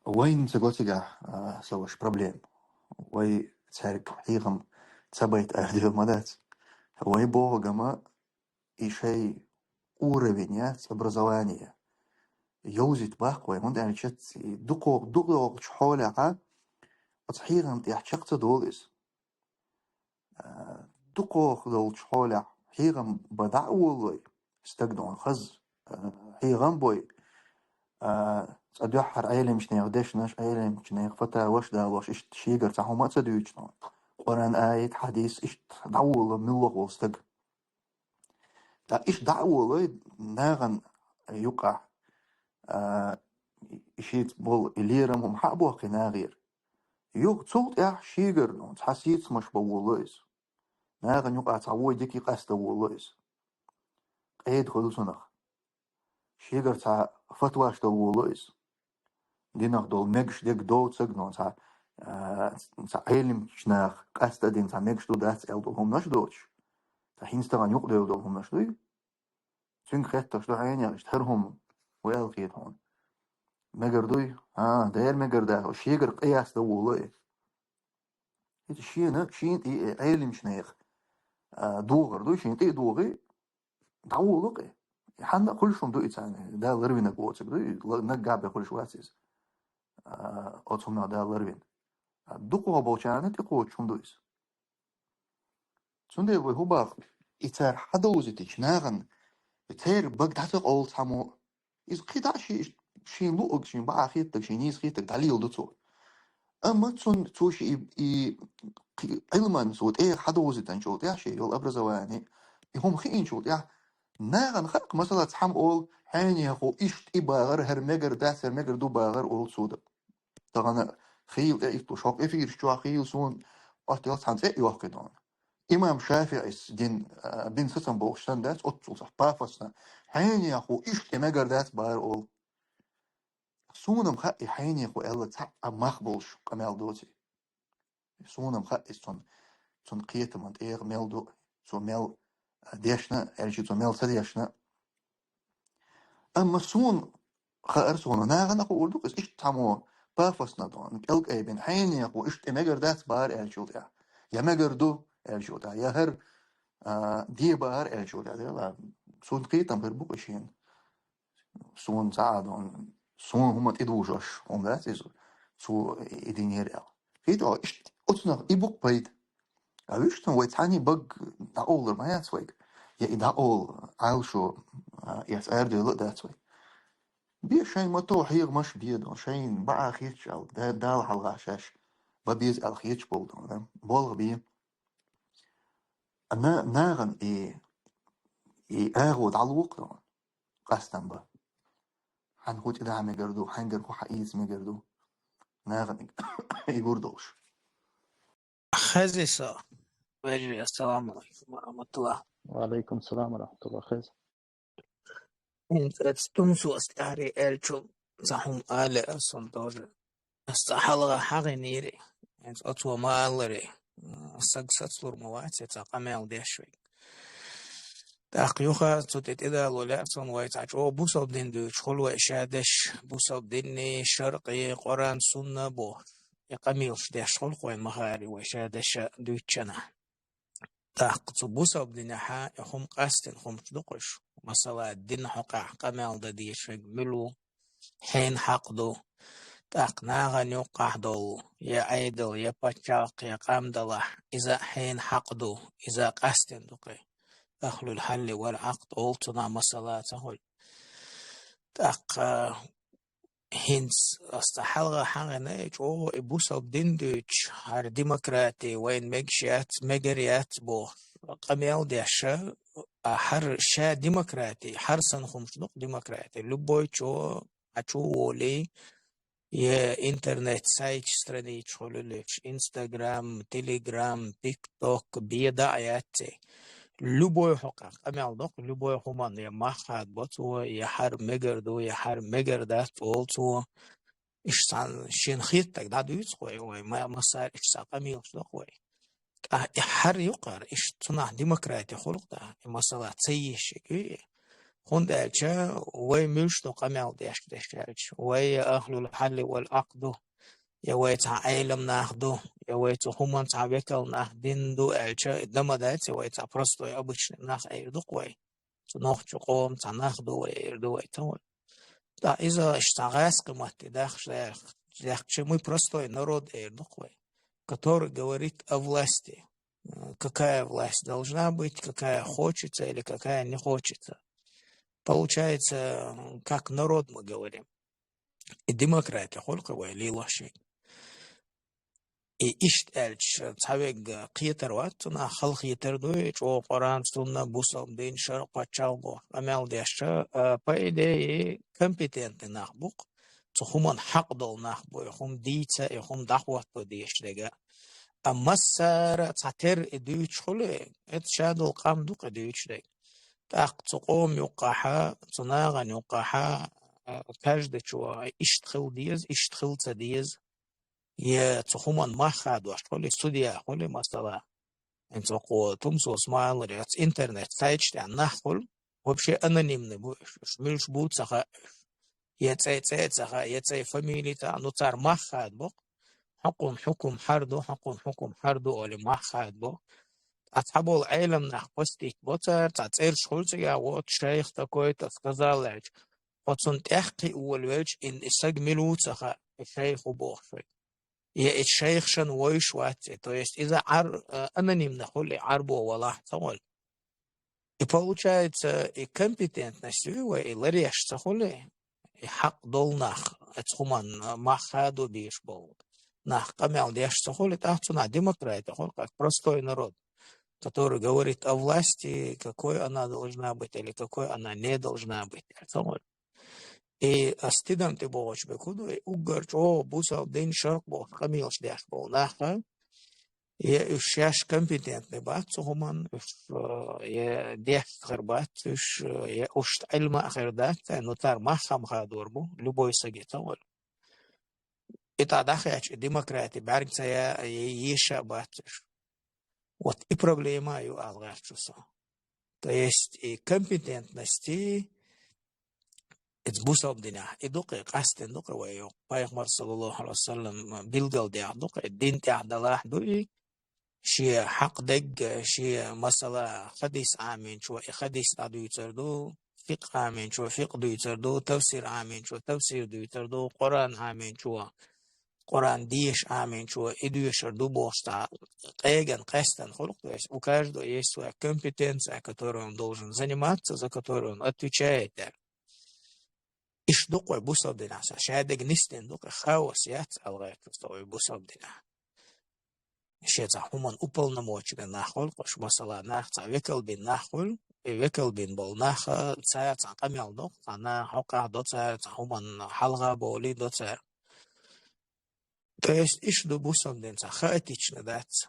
Speaker 1: وين تقولتك سوش проблем وي تعرف حقيقة تبيت أهدي المدات وي بوغما إشي уровень образования يوزيت باقوي من يعني شت دقوق حولها أصحيغا يحشقت دولس دقوق دول حولها حيغا بدعولي استقدون خز حيغا بوي أدوحر أيلم شنيغ دشنش أيلم شنيغ فتا وش دا وش إشت شيغر تحوما تدويشنا قرآن آية حديث إشت دعول من الله وستق دا إش دعول ناغن يقع إشيت بول إليرم هم حابوا قناغير يوغ تصوت إح شيغر نون تحسيت مش بولويس ناغن يقع تعوي ديكي قاستا وولويس قيد خلصنخ شيغر تا فتواش دا وولويس دينغ دول ميكش ديك دو تسجنون تا علم شناخ قاستا دين تا ميكش دو داتس إل دولهم نش دوش تا هينستغان يقدر دولهم نش دوي تنك خيطة شدو عيني اشتهرهم ويل خيط هون مگر دوي داير مگر دا شيغر قياس دا وولوي هيت شينا شين علم شناخ دوغر دوي شين تي دوغي دعولقي حنا كل شوم دوي تاني دا لروينا قوتك دوي نقع بكل شواتيز أتونا دا لروين دوقوا بوشانة تقوى شوم دويس سندي هو باغ إتار حدوزي تجناغن إتار بق تحتق أول تامو إز قيدا شين لوق شين باع خيطك شين يز خيطك دليل دوتو أما تون توش علما صوت حدوزي تنشوت يا شيء الأبرزواني هم خين شوت يا ناغن خلق مثلا تحم أول حاني هو إشت إباغر هرمجر داس هرمجر دو باغر أول سودا طبعا خيل إيتو شوق إفير شو خيل سون أتيال سانت يوقدون إمام شافعي دين بن سسن بوشتن داس أتصل صح بافسنا حاني هو إشت إمجر داس باغر أول سونم خا حاني هو ألا تح مخبولش كمال دوتي سونم خا سون قيت من ميل دو سو ميل ديشنا أرجع سو ميل سديشنا أما سون خير سون ناغنا قول بس إيش تامو بافس ندون إلك أي بين حين يقو إيش تمجر دات بار الجودا يا مجر دو الجودا يا هر دي بار الجودا ده سون قيتم بربوك إشين سون ساعدون سون هم تدوجش هم لا تزو سو إدينير ال قيتو إيش أتنا إبوك بيد أويش تن ويتعني بق دا أولر ما يتسويك يا إدا أول عايل شو يس أردي لو ده بيه شيء ما تو حيغ مش بيدو شيء بقى خيتش أو ده دال حلغاشاش ببيز الخيتش بولدو ده بولغ بيه أنا ناغن أغود على الوقت قاستن با هنخوت إذا عم يقردو هنقر حقيز مقردو ناغن يقردوش
Speaker 3: خزيسا وجه السلام عليكم ورحمة الله.
Speaker 6: وعليكم السلام ورحمة الله خير.
Speaker 3: انت تستمسوا استعري الشو زحوم آلة أصندوج استحلغ حغي نيري انت أطوى ما ألري سقسط مواتي تقامل ديشوي تاقيوخا تتت إذا لولاتون ويتعجو بوصل دين دو تشخل وإشادش بوصل ديني شرقي قرآن سنة بو يقاميلش ديشخل قوين مخاري وإشادش دوتشنا تاق بوصل دين حا يخم قاستن خم تدقش مثلا الدين حقا قامل دا ديشوي ملو حين حقدو تاق ناغن يقعدو يا عيدل يا بچاق يا قامدله إذا حين حقدو إذا قاستن دقي أهل الحل والعقد أولتنا مسألة هول تاق هنس استحلغ حاجة نيج أو إبوسا بدندوش هار ديمقراطي وين مجشات مجريات بو قميل ديشا حر شا ديمقراطي حرسن خمشنق ديمقراطي لبويتشو أشو ولي يا إنترنت سايت странич خلولش إنستغرام تليجرام تيك توك بيدعياتي любой حقوق أمي دق любой human يا محد بتو يا حر مجردو يا حر مجردات أولتو إيش صار شين خيتك ده دويت خوي ما صار إيش صار أمي خوي حر يقر إيش تصنع ديمقراطية خلق ده مثلا تسيش هون ده وي مش تو أمي ديش وي أهل الحل والعقد يا ويت عالم ناخدو يا ويت human تعبكل ناخديندو دما دات يا ويت أبرستو يا أبوش ناخ أيردو قوي تناخ تقوم تناخدو ويردو ويتول да إذا اشتغاس قيمتي داخل мы простой народ قوي который говорит о власти какая власть должна быть какая хочется или какая не хочется получается как народ мы говорим и демократия خلقه ليلا شيء إيشت ألش تعبق قيتر واتنا خلق يتردوي جو قرآن سنة بوسام دين شرق واتشالبو أمال ديشا بايدي كمبيتنت نخبق تخومن حق دول نخبو يخوم ديتا يخوم دعوة ديش ديگا أما سارة تعتر إدويش خلي إتشادو القام دوق إدويش ديگ تاق تقوم يقاحا تناغن يقاحا كاجد شو إشت خل ديز إشت خل تديز يا تخومن ما خاد واشتغل استوديا خلي مثلا انت قو تمسو اسماعيل ريت انترنت سايتش عن نحول وبشي انونيمني مش بوت سخا يتسي سخا يتسي فاميلي تاع نوتار ما خاد بو حكم حكم حردو ولا ما خاد بو أصحاب العالم نحقستيك بوتر تعطير شغلتي وات شيخ такой-то сказал لك потом تحقي أول وجه إن استجملوا سخا الشيخ وبوخشي يا الشيخ شن ويش واتي то есть из-за анонимно хули арбо вала тол и получается и компетентность его и ларешца хули и хак долнах ацхуман махаду биш бол нах камел дешца хули тахтуна демократия хол как простой народ который говорит о власти какой она должна быть или какой она не должна быть и стидам ты боч бекуду и угарчо бусал день шарк бо камилш деш бо наха и шаш компетентный бат сухоман я деш харбат я уж علم اخردات нотар махам хадорбу любой сагитал и тогда хач демократия баргца я еша бат вот и проблема ю алгачуса то есть и компетентности It's busab dina. Iduqe qasten duqe wayo. Paygmar sallallahu alaihi wasallam bilgal dia duqe din dia dalah dui. شيء حق دق شيء مسألة حديث آمين شو حديث دو يتردو فقه آمين شو فقه دو يتردو تفسير آمين شو تفسير دو يتردو قرآن آمين شو قرآن ديش آمين شو إدو يشردو بوستا قيغن قستن خلق دوش у каждого есть своя компетенция, которую он должен заниматься, за которую он отвечает. إيش دقوا بوصل دينا شهادة نستن دقوا خاوسيات الغاية تستوي بوصل دينا شيء هم уполномоченный нахол кош масала нах векел бин нахол векел бин бол нах цая камел док она хока до цая хуман халга боли до цая. То есть иш до бусом ден ца хаотично дать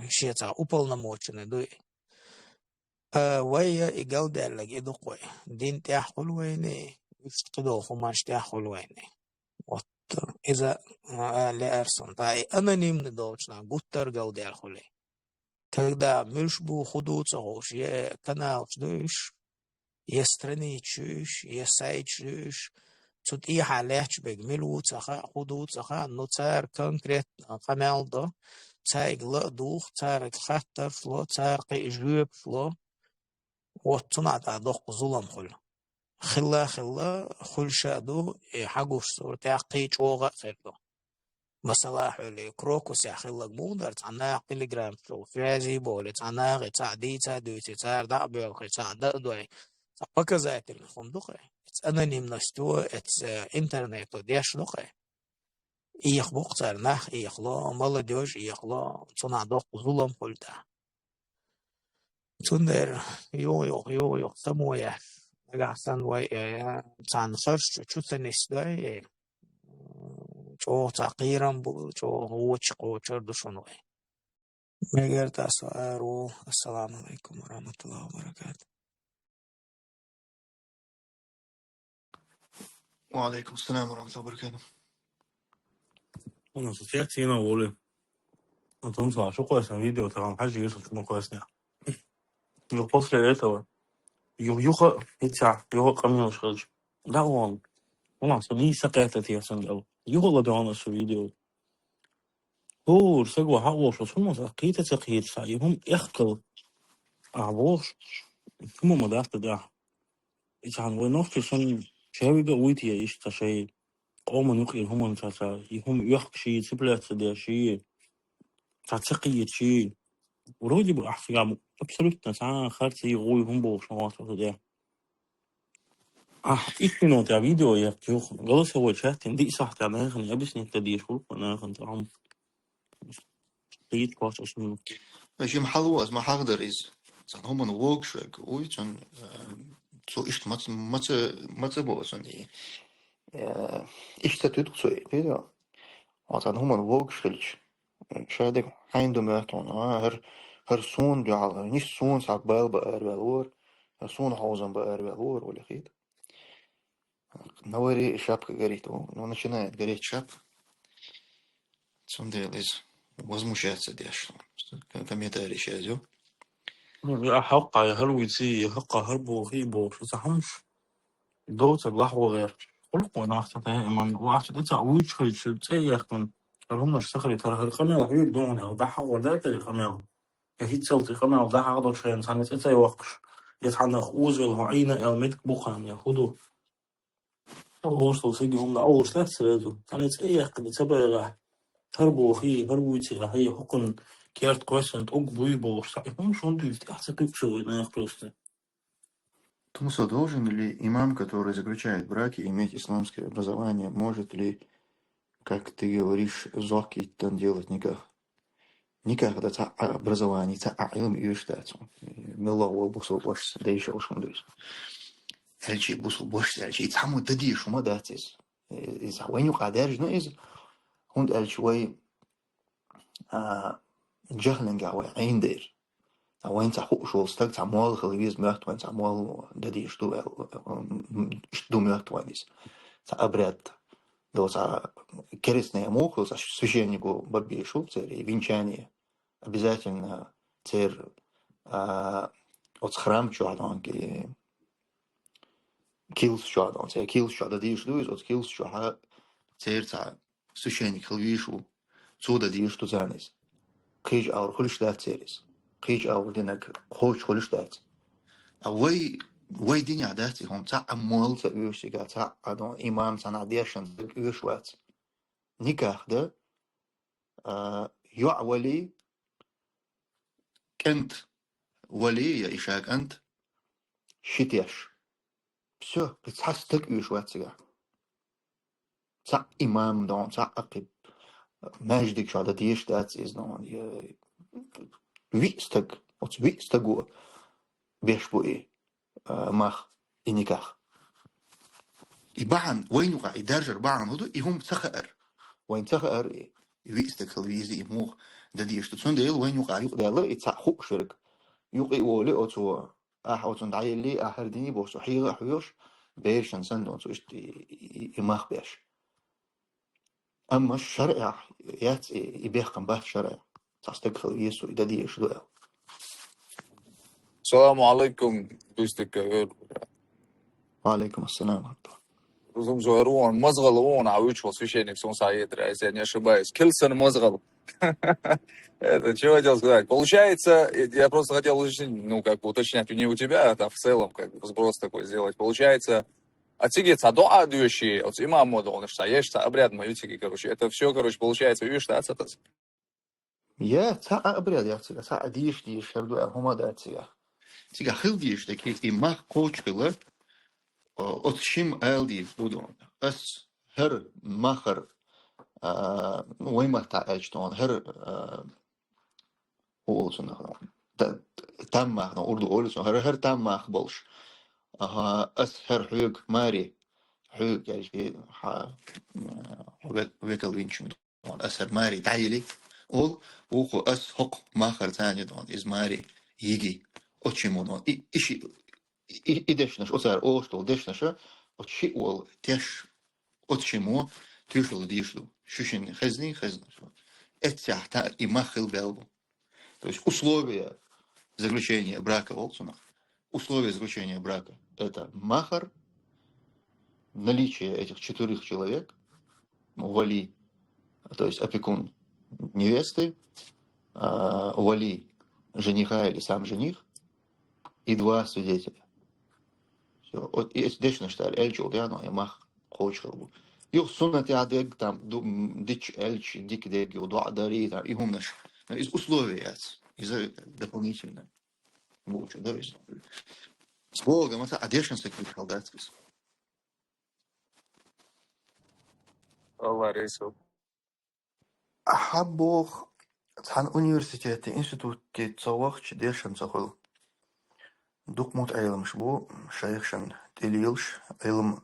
Speaker 3: шея уполномоченный до ويا إيجال ده لقي دقوي دين تأخل ويني يفتقدوا خماش تأخل ويني إذا لأرسن تاي أنا نيم ندوشنا قطر قال ده الخلي когда мюшбу худут согош я канал чдуш я страны чуш я сайт чуш тут и халач бег милут саха худут саха но цар конкрет канал до цайгла дух цар хаттар фло цар قيجوب фло вот цунада дох зулам хул خلا خل شادو حقوش صورت قيج وغا خيردو مثلا حولي كروكوس يا خلق بودر تعنا تليجرام شو فيازي بولي تعنا غي تعدي تعدو تتار دعبي غي تعدا دوي تبقى زيت الفندق أنا نمنستو إنترنت وديش دقي إيخ بوقتر نخ إيخ لا مال ديوش إيخ لا صنع دق ظلم قلتا تندر يو سمويا نجحسن وي تعن خرش شو تنسداي شو تقيرا بو شو هو شقو شردو شنوي مگر تسوارو السلام عليكم ورحمة الله وبركاته.
Speaker 1: وعليكم السلام ورحمة الله وبركاته.
Speaker 2: أنا صوتيك هنا أقول أنت مصنع شو كويس فيديو ترى حاجة يوصل شنو كويس نيا يقص لي إيه يوخا يتسع يوخا قمنا وشغلش لا والله والله صدي سقطت يا سند أو يوخا دعانا شو فيديو هو سجوا حقوش وشو مسقيت سقيت سعيهم يخكل أعبوش هم مدافع ده إذا ونوفي سن شهوي قويتي إيش تشي قوم نقل هم نشاسا يهم يحك شيء سبلات ده شيء تعتقيد شيء ورودي بأحسن عم أبسلوت نسعى خارتي غوي هم بوش نواصل ده إيش نوت يا فيديو يا كيوخ غلط هو شات دي صح تعمل خلني أبس نتدي شو أنا خنت عم قيد قاش اسمه
Speaker 1: باش يمحلوز ما حقدر إز زن هم نووق شوك ويتون so ist matze bosen die ist der tut so ja also هم نووق شلش شادك عنده ماتون هر سون جعل نيش سون ساعة بقر بالور سون حوزن بقر بالور ولا خيط نوري шапка горит он начинает гореть шапка Сунделис возмущается дешево. Комментарий сейчас идет.
Speaker 2: حق هلويتي حق هربو غيبو شو صحمش دوت اللحظة غير خلق وناخت دائما وعشت تعويض شيء تيخن هم اشتغلي ترى القناة غير دون وضحى وذات القناة هيت صوتي قناة وضحى هذا شيء صار تتي وقش يتحنى خوز والعينة المتك بخان ياخدو وصلوا سيجهم لأول ثلاث سنوات كانت أي قد تبغى هربو هربويتي هي حقن كيرت كويسنت أقبل بوش هم شو عندي أحسن كيف شو أنا أخلصت
Speaker 1: Тумсо, должен ли имам, который заключает браки, иметь исламское образование? Может ли, как ты говоришь, зоки там делать никак? Никак это образование, это илм и штат. Мило бусул больше, да еще уж он дойс. Эльчи бусул больше, эльчи там это ди шума датис. Из войну кадерж, но из он эльчуй جهلنجا وين دير وين تحقق شو استك تعمل خليز مهت وين تعمل ددي شتو مهت وينيس تعبرت دوزа крестные муху за священнику Бабишу церкви венчание обязательно цер от храм чуадонки كيلس شو هذا أنت كيلس شو هذا ديش دويس أو كيلس شو ها تيرتا سوشيني كلويشو سودا ديش تو زانيس قيج أور خلش دات سيريس قيج أور دينك خوش خلش دات أوي وي دنيا داتي هم تاع أموال تأويش تيجا تاع أدون إمام تاع ديشن تأويش وات نكاح ده يعولي كنت ولي يا إشاك أنت شتيش بسه بتحس تأويش وات تيجا تاع إمام دون تاع أقب ماجدك شو هذا ديش دات إز دون ويستك أوت ويستكو بيش بوئي ماخ إنكاح يبعن وين وقع يدرجر بعن هدو يهم تخأر وين تخأر ويستك الويزي إموخ ده ديش تسون ديل وين وقع يقدر الله يتسحق شرك يقي ولي أوتو أوتون دعي لي آخر ديني بوسو حيغة حيوش بيرشن سند أوتو إشت يماخ بيش أما الشرع يات يبيخ كم باه الشرع تستقبل يسوع ده ديش دو
Speaker 7: Assalamu alaikum, beste kaver.
Speaker 1: وعليكم السلام ورحمة الله.
Speaker 7: Зумзуэрун, мозгал он, а вычел священник сон Саидра, если я не ошибаюсь. Кельсон мозгал. Это чего хотел сказать? Получается, я просто хотел ну, как бы уточнять не у тебя, а в целом, как бы сброс такой сделать. Получается, отсигец, а дуа дюющий, от имам мода, он что обряд маютики, короче. Это все, короче, получается, видишь, да, цатас?
Speaker 1: يا تا أبرد يا تيجا تا ديش هردو هما ده تيجا خل ديش ده كي إماخ قوش كله أتشيم آل دي بدون بس هر ماخر وين ما تعيشتون هر أولسون تم ماخنا أردو أولسون هر تم ماخ بولش أس هر حيوك ماري حيوك يعني شيء ويكل وينشم دون أس هر ماري تعيلي أول وخو أس حق ماخر ثاني دون إز ماري يجي أتشيمون دون إشي إدشنش أسر أوشتو دشنش أتشي أول تش أتشيمو تيشلو ديشلو شوشين خزني это та и махал белбу. То есть условия заключения брака Олсона, условия заключения брака это махар, наличие этих 4 человек, вали, то есть опекун невесты, вали жениха или сам жених и 2 свидетеля. Все. Вот и здесь нашталь эльчул диано я мах хочел. Юх суннати адег там дич эльч дик деги удуа дари там и гумнаш. Из условия из дополнительно. Лучше, да, есть. С Богом это одежда таких солдатских.
Speaker 7: Аллах рейсов.
Speaker 1: Бог цан университет институт تصوغش ديشن تقول دوك موت علم شبو شيخشن تليلش علم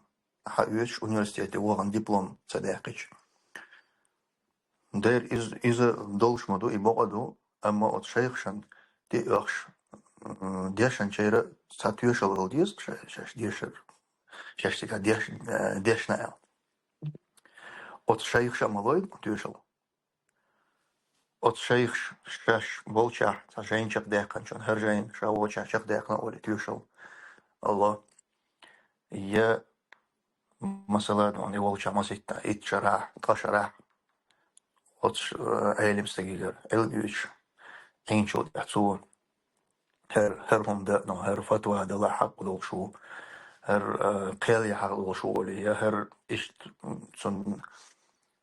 Speaker 1: حقيقش университет وغن диплом صداقش داير إز دولش مدو يبقدو أما أت شيخشن تيخش ديشن شيرة ساتيوش الغلديز شاش ديشر شاش تيكا ديشنا أت شيخش مالويد تيوشل أت شيخ شاش بولشة شاين شق داقن شون هرجين شاوشة شق داقن أولي تيوشل الله يا مثلا يعني وولشة مسيتا إتشراح تشراح أت علم استجيجر علميش عين شو دحتو هرهم ده نو هر فتوى ده لا حق دول شو هر قيل حق دول شو اللي هر إشت سن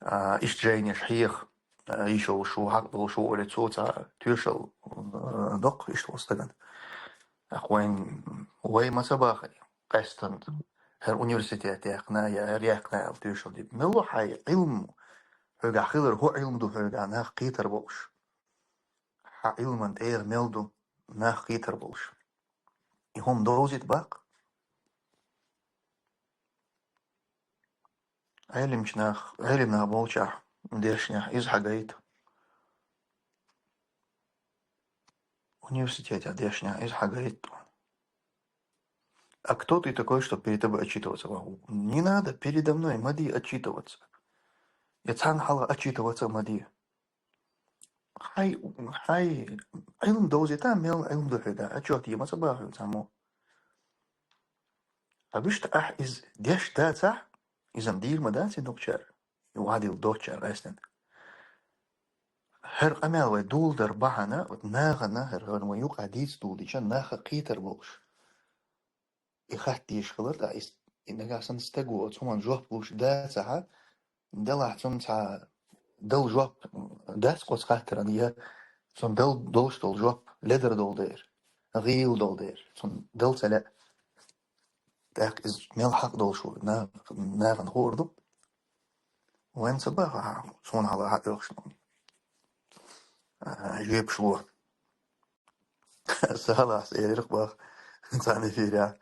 Speaker 1: إشت جاين شحيخ يشو شو حق دول شو اللي توتا تيشل دق إشت وستجن أخوين وين ما سباخي قستن هر أونيفرسيتيات يقنا يا ريقنا أو تيشل دي ملو حي علم هرجع خير هو علم دو هرجع ناخ قيتر بوش علم أنت ملدو ناخ قيتر بوش يهم دوزيت باق علمنا بوشع ديشنا إز حاجات университете дешня из حاجات. А кто ты такой, чтобы перед тобой отчитываться могу? Не надо передо мной, мади, отчитываться. Я цан хала отчитываться мади. Хай, علم دوزي تا ميل علم دو حدا. أشوف تي ما صباح يسمو. أبيشت أح إز ديش داتا إذا مدير مداتي دوكشر وهذه الدوكشر أصلا هر أمل ودول در بحنا ناغ نهر هر ويوق عديس دول ديشان ناخ قيتر بوش يخات ديش خلط إس إنك أصلا استقوى ثم جواب بوش داتا دل ثم تاع دل جواب داس قوس خاطر أنيا ثم دل دوش دل جواب لدر دل دير غيل دل دير ثم دل سلا تاك إز ميل حق دل شو ناغ نخوردو وين صباح شون على حق يخشنون جيب شو سهلا سيرق باخ ثاني فيريا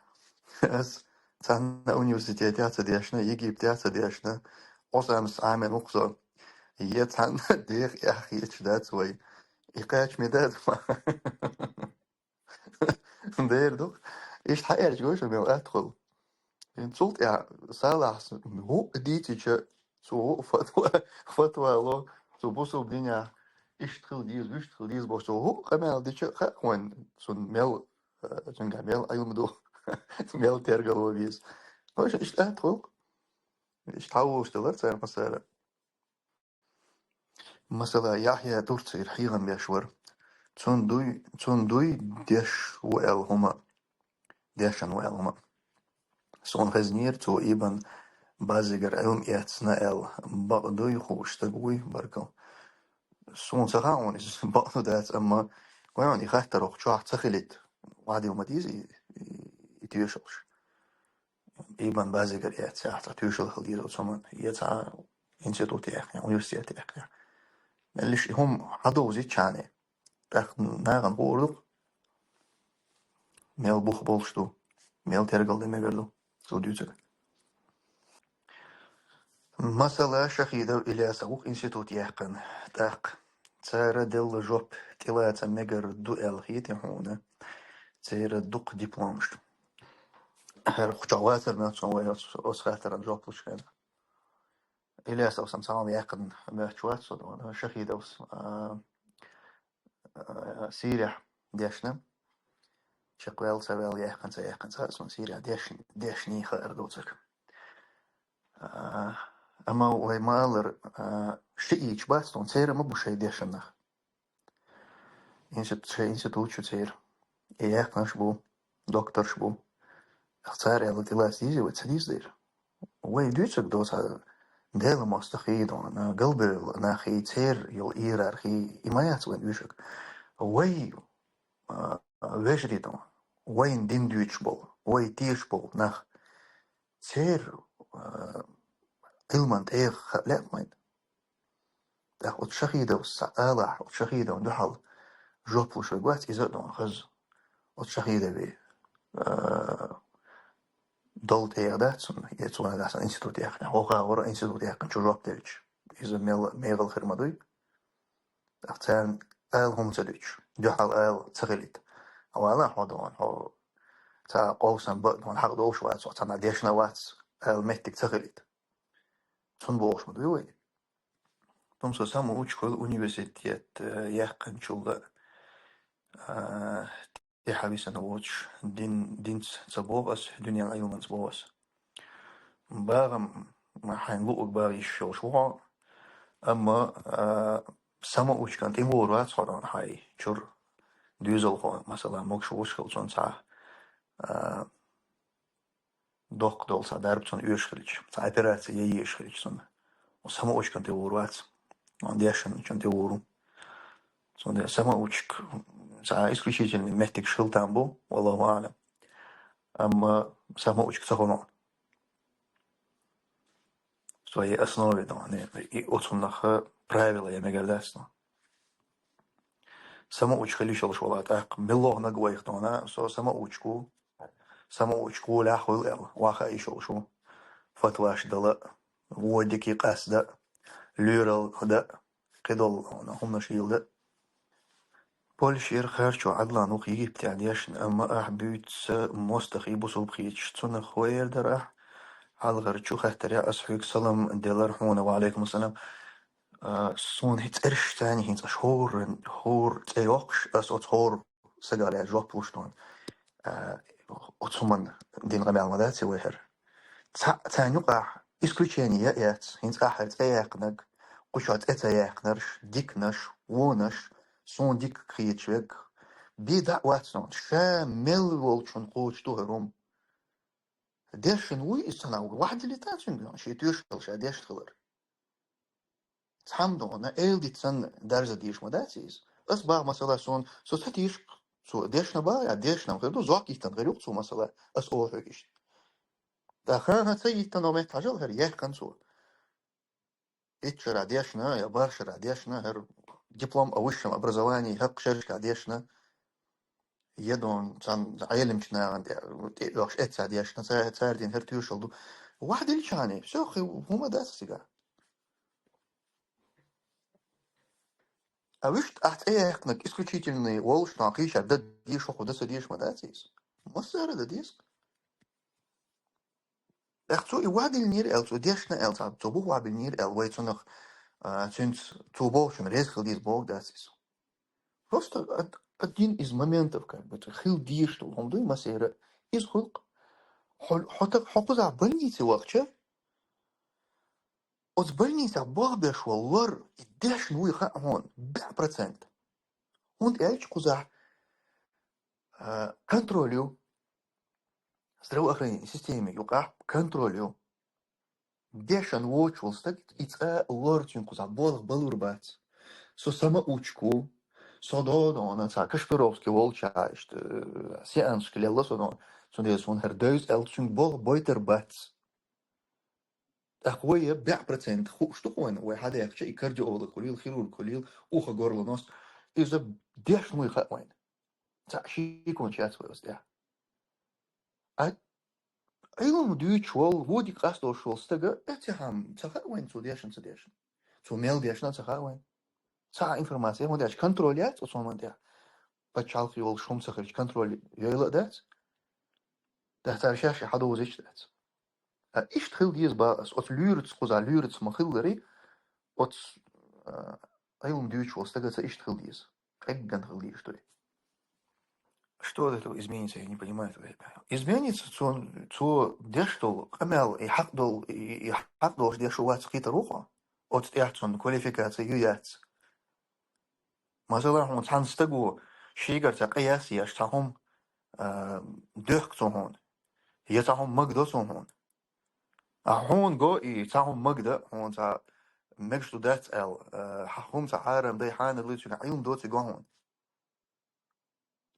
Speaker 1: اس ثاني universitetet ديشنا يجي بتاعت ديشنا أصلا عامل نقصة يتحن ديخ يا أخي إيش وي يقاش مداد دير دوك إيش حقيقة جوش من أدخل إن صوت يا صالح هو ديتي شو سو فتوى لو سو بوسو بنيا إيش تخل ديز بوسو هو كمان ديش خون سون ميل سون ميل أيوم دو ميل ترجلو بيز إيش أدخل إيش تعوش تلات مثلا يحيى تورتي الحيغا بيشور تون دوي ديش ويل هما ديشن ويل هما سون غزنير تو إيبان بازيجر علم إيتسنا إل بقدوي خوش تقوي بركو سون سخاون إس بقدو دات أما قوان يخاطر وخشوح تخلت وعدي ومديز يتيوشلش إيبان بازيجر إيتسا حتى تيوشل خليل وصمان يتسا إنسيتوت يعني ويوسيات يعني الليش هم عدو زي تشاني تاخد ناغن بوردو ميل بوخ بولشتو ميل ترقل دي مبردو سو ديوتك مثلا شخيدو إلى سوق إنسيتوت يحقن تاق تسارة دل جوب تلاتة مجر دو هيتي هونا تسارة دوق ديبلومش هر خجواتر ناتسون ويا أسخاتر جوب وش كان إلى سوق سمسان يحقن مهجوات صدونا شخيدو سيريح ديشنا شقوال سوال يحقن سيحقن ساسون سيريح ديشني خير دوتك أما ويمالر شيء باستون تسير ما بوشي ديشنا إنسيتوت شو تسير إياك نشبو دكتور شبو اختار على تلاتيزي وتسديس دير وي دوتك دوتا ديل مستخيد أنا قلبي أنا خي تسير يل إيرار خي إمايات وين دوشك وي ويجري دون وين دين دوتش بول وي تيش بول نخ تسير علمان تيغ خلق مين أخد شخيدة والسعالح وشخيدة وندحل جوب وشوقات إذا دون خز وشخيدة بي دولت يغداتسون يتسون داسن انستيتوت يخن هوغا ورا انستيتوت يخن شو جوب ديرج إذا ميغل خرمدوي أختان آل هم تدوش دوحل آل تغليت أولا حضون هو تا قوسن بقدون حق دوش وات واتنا ديشنا وات آل مهتك تغليت تون بوش مدوي تمسو سامو وش كل أونيفرسيتيات يخن شو دي حبيسنا ووش دين تبوغس دنيا الأيوم تبوغس باغم ما حنلوك باغي شو أما سما وش كانت إمورات صارن هاي شر ديزل خو مثلا مش وش خلصون ساعة دق دول ساعة دربتون يشخلج ساعة ترات يشخلج سن وسما وش كانت إمورات عنديشن كانت إمورو سن سما وش ساعة إسكريشيجن محتاج شغل تامبو والله أعلم أما سما وش كسرنا سوي أسنوي ده يعني أصلا правила я мегардасна само учили шел шола так мило на гвоих тона со само учку ля хул эл ваха и шел шо фатваш дала водики قاسدا ليرال هدا قدل هم نشيل بولشير خارجو عدلان وخيجي بتاعديش أما أحبيت مستخيب وصوبخيتش تون خوير درح على غرتشو خاطر أسحيك سلام ديلار حونا وعليكم السلام سون هيت إرش تاني هيت أشهور تيوكش أسوت هور سجال جواب وشتون отсуман дин гамялмадати вехер. Цанюка исключение эц, инцахарц эякнаг, кушат эцаякнарш, дикнаш, вонаш, сон дик криечвек, бида ватсон, ша мел волчун коучту гером. Дешин уи исанау, واحد اللي تاتشن شي تيشتغل شا ديشتغل. تحمدو انا ايل تسن درجة ديش مداتيز. بس با مثلا سون سو ستيش سو ديشنا با يا ديشنا غير دو زاكي تنغيرو سو مثلا اس او هيش. داخل هتسيي تنومي تاجل هر يحكن سو. إيش راديشنا يا بارش راديشنا هر диплом о высшем образовании хак шерш радيشنا يدون كان عيلمشنا عند وقت اتساديشنا ساردين هر تيوشلدو واحد اللي شاني شوخي هما داسسيغا أوشت أحت أي إحناك исключительный волш ناقيش عدد ديش وخو دس ديش مداتيس مصدر ده ديس أختو واحد النير ألتو ديشنا ألتو تبوه واحد النير أل ويتونخ تنس تبوشن رزق ديس بوغ داسيس просто один из моментов как бы хил диш что он дуй масера из хулк حتى حقوق больницы وقتها от больницы бабеш والله داش نوي خا هون 100% он ايش قزع контролю здравоохранение системе юка контролю дешан вочул стак ица лортин قزع балурбац со самоучку Сододон, ça Kashpirovski volchaist, Siansk lellasodon, så det är sån här döds eltsung bol boiterbats. أخويا 100% شتوين واحد يحكي كارديولوج قليل خيرورج قليل أخا جورلانوس إذا ديش مو يخوين تعشي يكون شات ويس ده أيلم دويتش وول ودي قاستو شول استجا أتهم تخوين سو ديشن سديشن سو ميل ديشنا تخوين سا إنفورماسيا مو ديش كنتروليات وصوم ده بتشالخي وول شوم سخرج كنترول يلا ده تعرفش حدا وزيش ده إيش تخيل ديز باس أت لورتس قزع لورتس مخيلري أت أيلم دويتش وول استجا إيش تخيل ديز أجن تخيل ديز توي что от этого изменится, я не понимаю этого. Изменится, то дещо, камел, и хак дол, дещо вац какие-то руха, от яхтсон, квалификация, юяц. Мазала, он сан стегу, шигар, так яси, аж тахом дөх цохон, я тахом магдо цохон. А хон го и тахом магдо, он та мэгшту дац эл, хахом та харам, дай хана личуна, айлм доци гохон.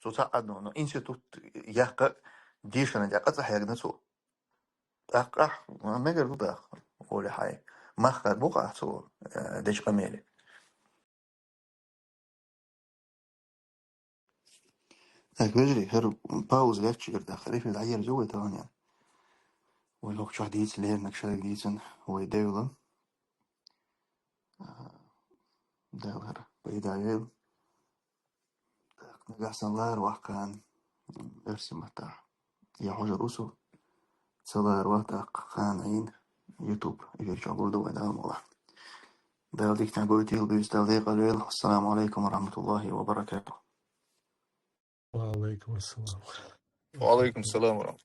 Speaker 1: So تعقد institut يحقق ديشنا دي قطع حاجة نسو أقح ما قال بقى قولي حي ما خد بقى سو ديش قميلي أكبري هر باوز لاتش قرد خريف العير جوه تانية ولو شو حديث ليه نكشر جيسن هو دولة دولة بيدايل نقصن لار وحكان ارسم متاع يا حجر أسو تصدر وقتك خانعين يوتيوب يرجع برضو ولا الموضوع ذلك تقول تيل بيستضيق الليل السلام عليكم ورحمة الله وبركاته
Speaker 2: وعليكم السلام ورحمة
Speaker 7: وعليكم
Speaker 2: الله.
Speaker 7: السلام ورحمة